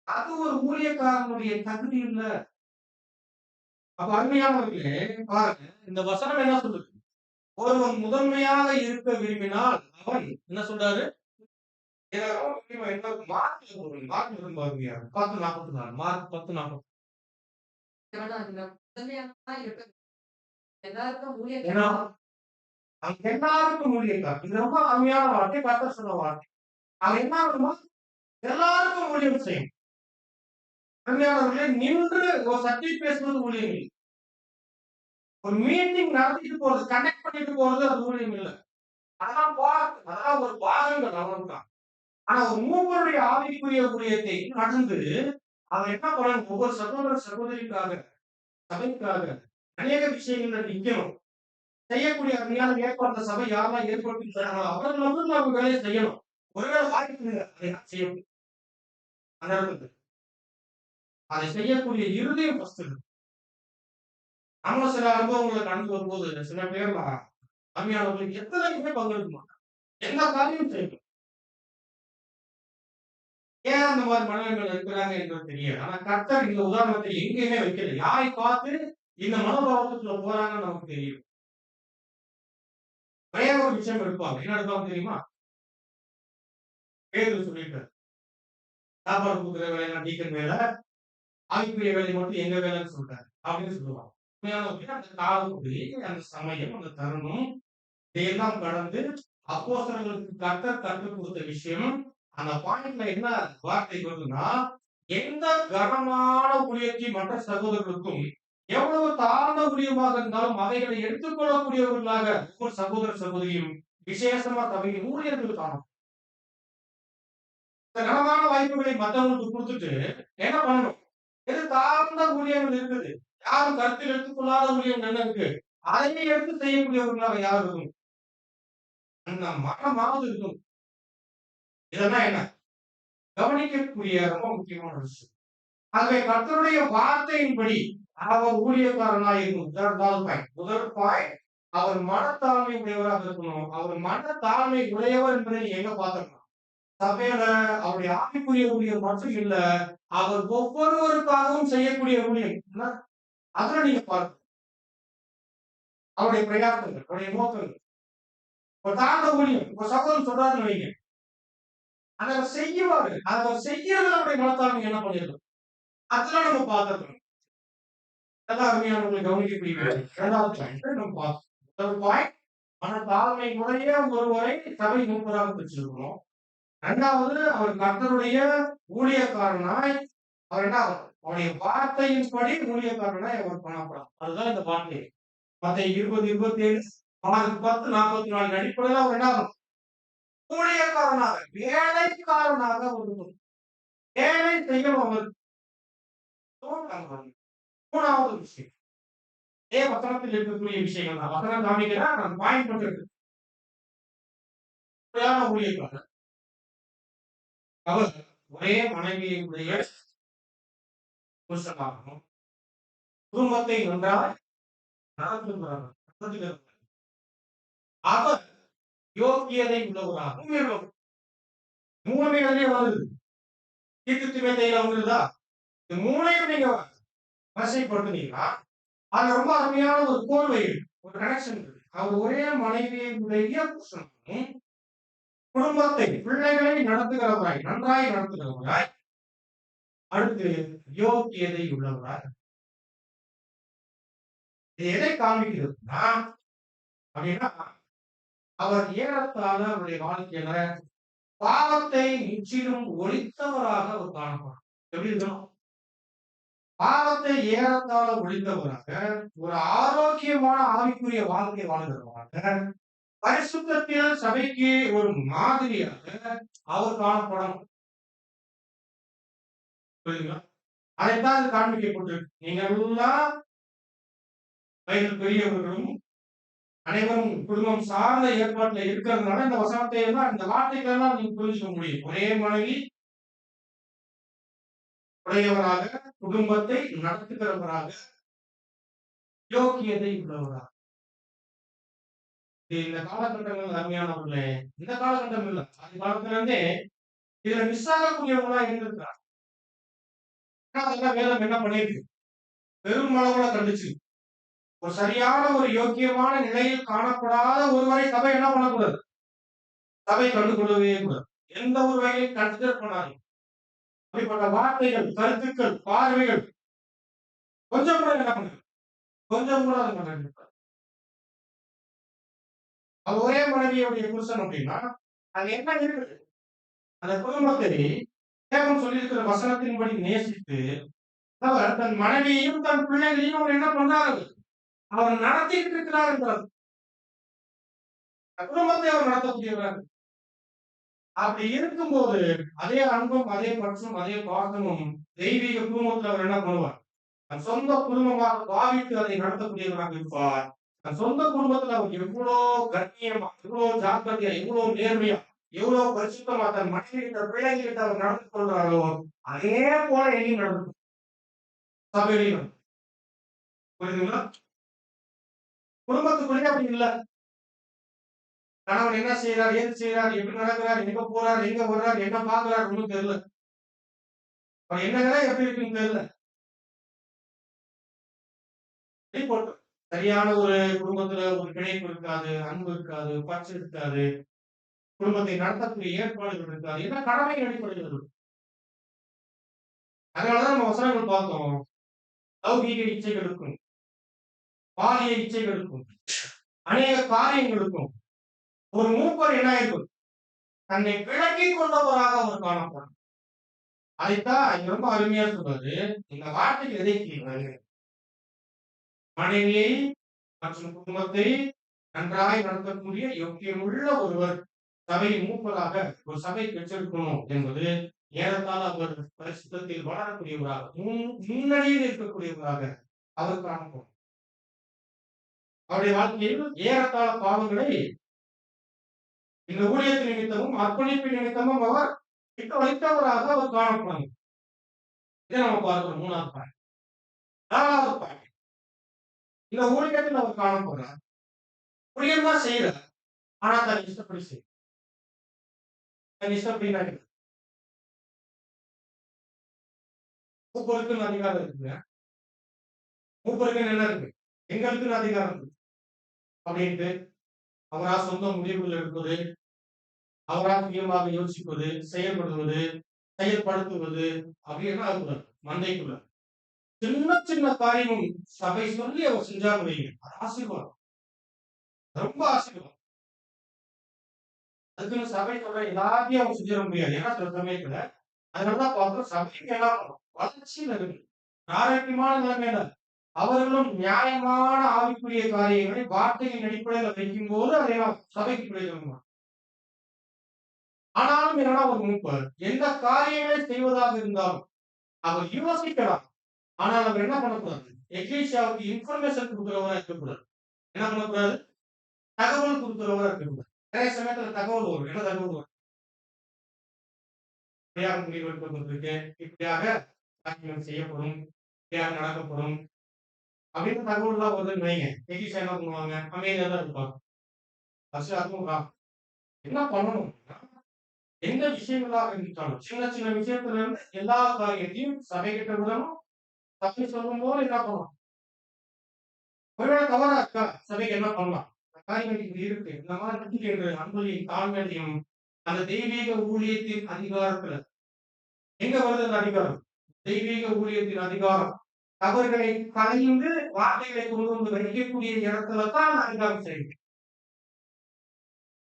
அது ஒரு ஊழியக்காரனுடைய தகுதி இல்ல. அப்ப அருமையானவர்களே பாருங்க, இந்த வசனம் என்ன சொல்லுது? ஒருவன் முதன்மையாக இருக்க விரும்பினால் அவன் என்ன சொல்றாரு? மார்க் 10:44. மார்க் 10:44. எல்லாருக்கும் ஏன்னா அவன் எல்லாருக்கும் ஊழியக்காரன். இது ரொம்ப அருமையான வார்த்தை, கர்த்தர் சொன்ன வார்த்தை. அவன் என்ன ஆகணுமா? எல்லாருக்கும் ஊழியம் செய்யும். அருமையானவர்களே, நின்று ஒரு சப்ஜெக்ட் பேசுவது ஊழியம் இல்லை. ஒரு மீட்டிங் நடத்திட்டு போறது, கனெக்ட் பண்ணிட்டு போறது அது ஊழியம் இல்லை. அதெல்லாம் ஒரு பாகங்கள் அவ்வளவுதான். ஆனா ஒரு மூவருடைய ஆவிக்குரிய ஊழியத்தை நடந்து அவன் என்ன பண்ணணும்? ஒவ்வொரு சகோதர சகோதரிக்காக, சபைக்காக அநேக விஷயங்கள்ல நிக்கணும். செய்யக்கூடிய அருமையான ஏற்பாட்டு சபை யாரெல்லாம் ஏற்படுத்தி தராங்களோ அவர்கள் வந்து அவங்க வேலையை செய்யணும். ஒருவேளை வாய்ப்பு இல்லை, அதை யார் செய்யணும்? அந்த இடத்துல அதை செய்யக்கூடிய இருதயம் ஃபர்ஸ்ட் இருக்கு. நம்மளும் சில அனுபவங்களை கடந்து வரும்போது சில பேர்லாம் அருமையானவர்களுக்கு எத்தனைக்குமே பங்கெடுக்க மாட்டாங்க. எந்த காரியமும் செய்யணும். ஏன் அந்த மாதிரி மனநிலைகள் இருக்கிறாங்க என்பது தெரியாது. ஆனா கர்த்தர் இந்த உதாரணத்தை எங்கேயுமே வைக்கல. யாரை பார்த்து இந்த மனோபாவத்துக்குள்ள போறாங்கன்னு நமக்கு தெரியும். ஒரே ஒரு விஷயம் எடுப்பாங்க. என்ன எடுப்பாங்க தெரியுமா? பேதுரு சொல்லிட்டாரு. சாப்பாடு கொடுக்குற வேலையெல்லாம் டீக்கன் வேலை, ஆவிக்குரிய வேலை மட்டும் எங்க வேலைன்னு சொல்றாரு அப்படின்னு சொல்லுவாங்க. உண்மையானவர்களே, அந்த காலப்படி, அந்த சமயம், அந்த தருணம் இதையெல்லாம் கடந்து அப்போஸ்தலர்களுக்கு கர்த்தர் கற்றுக் கொடுத்த விஷயம், அந்த பாயிண்ட்ல என்ன வார்த்தை வருதுன்னா, எந்த கனமான ஊழியத்தை மற்ற சகோதரர்களுக்கும் எவ்வளவு தாழ்ந்த ஊழியமாக இருந்தாலும் அவைகளை எடுத்துக்கொள்ளக்கூடியவர்களாக ஒவ்வொரு சகோதர சகோதரியும் விசேஷமா சபையின் ஊழியர்கள் காணும். இந்த கனமான வாய்ப்புகளை மற்றவங்களுக்கு கொடுத்துட்டு என்ன பண்ணணும்? எது தாழ்ந்த ஊழியங்கள் இருக்குது, யாரும் கருத்தில் எடுத்துக்கொள்ளாத ஊழியம் என்ன இருக்கு, அதையே எடுத்து செய்யக்கூடியவர்களாக யார் இருக்கும்? அந்த மனமாவது இருக்கும். இதெல்லாம் என்ன கவனிக்கக்கூடிய ரொம்ப முக்கியமான விஷயம். ஆகவே கர்த்தருடைய வார்த்தையின்படி அவர் ஊழியக்காரனாக இருக்கணும். முதல் பாயிண்ட் அவர் மனத்தாழ்மை உடையவராக இருக்கணும். அவர் மனத்தாழ்மை உடையவர் என்பதை நீங்க எங்க பார்த்துக்கலாம்? சபையில அவருடைய ஆவிக்குரிய ஊழியர் மட்டும் இல்ல, அவர் ஒவ்வொருவருக்காகவும் செய்யக்கூடிய ஊழியம் அதுல நீங்க பார்க்கணும். அவருடைய பிரயாசங்கள், அவருடைய நோக்கங்கள். ஒரு தாழ்ந்த ஊழியம் ஒரு சகோதரன் சொல்றாருன்னு வைங்க, அதை அவர் செய்வாரு. அதை அவர் செய்யறது நம்முடைய மனத்தாழ்மை என்ன பண்ணிருக்கோம் அதெல்லாம் நம்ம பார்த்துருக்கோம். அதான் அருமையானவர்களை கவனிக்கக்கூடிய இரண்டாவது பாயிண்ட் நம்ம பார்த்தோம். முதல் பாயிண்ட் மனத்தாழ்மை முறையே ஒருவரை சபை மூப்பராக பெற்றிருக்கிறோம். இரண்டாவது அவர் கர்த்தருடைய ஊழியக்காரனாய் அவர் என்ன அவருடைய வார்த்தையின்படி ஊழியக்காரனாய் அவர் பண்ணப்படும். அதுதான் இந்த வார்த்தை. மத்தேயு 20:27 10:44 அடிப்படையில் அவர் என்ன ஊழியக்காரனாக வேலைக்காரனாக ஒரு வேலை செய்யணும். அவர் மூணாவது விஷயம் வசனத்தில் இருக்கக்கூடிய விஷயங்கள் தான். வசனம் காமிக்கிறேன், நான் பாயிண்ட் பண்ணிருக்கு. ஊழியக்காரர் அவர் ஒரே மனைவியுடைய புருஷனாகவும் குடும்பத்தை நன்றாய் நடத்துகிறார். அவர் யோக்கியதை உள்ளவராகவும் இருக்கும். மூணுமே வருது. தீர்க்கத்திலே வந்துருதா? இந்த மூணையும் நீங்க வரிசைப்படுத்துனீங்கன்னா அது ரொம்ப அருமையான ஒரு கோர்வை, ஒரு கனெக்ஷன் இருக்கு. அவர் ஒரே மனைவியுடைய புருஷனும் குடும்பத்தை பிள்ளைகளை நடத்துகிறவராய் நன்றாய் நடத்துகிறவராய் அடுத்து யோக்கியதை உள்ளவராய். இது எதை காமிக்கிறதுனா அப்படின்னா அவர் ஏறத்தாழ அவருடைய வாழ்க்கையில பாவத்தை முற்றிலும் ஒழித்தவராக அவர் காணப்படும். எப்படி இருக்கணும்? பாவத்தை ஏறத்தாழ ஒழித்தவராக, ஒரு ஆரோக்கியமான ஆவிக்குரிய வாழ்க்கை வாழ்கிறவராக, பரிசுத்தத்தில் சபைக்கு ஒரு மாதிரியாக அவர் காணப்படணும். புரியுதுங்களா? அதைத்தான் அது காண்பிக்கப்பட்டிருக்கு. நீங்க எல்லாம் வயது பெரியவர்களும் அனைவரும் குடும்பம் சார்ந்த ஏற்பாட்டுல இருக்கிறதுனால இந்த வசனத்தை எல்லாம் இந்த வார்த்தைகள் எல்லாம் நீங்க புரிஞ்சுக்க முடியும். ஒரே மனைவி உடையவராக, குடும்பத்தை நடத்துகிறவராக, யோக்கியதை உள்ளவராக. இந்த காலகட்டங்கள் அருமையானவர்களே, இந்த காலகட்டம் இல்லை, அந்த காலத்துல இருந்தே இதுல மிஸ் ஆகக்கூடியவங்களா இருந்திருக்கிறார். அதெல்லாம் வேதம் என்ன பண்ணிருக்கு? பெரும் அளவுல கண்டிச்சு ஒரு சரியான ஒரு யோக்கியமான நிலையில் காணப்படாத ஒருவரை சபை என்ன பண்ணக்கூடாது? சபை கண்டுகொள்ளவே கூடாது. எந்த ஒரு வகையில் கன்சிடர் பண்ணாது. அப்படிப்பட்ட வார்த்தைகள், கருத்துக்கள், பார்வைகள் கொஞ்சம் கூட என்ன பண்ணு, கொஞ்சம் கூட அது பண்ண. அது ஒரே மனைவியுடைய புருஷன் அப்படின்னா அது என்ன இருக்குது? அந்த குடும்பத்தை தேவன் சொல்லியிருக்கிற வசனத்தின்படி நேசித்து அவர் தன் மனைவியையும் தன் பிள்ளைகளையும் அவர் என்ன பண்றாரு? அவர் நடத்திட்டு இருக்கிறார் என்றார். குடும்பத்தை அவர் நடத்தக்கூடியவர். அப்படி இருக்கும்போது அதே அன்பும், அதே பற்றும், அதே பாசமும் தெய்வீக குடும்பத்துல அவர் என்ன பண்ணுவார்? தன் சொந்த குடும்பமாக பாவித்து அதை நடத்தக்கூடியவராக இருப்பார். தன் சொந்த குடும்பத்துல அவர் எவ்வளோ கண்ணியமா, எவ்வளோ ஜாக்கிரதையா, எவ்வளோ நேர்மையா, எவ்வளவு பரிசுத்தமா தன் மனைவி தன் பிள்ளைங்கிட்ட அவர் நடந்து கொள்றாரோ அதே போல எங்கேயும் நடந்து சபையிலையும். புரியுதுங்களா? குடும்பத்துக்குள்ளே அப்படி இல்ல. கணவன் என்ன செய்யறார், ஏது செய்யறார், எப்படி நடக்கிறார், எங்க போறார், எங்க வர்றார், என்ன பாக்குறார் ஒண்ணும் தெரியல. அவர் என்னங்கன்னா எப்படி இருக்குன்னு தெரியல. போட்டு சரியான ஒரு குடும்பத்துல ஒரு பிணைப்பு இருக்காது, அன்பு இருக்காது, பற்று இருக்காது, குடும்பத்தை நடத்தக்கூடிய ஏற்பாடுகள் இருக்காது. என்ன கடமை அடிப்படையில் இருக்கும். அதனாலதான் நம்ம வசனங்கள் பார்த்தோம். லௌகீக இச்சைகளுக்கும் பாலிய இச்சைகளுக்கும் அநேக காரியங்களுக்கும் ஒரு மூப்பர் என்ன இருக்கும், தன்னை விளக்கிக் கொண்டவராக அவர் காணப்படும். அதைத்தான் இங்க ரொம்ப அருமையா சொல்றாரு. இந்த வார்த்தைக்கு விதைக்கிறாரு. மனைவியை மற்றும் குடும்பத்தை நன்றாய் நடத்தக்கூடிய யோக்கியமுள்ள ஒருவர் சபை மூப்பராக ஒரு சபை பெற்றிருக்கணும் என்பது ஏறத்தாழ அவர் பரிசுத்தத்தில் வளரக்கூடியவராக முன்னணியில் இருக்கக்கூடியவராக அவர் காணப்படும். அவருடைய வாழ்க்கையில் ஏறத்தாழ பாவங்களை இந்த ஊழியத்தின் நிமித்தமும் அர்ப்பணிப்பு நிமித்தமும் அவர் விட்டு வைத்தவராக அவர் காணப்படும். இதை நம்ம பார்க்கிறோம். மூணாவது பாயிண்ட். நாலாவது பாயிண்ட், இந்த ஊழியத்தில் அவர் காணப்படுறார். ஊழியம் தான் செய்யறார், ஆனா தன் இஷ்டப்படி செய்ய தன் இஷ்டப்படி நினைக்கிறார். மூப்பருக்குன்னு அதிகாரம் இருக்குங்க. மூப்பருக்குன்னு என்ன இருக்கு, எங்களுக்குன்னு அதிகாரம் இருக்கு அப்படின்ட்டு அவரா சொந்த முடிவுகள் எடுப்பது, அவரா சுயமாக யோசிப்பது, செயல்படுவது, செயல்படுத்துவது அப்படின்னா அது மந்தைக்குள்ள சின்ன சின்ன காரியமும் சபை சொல்லி அவர் செஞ்சாங்க வைங்க, அது ஆசீர்வாதம், ரொம்ப ஆசீர்வாதம். அதுக்குன்னு சபை சொல்ற எல்லாத்தையும் அவங்க செஞ்சிட முடியாது. ஏன்னா சில சமயத்துல அதனாலதான் பார்க்கிறோம் சபைக்கு எல்லாம் வளர்ச்சியில் இருக்கு, ஆரோக்கியமான நிலைமையில அவர்களும் நியாயமான ஆவிக்குரிய காரியங்களை வார்த்தையின் அடிப்படையில் வைக்கும் போது அதை சபைக்கு பிரயோஜனம். ஆனாலும் என்னன்னா ஒரு மூப்பர் எந்த காரியங்களை செய்வதாக இருந்தாலும் அவர் யோசிக்கலாம். ஆனால் அவர் என்ன பண்ணக்கூடாது, எக்லீசியாவுக்கு இன்ஃபர்மேஷன் கொடுக்கிறவரா இருக்கக்கூடாது. என்ன பண்ணக்கூடாது, தகவல் கொடுக்கிறவரா இருக்கக்கூடாது. நிறைய சமயத்துல தகவல் வரும். என்ன தகவல் வரும், இப்படியாக முடிவு எடுக்கப்பட்டிருக்கு, இப்படியாக காரியங்கள் செய்யப்படும், இப்படியாக நடக்கப்படும் அப்படின்னு தகவல் எல்லாம் வருதுன்னு வைங்க. எக்லீசியா என்ன பண்ணுவாங்க, அமைதியா தான் இருப்பாங்க. என்ன பண்ணணும், எந்த விஷயங்களாக இருந்தாலும் சின்ன சின்ன விஷயத்துல இருந்து எல்லா காரியத்தையும் சபை கிட்ட விடணும். சபை சொல்லும் போது என்ன பண்ணணும், ஒருவேளை தவறா இருக்கா, சபைக்கு என்ன பண்ணலாம், காரியங்கள் இப்படி இருக்கு, இந்த மாதிரி என்று அன்பையும் தாழ்மையையும் அந்த தெய்வீக ஊழியத்தின் அதிகாரத்துல எங்க வருது அந்த அதிகாரம், தெய்வீக ஊழியத்தின் அதிகாரம் தவறுகளை கலைந்து வார்த்தைகளை கொண்டு வந்து வைக்கக்கூடிய இடத்துல தான் அந்த அதிகாரம் செய்யும்.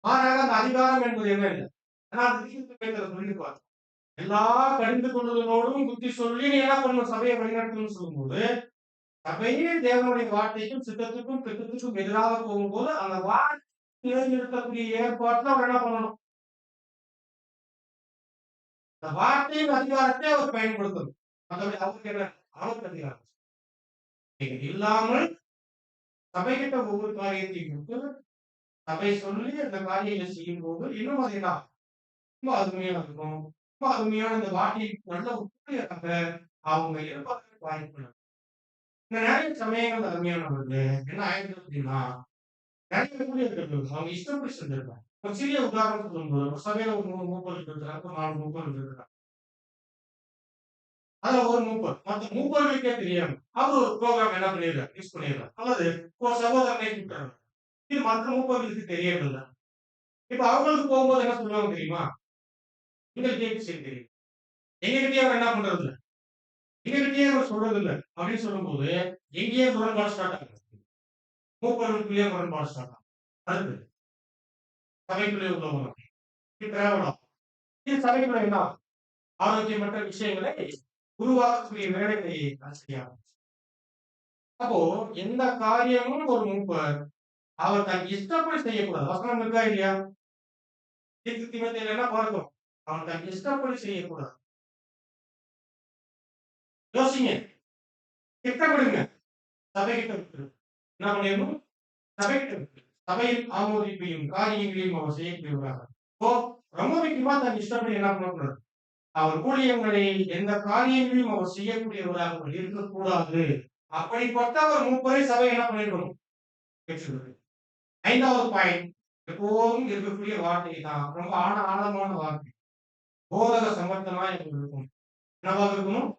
மாறாக அந்த அதிகாரம் என்பது என்ன இல்லை. சொல்லிருப்பார், எல்லா கடிந்து கொள்வதனோடும் புத்தி சொல்லி நீ என்ன பண்ணணும், சபையை வழிநடத்தணும்னு சொல்லும்போது சபையே தேவனுடைய வார்த்தைக்கும் சித்தத்துக்கும் திட்டத்துக்கும் எதிராக போகும்போது அந்த வார்த்தை இருக்கக்கூடிய ஏற்பாட்டுல அவர் என்ன பண்ணணும், அந்த வார்த்தையின் அதிகாரத்தை அவர் பயன்படுத்தணும். மற்றபடி அவருக்கு என்ன, அவருக்கு அதிகாரம் இல்லாமல் சபை கிட்ட ஒவ்வொரு காரியத்தையும் கொடுத்து சபை சொல்லி அந்த காரியங்களை செய்யும் போது இன்னும் அதேதான் ரொம்ப அருமையா இருக்கும். ரொம்ப அருமையான இந்த வார்த்தையை நல்ல ஊழியராக அவங்க இருப்பதற்கு வாய்ப்பு. இந்த நிறைய சமயங்கள் அருமையானவர்கள் என்ன ஆயிடுது அப்படின்னா, நிறைய ஊழியர்கள் அவங்க இஷ்டப்படி செஞ்சிருக்காங்க. ஒரு சிறிய உதாரணம் சொல்லும்போது ஒரு சபையில ஒரு 3 மூப்பர்கள் இருக்கிறாங்க, ஒரு 4 மூப்பர்கள் இருக்கிறாங்க. அதுல ஒரு மூப்பர் மற்ற மூப்பர்களுக்கே தெரியாம அவர் ஒரு ப்ரோக்ராம் என்ன பண்ணிடுறாரு, யூஸ் பண்ணிடுறாரு, அல்லது ஒரு சகோதரனை கூப்பிட்டாங்க, இது மற்ற மூப்பர்களுக்கு தெரியவில்லை. இப்ப அவங்களுக்கு போகும்போது என்ன சொல்லுவாங்க தெரியுமா, எங்களுக்கே விஷயம் தெரியும், எங்ககிட்டயே அவர் என்ன பண்றது இல்லை, எங்ககிட்டயே அவர் சொல்றது இல்லை அப்படின்னு சொல்லும்போது எங்கேயே முரண்பாடு ஸ்டார்ட் ஆகுது, மூப்பர்களுக்குள்ளேயே முரண்பாடு ஸ்டார்ட் ஆகும். அடுத்து சபைக்குள்ளே உள்ளவங்க இது சபைக்குள்ள என்ன ஆரோக்கியமற்ற விஷயங்களை உருவாக்கக்கூடிய வேலைகளை செய்யலாம். அப்போ எந்த காரியமும் ஒரு மூப்பர் அவர் தன் இஷ்டப்படி செய்யக்கூடாது. வசனம் இருக்கா இல்லையா, தீமோத்தேயுல என்ன பார்க்கிறோம், அவன் தன் இஷ்டப்படி செய்யக்கூடாது. யோசிங்க, திட்டமிடுங்க. சபைகிட்ட விட்டுரு. என்ன பண்ணிடணும்? சபைகிட்ட விட்டுரு. சபையில் ஆமோதிப்பையும் காரியங்களையும் அவர் செய்யக்கூடியவராக. இப்போ ரொம்ப முக்கியமா தன் இஷ்டப்படி என்ன பண்ணக்கூடாது? அவர் ஊழியங்களை எந்த காரியங்களையும் அவர் செய்யக்கூடியவராக அவர் இருக்கக்கூடாது. அப்படிப்பட்ட ஒரு மூப்பரை சபை என்ன பண்ணிடணும்? பெற்றுள்ளது. 5வது பாயிண்ட், எப்போதும் இருக்கக்கூடிய வார்த்தை தான். ரொம்ப ஆழமான வார்த்தை. போதக சமர்த்தனா இருக்கும். என்னவாக இருக்கணும்?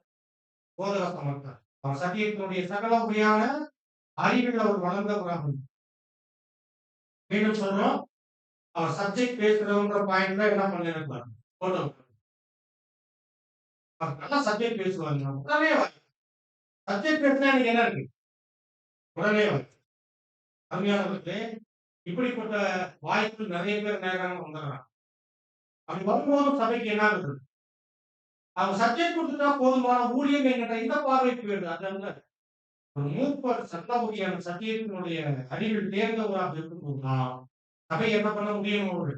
போதக சமர்த்தன். அவர் சத்தியத்தினுடைய சகல வகையான அறிவில் அவர் வளர்ந்தவராக. மீண்டும் சொல்றோம், அவர் சப்ஜெக்ட் பேசுறவங்கிற பாயிண்ட்ல என்ன பண்ணிருக்காரு? போட்டோ. அவர் நல்லா சப்ஜெக்ட் பேசுவாங்க. உடனே சப்ஜெக்ட் பேசினா எனக்கு என்ன இருக்கு? உடனே அருமையானவர்களே, இப்படிப்பட்ட வாய்ப்பு நிறைய பேர் நேரம் வந்துடுறாங்க. அப்படி வரும்போது சபைக்கு என்ன ஆகுது? அவங்க சப்ஜெக்ட் கொடுத்துட்டா போதுமான ஊழியம் என்கிற இந்த பார்வைக்கு வருது. அதனால ஒரு மூப்பர் சட்ட வகையான சத்தியத்தினுடைய அறிவில் தேர்ந்தவராக இருக்கும்போதுதான் சபை என்ன பண்ண முடியும்? ஒரு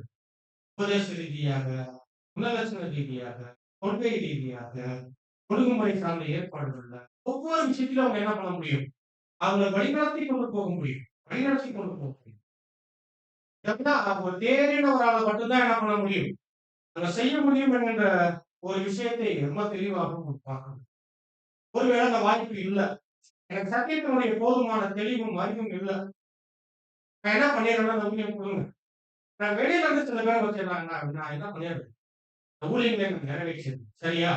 உபதேச ரீதியாக, குணலட்சண ரீதியாக, கொள்கை ரீதியாக, ஒழுங்குமுறை சார்ந்த ஏற்பாடுகள்ல ஒவ்வொரு விஷயத்திலும் அவங்க என்ன பண்ண முடியும்? அவங்களை வழிநடத்தி கொண்டு போக முடியும். வழிநடத்தி கொண்டு போக முடியும். ஒரு தேறினவரால மட்டும்தான் என்ன பண்ண முடியும்? அங்க செய்ய முடியும் என்கின்ற ஒரு விஷயத்தை ரொம்ப தெளிவாக பார்க்கணும். ஒருவேளை அந்த வாய்ப்பு இல்லை, எனக்கு சத்தியத்தினுடைய போதுமான தெளிவும் அறிவும் இல்லை, நான் என்ன பண்ணிடுறேன்னா ஊழியம் கொடுங்க. நான் வெளியில இருந்து சில பேர் வச்சிடறாங்க, நான் என்ன பண்ணிடுறேன்? ஊழியங்களை எனக்கு நிறைவேற்றது சரியா?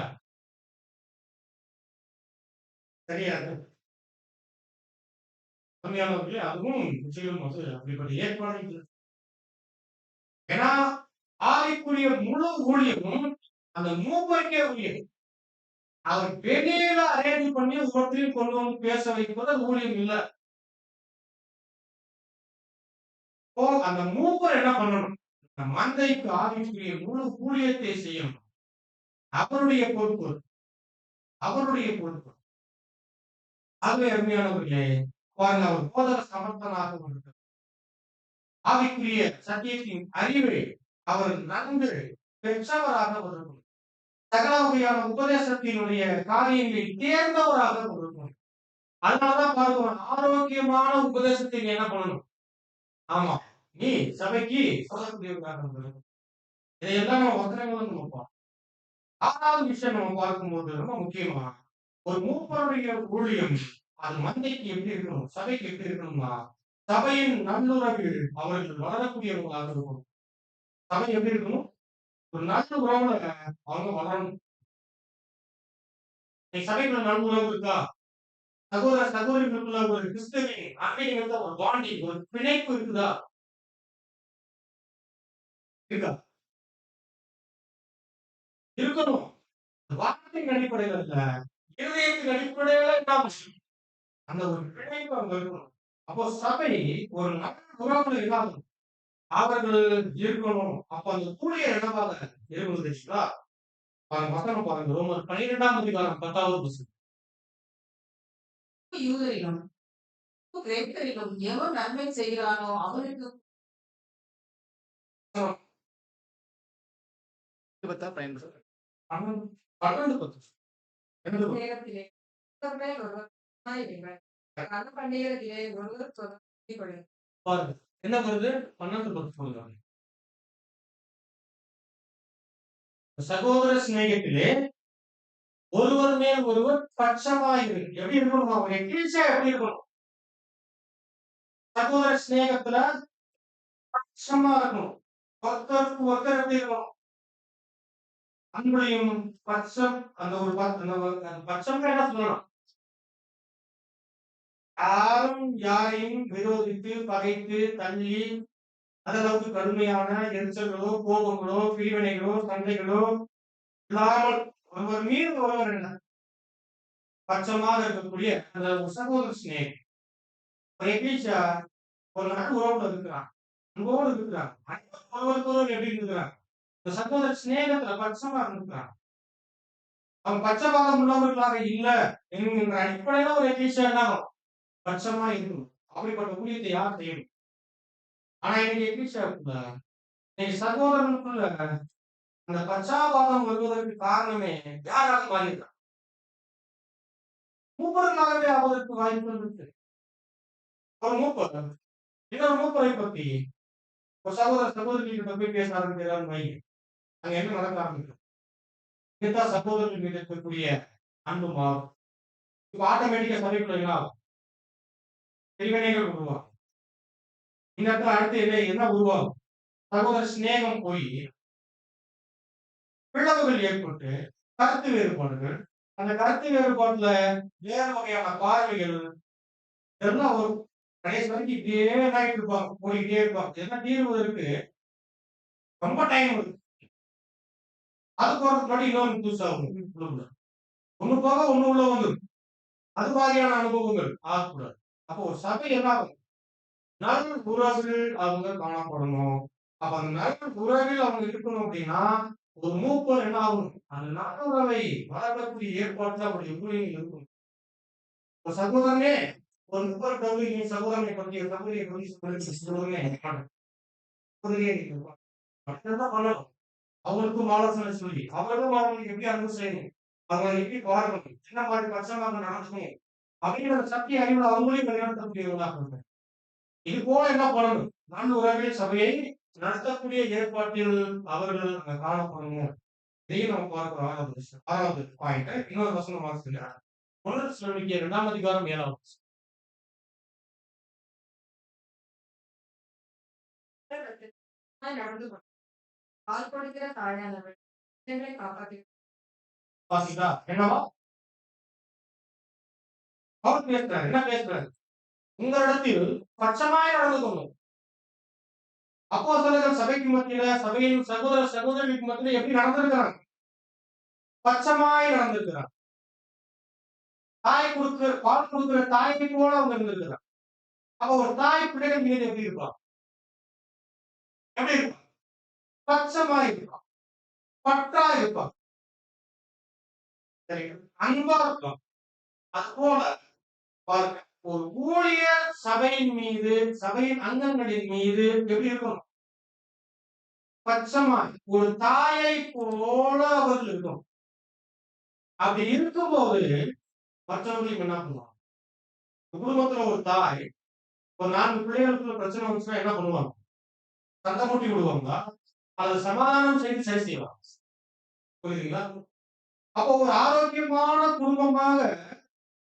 சரியா? கம்மியானவர்களே, அதுவும் நிச்சயம் அப்படிப்பட்ட ஏற்பாடு. ஏன்னா ஆவிக்குரிய முழு ஊழியமும் அந்த மூப்பருக்கே ஊழியம். அவர் வெளியில அரேஞ்ச் பண்ணி ஒவ்வொருத்தரையும் கொண்டு வந்து பேச வைப்பது அது ஊழியம் இல்லை. அந்த மூப்பர் என்ன பண்ணணும்? மந்தைக்கு ஆவிக்குரிய முழு ஊழியத்தை செய்யணும். அவருடைய பொறுப்பு, அவருடைய பொறுப்பு. ஆகவே அருமையானவர்களே, பாருங்க, அவர் போதக சமர்த்தனாக இருக்கிறார். ஆவிக்குரிய சத்தியத்தின் அறிவை அவர் நன்கு பெற்றவராக இருக்கும். சகல வகையான உபதேசத்தினுடைய காரியங்களை தேர்ந்தவராக இருக்கும். அதனாலதான் பாருங்க, ஆரோக்கியமான உபதேசத்தை என்ன பண்ணணும்? ஆமா, நீ சபைக்கு சொல்லக்கூடியவராக இருக்கணும். இதையெல்லாம் நம்ம வசனங்களும் பார்ப்போம். 6வது விஷயம் நம்ம பார்க்கும்போது ரொம்ப முக்கியமா, ஒரு மூப்பருடைய ஊழியம் அது மந்தைக்கு எப்படி இருக்கணும்? சபைக்கு எப்படி இருக்கணும்னா, சபையின் நல்லுறவில் அவர்கள் வளரக்கூடியவர்களாக இருக்கும். சபை எப்படி இருக்கணும்? ஒரு நல்ல உறவுல அவங்க வளரணும். சபைக்குள்ள நல்ல உறவு இருக்கா? சகோதர சகோதரிகளுக்குள்ள ஒரு கிறிஸ்தவின் அன்னைக்கு ஒரு பாண்டிங், ஒரு பிணைப்பு இருக்குதா? இருக்கா? இருக்கணும். வார்த்தையின் அடிப்படையில் இல்ல, இருதயத்தின் அடிப்படையில என்ன அந்த ஒரு பிணைப்பு அங்க இருக்கணும். அப்போ சபை ஒரு நல்ல உறவுல இல்லாமல் அவர்கள் இருக்கணும். அப்ப அந்த ஊழியர் என்னவாக இருக்கணும் தெரியுங்களா? வசனம் பாருங்க, ரோமர் 12ஆம் அதிகாரம் 10வது வசனம். யூதரிலும் கிரேக்கரிலும் எவன் நன்மை செய்கிறானோ அவனுக்கு நேரத்திலே பண்டிகையிலே ஒருவர் பாருங்க என்ன வருது? 12 சொல்றாங்க. சகோதர சிநேகத்திலே ஒருவர் மேல் ஒருவர் பட்சமாயிரு. எப்படி இருக்கணும்? அவங்க எக்லீசியா எப்படி இருக்கணும்? சகோதர சிநேகத்துல பட்சமா இருக்கணும். ஒருத்தருக்கு ஒருத்தர் எப்படி இருக்கணும்? அன்புடையும் பட்சம். அந்த ஒரு பட்சம் என்ன சொல்லலாம்? யாரும் யாரையும் விரோதித்து பகைத்து தள்ளி அதளவுக்கு கடுமையான எரிச்சல்களோ கோபங்களோ பிரிவினைகளோ சண்டைகளோ இல்லாமல் ஒருவர் மீது ஒருவர் என்ன பட்சமாக இருக்கக்கூடிய அந்த சகோதர சிநேகம். ஒரு எக்லீசியா ஒரு நல்ல உறவுல இருக்கிறான், அன்போடு இருக்கிறான், ஒருவருக்கு எப்படி இருக்கிறான்? இந்த சகோதர சிநேகத்துல பட்சமா இருக்கிறான். அவன் பட்சபாதம் உள்ளவர்களாக இல்ல என்கின்ற அடிப்படையில ஒரு எக்லீசியா தான் பட்சமா இருக்கணும். அப்படிப்பட்ட ஊழியத்தை யார் செய்யணும்? ஆனா இன்னைக்கு எக்லீசியாவுக்குள்ள இன்னைக்கு சகோதரனுக்குள்ள அந்த பச்சாபாதம் வருவதற்கு காரணமே யாராக மாறியிருக்கான்? மூப்பர்களாகவே ஆவதற்கு வாய்ப்புகள் இருக்கு. ஒரு மூப்பர் இன்னொரு மூப்பரை பத்தி ஒரு சகோதர சகோதரிகிட்ட போய் பேச ஆரம்பிக்கிறான்னு வைங்க, அங்க என்ன நடக்க ஆரம்பிக்கும்? இதுதான் சகோதரர்கள் மீது இருக்கக்கூடிய அன்பு மாறும். இப்ப ஆட்டோமேட்டிக்கா சபைக்குள்ள என்ன ஆகும்? பிரிவினைகள் உருவாகும். இந்த இடத்துல அடுத்து என்ன உருவாகும்? சகோதர சிநேகம் போய் பிளவுகள் ஏற்பட்டு கருத்து வேறுபாடுகள், அந்த கருத்து வேறுபாட்டுல வேறு வகையான பார்வைகள் இதெல்லாம் ஒரு கடைசி வரைக்கும் இப்படியே ஆகிட்டு இருப்பாங்க, போய்கிட்டே இருப்பாங்க. இதெல்லாம் தீர்வதற்கு ரொம்ப டைம் இருக்கு. அது போறதுக்கு முன்னாடி இன்னொரு புதுசா ஒண்ணு போக ஒண்ணு உள்ள வந்துடும். அது மாதிரியான அனுபவங்கள் ஆகக்கூடாது. அப்போ ஒரு சபை என்ன ஆகும்? நல் உறவில் அவங்க காணப்படணும். அப்ப அந்த நல் உறவில் அவங்க இருக்கணும் அப்படின்னா ஒரு மூப்பர் என்ன ஆகும்? அந்த நல்ல உறவை வளர்க்கக்கூடிய ஏற்பாட்டுல அவருடைய ஊழியர்கள் இருக்கும். ஒரு சகோதரனே ஒரு மூப்பர் கல்வி சகோதரனை பற்றி சகோதரியை பற்றி சொல்லுவதே மட்டும்தான் பண்ணணும். அவங்களுக்கும் ஆலோசனை சொல்லி அவர்களும் அவங்களுக்கு எப்படி அன்பு செய்யணும், அவங்களை எப்படி பாருங்க, என்ன மாதிரி பட்சமாக நடக்கணும் அப்படிங்கிற சக்தி அறிவுல அவங்களையும் கல்யாணத்துக்குரியவர்களாக. இது போல என்ன பண்ணணும்? நல்ல உறவில் சபையை நடத்தக்கூடிய ஏற்பாட்டில் அவர்கள் அங்க காணப்படணும். இதையும் நம்ம பார்க்கிறோம். ஆறாவது பாயிண்ட் இன்னொரு வசனம் வாசிக்கிறார். 1 தெசலோனிக்கேயர் 2ஆம் அதிகாரம் 7ஆம் வசனம். நடந்து பால் கொடுக்கிற தாயானவள் பிள்ளைகளை காப்பாற்றி வாசிக்கா என்னவா அவர் பேசுறாரு? என்ன பேசுறாரு? உங்களிடத்தில் பட்சமாய் நடந்து கொள்ளும். அப்போஸ்தலர்கள் சபைக்கு மத்தியில, சபையின் சகோதர சகோதரிக்கு மத்தியில எப்படி நடந்திருக்கிறாங்க? பட்சமாய் நடந்திருக்கிறாங்க. பால் கொடுக்கிற தாயை போல அவங்க இருந்திருக்கிறாங்க. அப்ப ஒரு தாய் பிள்ளைகள் மீது எப்படி இருப்பாங்க? எப்படி இருப்பாங்க? பட்சமாய் இருப்பாங்க, பற்றா இருப்பாங்க, அன்பா இருப்பாங்க. அது போல பாருங்க, ஒரு ஊழியர் சபையின் மீது, சபையின் அங்கங்களின் மீது எப்படி இருக்கும்? பட்சமாய் ஒரு தாயை போல அவர்கள் இருக்கும். அப்படி இருக்கும்போது மற்றவர்களுக்கு என்ன பண்ணுவாங்க? குடும்பத்துல ஒரு தாய் ஒரு 4 பிள்ளைகளுக்குள்ள பிரச்சனை வந்துச்சுன்னா என்ன பண்ணுவாங்க? சண்டை மூட்டி விடுவாங்க, அதை சமாதானம் செய்து சரி செய்வாங்க. புரியுதுங்களா? அப்போ ஒரு ஆரோக்கியமான குடும்பமாக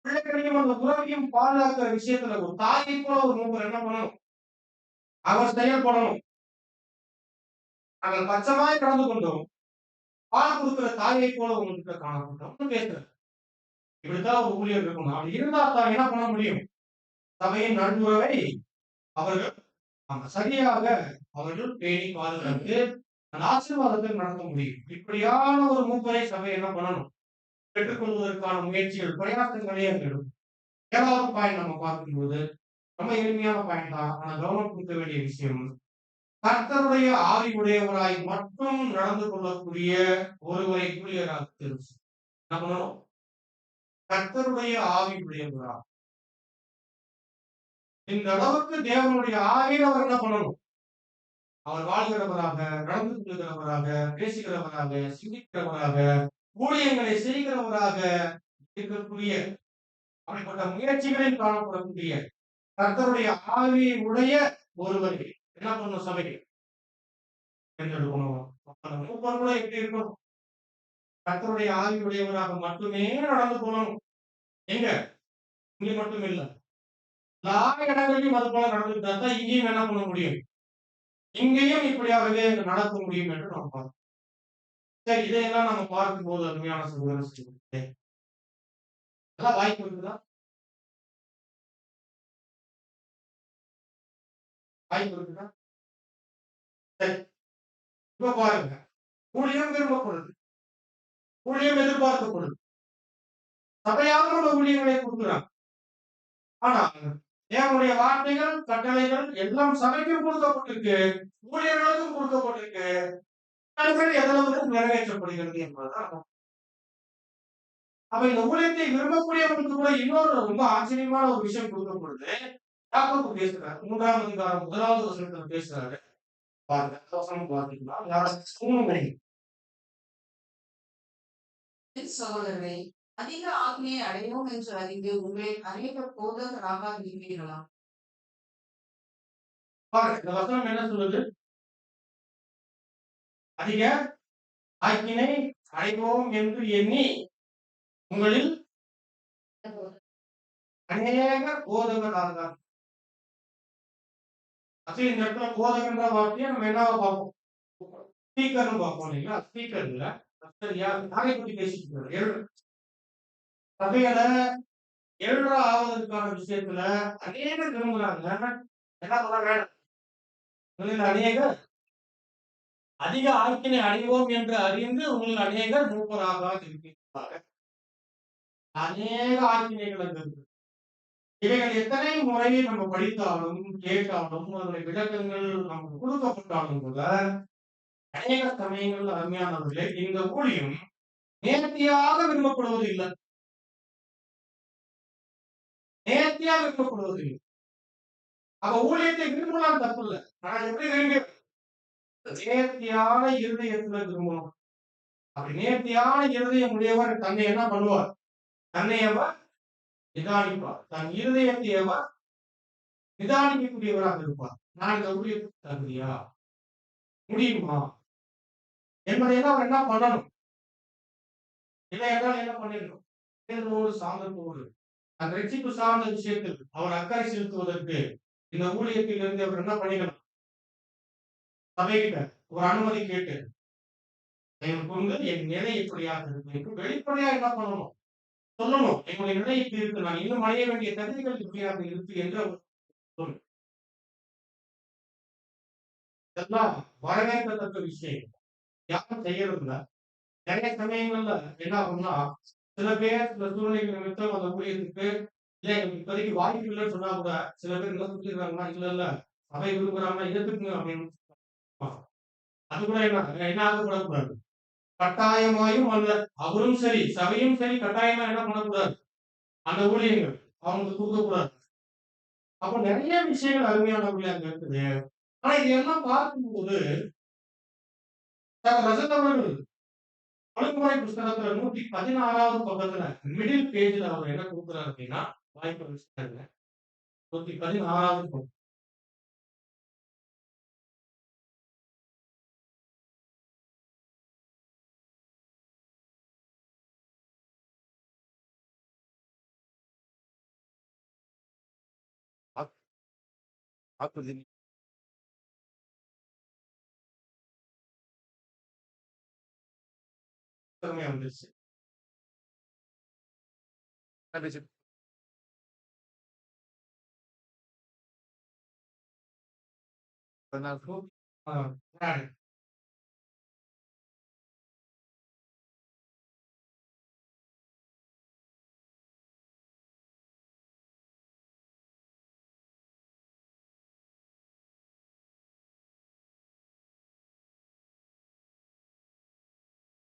பிள்ளைகளையும் அந்த உறவையும் பாதுகாக்கிற விஷயத்துல ஒரு தாயை போல ஒரு மூவர் என்ன பண்ணணும்? அவர் செயல்படணும். நாங்கள் பட்சமாய் கடந்து கொண்டோம், பால் கொடுக்கிற தாயை போல உங்ககிட்ட காணப்பட்டோம் பேசுறேன். இப்படித்தான் ஒரு ஊழியர் இருக்கணும். அப்படி இருந்தா தான் என்ன பண்ண முடியும்? சபையின் நட்புறவை அவர்கள் சரியாக அவர்கள் பேணி பாதுகாத்து அந்த ஆசீர்வாதத்தை நடத்த முடியும். இப்படியான ஒரு மூப்பரை சபை என்ன பண்ணணும்? பெற்றுக்கொள்வதற்கான முயற்சிகள், பிரயாசங்களே இருக்கும். 7வது பாயிண்ட் நம்ம பார்க்கும்போது ரொம்ப எளிமையான பாயிண்ட் தான், ஆனா கவனம் கொடுக்க வேண்டிய விஷயம். கர்த்தருடைய ஆவி உடையவராய் மட்டும் நடந்து கொள்ளக்கூடிய ஒருவரை ஊழியராக தெரிவு. என்ன பண்ணணும்? கர்த்தருடைய ஆவி உடையவரா. இந்த அளவுக்கு தேவனுடைய ஆவியில் அவர் என்ன பண்ணணும்? அவர் வாழ்கிறவராக, நடந்து கொள்கிறவராக, பேசுகிறவராக, சிந்திக்கிறவராக, ஊழியங்களை செய்கிறவராக இருக்கக்கூடிய அப்படிப்பட்ட முயற்சிகளில் காணப்படக்கூடிய கர்த்தருடைய ஆவியை உடைய ஒருவரை என்ன பண்ணணும்? சபைக்கு தேர்ந்தெடுக்கணும். அந்த மூப்பர் கூட எப்படி இருக்கணும்? கர்த்தருடைய ஆவி உடையவராக மட்டுமே நடந்து கொள்ளணும். எங்க? இங்க மட்டும் இல்லை, எல்லா இடங்களிலும் அது போல நடந்துட்டா தான் இங்கேயும் என்ன பண்ண முடியும்? இங்கேயும் இப்படியாகவே நடக்க முடியும் என்று நம்ம பார்க்கணும். சரி, இதையெல்லாம் நம்ம பார்க்கும்போது அருமையான சகோதர எல்லாம் வாய்ப்பு இருக்குதா? வாய்ப்பு இருக்குதா? சரி, இப்ப பாருங்க, ஊழியம் விரும்பப்படுது, ஊழியம் எதிர்பார்க்கப்படுது, சபையாக உள்ள ஊழியர்களை கொடுக்குறாங்க. ஆனா தேவனுடைய வார்த்தைகள், கட்டளைகள் எல்லாம் சபைக்கும் கொடுக்கப்பட்டிருக்கு, ஊழியர்களுக்கும் கொடுக்கப்பட்டிருக்கு. எதளவுக்கு நிறைவேற்றப்படுகிறது என்பதுதான். அப்ப இந்த ஊழியத்தை விரும்பக்கூடியவர்களுக்கு கூட இன்னொரு ரொம்ப ஆச்சரியமான ஒரு விஷயம் கொடுக்கப்படுது. யாக்கோபு பேசுறாரு, 3ஆம் அதிகாரம் 1வது வசனத்துல பேசுறாரு. பாருங்க, வசனம் பார்த்தீங்கன்னா சகோதரரை அதிக ஆக்கினையை அடைவோம் என்று அறிந்து உங்களில் அநேகர் போதகராக விரும்புகிறீர்களா? பாருங்க, இந்த வசனம் என்ன சொல்லுது? அதிக ஆக்கினை அடைவோம் என்று எண்ணி உங்களில் அநேக போதகராக. அது இந்த இடத்துல போதகன்ற வார்த்தையை நம்ம என்னவா பார்ப்போம்? ஸ்பீக்கர்னு பார்ப்போம் இல்லைங்களா? ஸ்பீக்கர் இல்ல, யாரை பத்தி பேசிட்டு இருக்கோம்? சபையில எழுறா ஆவதற்கான விஷயத்துல அநேகர் விரும்புறாங்க. என்ன பண்ண உங்களில் அநேகர் அதிக ஆக்கினை அடைவோம் என்று அறிந்து உங்களில் அநேகர் மூப்பராக இருக்கின்றார்கள். அநேக ஆக்கினைகள் இருக்கு. இவைகள் எத்தனை முறை நம்ம படித்தாலும் கேட்டாலும் அதனுடைய விளக்கங்கள் நமக்கு கொடுக்கப்பட்டாலும் கூட அநேக சமயங்கள் அருமையானவர்களே, இந்த ஊழியம் நேர்த்தியாக விரும்பப்படுவது இல்லை. நேர்த்தியாக விரும்பப்படுவது இல்லை. அவ ஊழியத்தை விரும்பலாம் தப்பு இல்லை. ஆனா எப்படி விரும்பி நேர்த்தியான இருதயத்துல விரும்பணும். அப்படி நேர்த்தியான இருதயம் உடையவர் தன்னை என்ன பண்ணுவார்? தன்னை அவர் நிதானிப்பார். தன் இருதயத்தை அவர் நிதானிக்கக்கூடியவராக இருப்பார். நான் இந்த ஊழியத்துக்கு தகுதியா, முடியுமா என்பதையெல்லாம் அவர் என்ன பண்ணணும்? இல்லை என்றால் என்ன பண்ணிடணும்? தேர்வோடு சார்ந்தோடு அந்த ரட்சிப்பு சார்ந்த விஷயத்தில் அவர் அக்கறை செலுத்துவதற்கு இந்த ஊழியத்தில் இருந்து அவர் என்ன பண்ணிக்கணும்? சபைகிட்ட ஒரு அனுமதி கேட்டு கொண்டு என் நிலை எப்படியாக இருக்கு வெளிப்படையா என்ன பண்ணணும்? சொல்லணும். எங்களுடைய நிலை இப்படி இருக்கு, நான் இன்னும் அடைய வேண்டிய தகுதிகள் இப்படியாக இருக்கு என்று சொல்லணும். இதெல்லாம் வரவேற்கத்தக்க விஷயம். யாரும் செய்யறதில்ல. நிறைய சமயங்கள்ல என்ன ஆகும்னா, சில பேர் சில சூழ்நிலைகள் நிமித்தம் அந்த ஊழியத்துக்கு இல்ல இப்போதைக்கு வாய்ப்பு இல்லைன்னு சொன்னா கூட சில பேர் என்ன சொல்லிடுறாங்கன்னா, இல்ல இல்ல சபை விரும்புறாங்கன்னா எதிர்த்துக்குங்க அப்படின்னு. அது கூட என்ன ஆகப்படக்கூடாது. கட்டாயமாயும் அல்ல, அவரும் சரி சபையும் சரி கட்டாயமா என்ன பண்ணக்கூடாது? அந்த ஊழியங்கள் அவங்களுக்கு கொடுக்கக்கூடாது. அப்ப நிறைய விஷயங்கள் அருமையானவர்கள் அங்க இருக்குது. ஆனா இது எல்லாம் பார்க்கும்போது ரசன் அவர்கள் ஒழுங்குமுறை புஸ்தகத்துல 116வது பக்கத்துல மிடில் பேஜ்ல அவர் என்ன கொடுக்குறாரு அப்படின்னா, வாய்ப்பு 116வது பக்கம். வந்துருச்சு.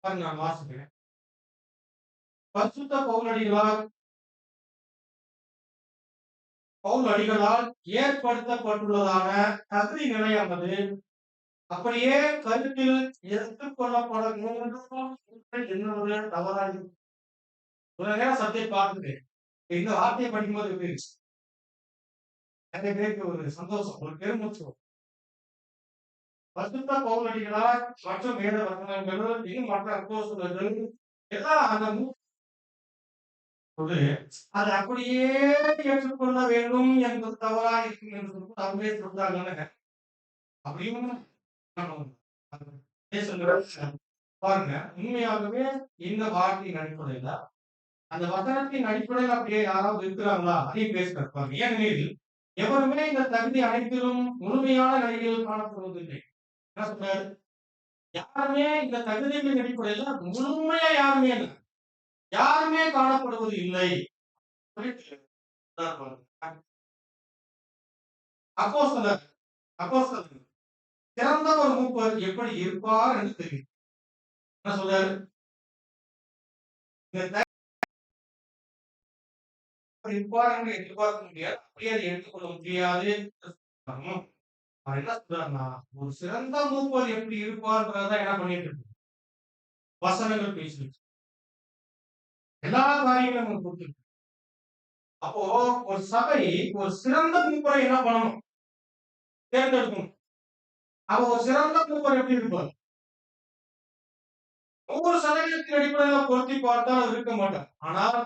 நான் வாசிக்கிறேன். பரிசுத்த பவுலடிகளால் ஏற்படுத்தப்பட்டுள்ளதான தகுதி நிலையானது அப்படியே கருத்தில் எடுத்துக் கொள்ளப்பட வேண்டும் என்னுடைய தவறாக ஒரு நேரம் சப்ஜெக்ட் பார்த்துட்டேன். இந்த வார்த்தையை படிக்கும்போது எப்படி இருந்துச்சு? நிறைய பேருக்கு ஒரு சந்தோஷம், ஒரு பெருமூச்சு. பரிசுத்த பவுலடிகளால் மற்றும் வேத வசனங்கள் இன்னும் மற்ற அப்போஸ்தலர்கள் எல்லாம் அந்த அது அப்படியே ஏற்றுக்கொள்ள வேண்டும் என்பது தவறா இருக்கும் என்று அவங்களே சொல்றாங்க. அப்படியும் பாருங்க, உண்மையாகவே இந்த வார்த்தையின் அடிப்படையில அந்த வசனத்தின் அடிப்படையில் அப்படியே யாராவது இருக்கிறாங்களா அதையும் பேசுறாங்க. ஏனெனில் எவருமே இந்த தகுதி அனைத்திலும் முழுமையான நிலையில் காணப்படுவதில்லை. என்ன சொல்றாரு? யாருமே இந்த தகுதிகளின் அடிப்படையில முழுமையா யாருமே காணப்படுவது இல்லை. அப்போஸ்தலர் சிறந்த ஒரு மூப்பர் எப்படி இருப்பார் என்று தெரியும். என்ன சொல்றாரு? இருப்பார் என்று எதிர்பார்க்க முடியாது, அப்படியே அதை எடுத்துக்கொள்ள முடியாது. என்ன சொல்றாருன்னா, ஒரு சிறந்த மூப்பர் எப்படி இருப்பார்ன்றதான் என்ன பண்ணிட்டு இருக்கு? வசனங்கள் பேசிட்டு எல்லா காரியங்களும் நமக்கு கொடுத்திருக்கு. அப்போ ஒரு சபை ஒரு சிறந்த மூப்பரை என்ன பண்ணணும்? தேர்ந்தெடுக்கணும். அப்ப ஒரு சிறந்த மூப்பர் எப்படி இருப்பார்? 100% அடிப்படையில பொருத்தி பார்த்தால் அவர் இருக்க மாட்டார். ஆனால்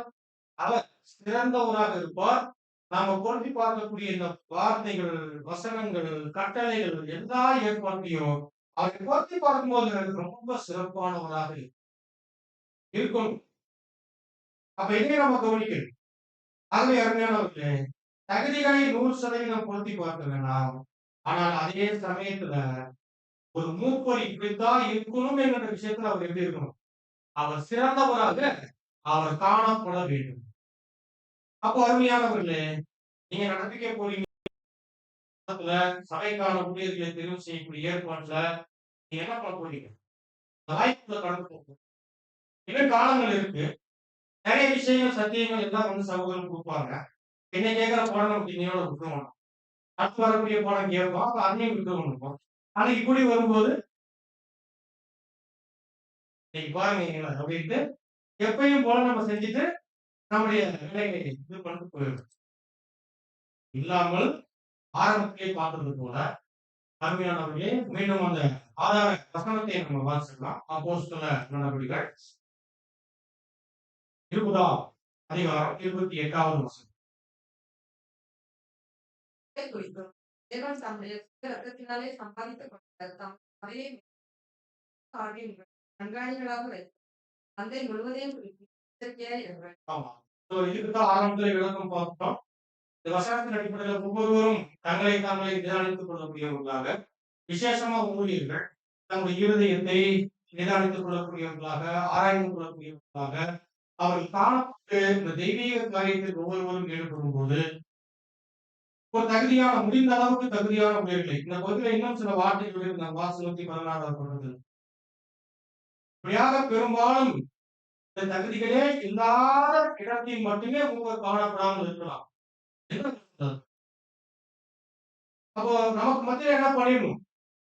அவர் சிறந்தவராக இருப்பார். நாம பொருத்தி பார்க்கக்கூடிய இந்த வார்த்தைகள், வசனங்கள், கட்டளைகள் எல்லா ஏற்பாட்டையும் அவரை பொருத்தி பார்க்கும்போது ரொம்ப சிறப்பானவராக இருக்கணும். அப்ப இதை நம்ம கவனிக்கணும். ஆகவே அருமையானவர்களே, தகுதிகளை 100% பொருத்தி பார்க்க வேண்டாம். ஆனால் அதே சமயத்துல ஒரு மூப்பர் இப்படித்தான் இருக்கணும் என்கிற விஷயத்துல அவர் எப்படி இருக்கணும்? அவர் சிறந்தவராக அவர் காணப்பட வேண்டும். அப்போ அருமையானவர்களே, நீங்க நடத்திக்க போறீங்க சபைக்கான ஊழியர்களை தெரிவு செய்யக்கூடிய ஏற்பாட்டுல நீங்க என்ன பண்ண போறீங்க? வாய்ப்புல கடந்து போகும். இன்னும் காலங்கள் இருக்கு. நிறைய விஷயங்கள், சத்தியங்கள் எல்லாம் வந்து சகோதரன் கொடுப்பாங்க. என்ன கேட்கிற பாடம் நமக்கு இன்னையோட விட்டுற மாட்டோம். அடுத்து வரக்கூடிய பாடம் கேட்போம். அப்ப அதையும் விட்டு மாட்டோம். ஆனா இப்படி வரும்போது நீங்க பாருங்க அப்படின்ட்டு எப்பயும் போல நம்ம செஞ்சுட்டு நம்முடைய வேலையை இது பண்ணிட்டு போயிடும். இல்லாமல் ஆரம்பத்திலே பார்த்தது போல அருமையானவர்களே, மீண்டும் அந்த ஆதார வசனத்தை நம்ம வாசிக்கலாம். அப்போஸ்தல நடவடிக்கைகள் 20ஆம் அதிகாரம் 28வது வசனம். குறித்தும் தேவன் தம்முடைய ரத்தத்தினாலே சம்பாதித்துக் கொண்ட தம் சபையை காரியங்கள் கண்காணிகளாக வைத்து தந்தை முழுவதையும் குறித்து எச்சரிக்கையாய் இருங்கள். ஆமா. இதுக்குதான் ஆரம்பத்துல விளக்கம் பார்த்தோம். இந்த வசனத்தின் அடிப்படையில் ஒவ்வொருவரும் தங்களை தாங்களே நிதானித்துக் கொள்ளக்கூடியவர்களாக, விசேஷமா ஊழியர்கள் தங்களுடைய இருதயத்தை நிதானித்துக் கொள்ளக்கூடியவர்களாக, ஆராய்ந்து கொள்ளக்கூடியவர்களாக அவர்கள் காணப்பட்டு இந்த தெய்வீக காரியத்தில் ஒவ்வொருவரும் ஈடுபடும் போது ஒரு தகுதியான, முடிந்த அளவுக்கு தகுதியான ஊழியர்களை, இந்த பகுதியில் இன்னும் சில வார்த்தைகள் இருக்கு. வாசகத்தை 16வது பக்கத்தில் இப்படியாக பெரும்பாலும் இந்த தகுதிகளே இல்லாத இடத்தில் மட்டுமே மூவர் காணப்படாமல் இருக்கலாம். அப்போ நமக்கு மத்தியில் என்ன பண்ணிடணும்?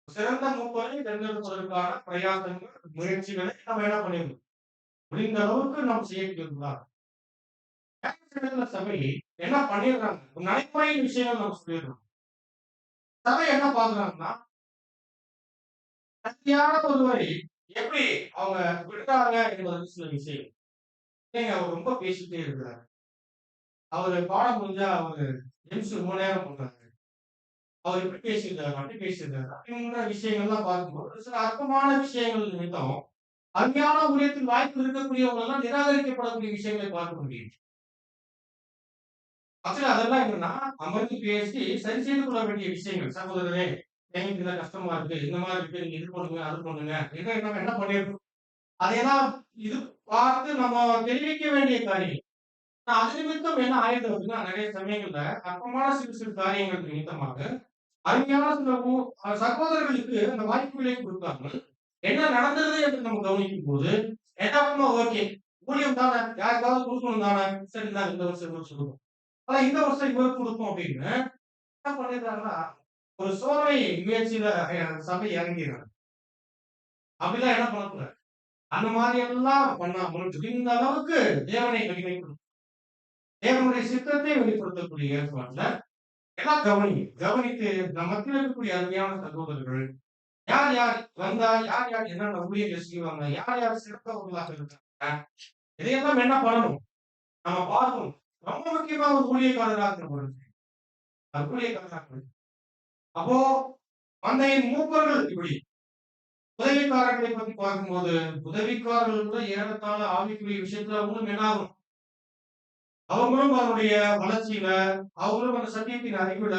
சிறந்த மூப்பரை தேர்ந்தெடுப்பதற்கான பிரயாசங்கள், முயற்சிகளை நம்ம என்ன பண்ணிடணும்? முடிந்த அளவுக்கு நாம் செய்யக்கூடியதுதான். சபை என்ன பண்ணிடுறாங்க? ஒரு நடைமுறையின் விஷயங்கள் நம்ம சொல்லிடுறோம். சபை என்ன பாக்குறாங்கன்னா, சக்தியான ஒருவரை எப்படி அவங்க விடுறாங்க என்பது சில விஷயம். அவர் ரொம்ப பேசிட்டே இருக்கிறாரு. அவரு பாடம் முடிஞ்சா அவரு நிமிஷம் 3 நேரம் பண்றாரு. அவர் இப்படி பேசியிருக்காரு, அப்படி பேசியிருக்காரு அப்படிங்கிற விஷயங்கள்லாம் பார்க்கும்போது சில அற்பமான விஷயங்கள் நிமித்தம் அருமையான ஊழியத்தில் வாய்ப்பு இருக்கக்கூடியவங்க எல்லாம் நிராகரிக்கப்படக்கூடிய விஷயங்களை பார்க்க முடியும். ஆக்சுவலி அதெல்லாம் என்னன்னா அமர்ந்து பேசி சரி செய்து கொள்ள வேண்டிய விஷயங்கள். சகோதரரே, எங்களுக்கு இதெல்லாம் கஷ்டமா இருக்கு, இந்த மாதிரி இருக்கு, நீங்க இது பண்ணுங்க, அது பண்ணுங்க, நம்ம என்ன பண்ணிருக்கோம், அதையெல்லாம் இது பார்த்து நம்ம தெரிவிக்க வேண்டிய காரியம். அது நிமித்தம் என்ன ஆயுது அப்படின்னா, நிறைய சமயங்கள்ல அற்பமான சிறு சிறு காரியங்கள் நிமித்தமாக அருமையான சில சகோதரர்களுக்கு அந்த வாய்ப்புகளை கொடுக்காமல் என்ன நடந்தது என்று நம்ம கவனிக்கும் போது எதார்த்தமா ஓகே, ஊழியம் தானே, யாருக்காவது கொடுக்கணும் தானே, சரி தான் இந்த வருஷம் இவருக்கு கொடுக்கும், ஆனா இந்த வருஷம் இவருக்கு கொடுப்போம் அப்படின்னு என்ன பண்ணிடுறாங்கன்னா ஒரு சோதனை முயற்சியில சபை இறங்கிறாங்க. அப்படிலாம் என்ன பண்ணக்கூடாது. அந்த மாதிரி எல்லாம் பண்ணாமல் இந்த அளவுக்கு தேவனை வெளிப்படுத்தும், தேவனுடைய சித்தத்தை வெளிப்படுத்தக்கூடிய ஏற்பாட்டுல எல்லாம் கவனித்து நம்ம மத்தியில் இருக்கக்கூடிய அருமையான சகோதரர்கள் யார் யார் வந்தா, யார் யார் என்னென்ன ஊழியர்கள் செய்வாங்க, யார் யார் சிறந்தவர்களாக இருக்காங்க, இதையெல்லாம் என்ன பண்ணணும் நம்ம பார்க்கணும். ரொம்ப முக்கியமா ஒரு ஊழியக்காரராக ஊழியக்காரராக அப்போ மந்தையின் மூப்பர்கள் இப்படி. உதவிக்காரர்களை பத்தி பார்க்கும்போது உதவிக்காரர்கள் கூட ஏறத்தாழ ஆவிக்குரிய விஷயத்துல அவங்களும் என்னாகும், அவங்களும் அவருடைய வளர்ச்சியில, அவங்களும் அந்த சத்தியத்தின் அறிவுல,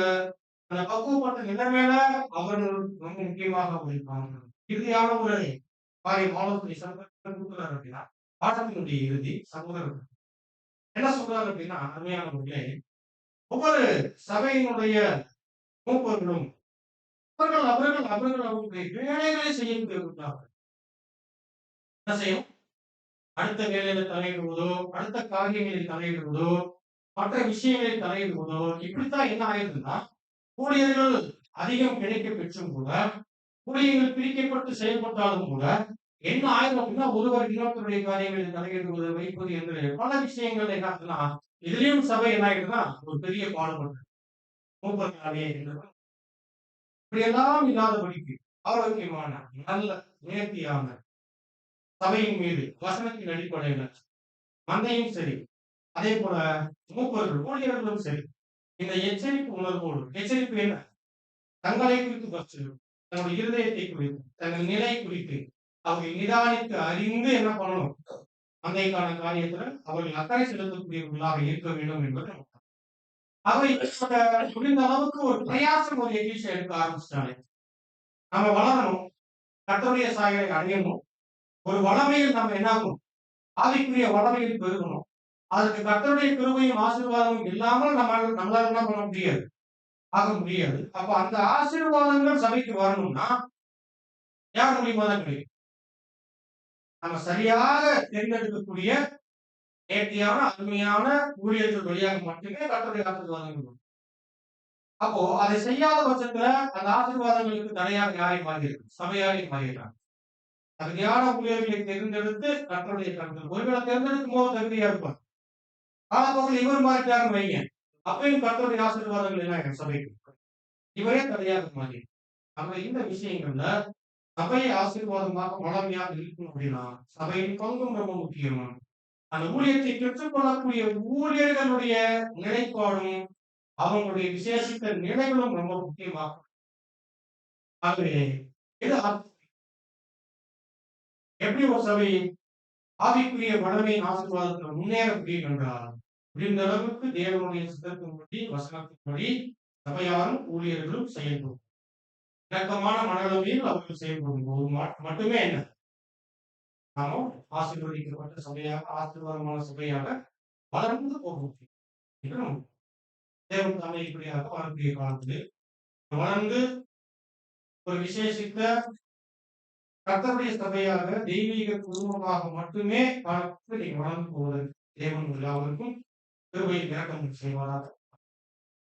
அந்த பக்குவப்பட்ட நிலைமையில அவர்கள் ரொம்ப முக்கியமாக இருப்பாங்க. இறுதியான ஒரு காரியம் ஆலோசனை கொடுக்கிறார் அப்படின்னா, பாடத்தினுடைய இறுதி சகோதரர் என்ன சொல்றாரு அப்படின்னா, அருமையானவர்களே, ஒவ்வொரு சபையினுடைய மூப்பர்களும் அவர்கள் அவர்களுடைய வேலைகளை செய்யக்கூடியவர்களாக என்ன செய்யும், அடுத்த வேலையில தலையிடுவதோ, அடுத்த காரியங்களில் தலையிடுவதோ, மற்ற விஷயங்களில் தலையிடுவதோ, இப்படித்தான் என்ன ஆயிருதுன்னா ஊழியர்கள் அதிகம் கிடைக்க பெற்றும் கூட, ஊழியர்கள் பிரிக்கப்பட்டு செயல்பட்டாலும் கூட என்ன ஆயிரும் அப்படின்னா ஒருவர் இன்னொருத்தருடைய காரியங்களில் தலையிடுவது வைப்பது என்று பல விஷயங்கள் என்ன ஆகுதுன்னா இதுலயும் சபை என்ன ஆயிடுதுன்னா ஒரு பெரிய பாடுபட்டு மூப்பர்களாலே இப்படியெல்லாம் இல்லாதபடிக்கு ஆரோக்கியமான நல்ல நேர்த்தியான சபையின் மீது வசனத்தின் அடிப்படையில மந்தையும் சரி, அதே போல மூப்பர்கள் ஊழியர்களும் சரி, இந்த எச்சரிப்பு உணர்வோடு எச்சரிப்பு என்ன? தங்களை குறித்து பற்றி தன்னுடைய இருதயத்தை குறித்து தங்கள் நிலை குறித்து அவர்கள் நிதானித்து அறிந்து என்ன பண்ணணும்? மந்தைக்கான காரியத்துல அவர்கள் அக்கறை செலுத்தக்கூடியவர்களாக இருக்க வேண்டும் என்பது அவை முடிந்த அளவுக்கு ஒரு பிரயாசம் ஒரு எகிழ்ச்சி எடுக்க ஆரம்பிச்சிட்டாங்க. நம்ம வளரணும், கர்த்தருடைய சாயலை அடையணும், ஒரு வளமையில் நம்ம என்ன ஆகணும்? ஆவிக்குரிய வளமையில் பெருகணும். அதுக்கு கர்த்தருடைய கிருபையும் ஆசீர்வாதமும் இல்லாமல் நம்மளால என்ன பண்ண முடியாது, ஆக முடியாது. அப்ப அந்த ஆசீர்வாதங்கள் சபைக்கு வரணும்னா யார் மூலியமா தான் கிடைக்கும்? நம்ம சரியாக தேர்ந்தெடுக்கக்கூடிய நேர்த்தியான அருமையான ஊழியர்கள் வழியாக மட்டுமே கர்த்தருடைய ஆசீர்வாதங்கள் வரும். அப்போ அதை செய்யாத பட்சத்துல அந்த ஆசீர்வாதங்களுக்கு தடையாக யாரை மாறியிருக்கு? சபையாரை மாறிடுறாங்க. தகுதியான ஊழியர்களை தேர்ந்தெடுத்து கர்த்தருடைய கருத்து ஒருவேளை தேர்ந்தெடுக்கும் போது தகுதியா இருப்பார். காலப்போக்கில் இவர் மாறிட்டாங்க வைங்க, அப்பயும் கர்த்தருடைய ஆசீர்வாதங்கள் என்ன சபைக்கு இவரே தடையாக மாறி. அப்ப இந்த விஷயங்கள்ல சபை ஆசீர்வாதமாக வளமையாக இருக்கணும் அப்படின்னா சபையின் பங்கும் ரொம்ப முக்கியம். அந்த ஊழியத்தை பெற்றுக்கொள்ளக்கூடிய ஊழியர்களுடைய நிலைப்பாடும் அவங்களுடைய விசேஷித்த நிலைகளும் ரொம்ப முக்கியமாகும். ஆகவே இது எப்படி ஒரு சபை ஆவிக்குரிய வளமையின் ஆசீர்வாதத்தில் முன்னேற முடியும் என்றால் முடிந்த அளவுக்கு தேவனுடைய சித்தத்தின்படி வசனத்தின்படி சபையாரும் ஊழியர்களும் செயல்படும் இணக்கமான மனநிலையில் அவர்கள் செயல்படும் போது மட்டுமே என்ன நாம ஆசீர்வதிக்கப்பட்ட சபையாக ஆசீர்வாதமான சபையாக வளர்ந்து போக முடியும். தேவன் தாமே இப்படியாக வரக்கூடிய காலத்தில் வளர்ந்து ஒரு விசேஷித்த கர்த்தருடைய சபையாக தெய்வீக குடும்பமாக மட்டுமே காலத்தில் நீங்க வளர்ந்து போவதற்கு தேவன் எல்லாருக்கும் கிருபை இறக்கம் செய்வாராக.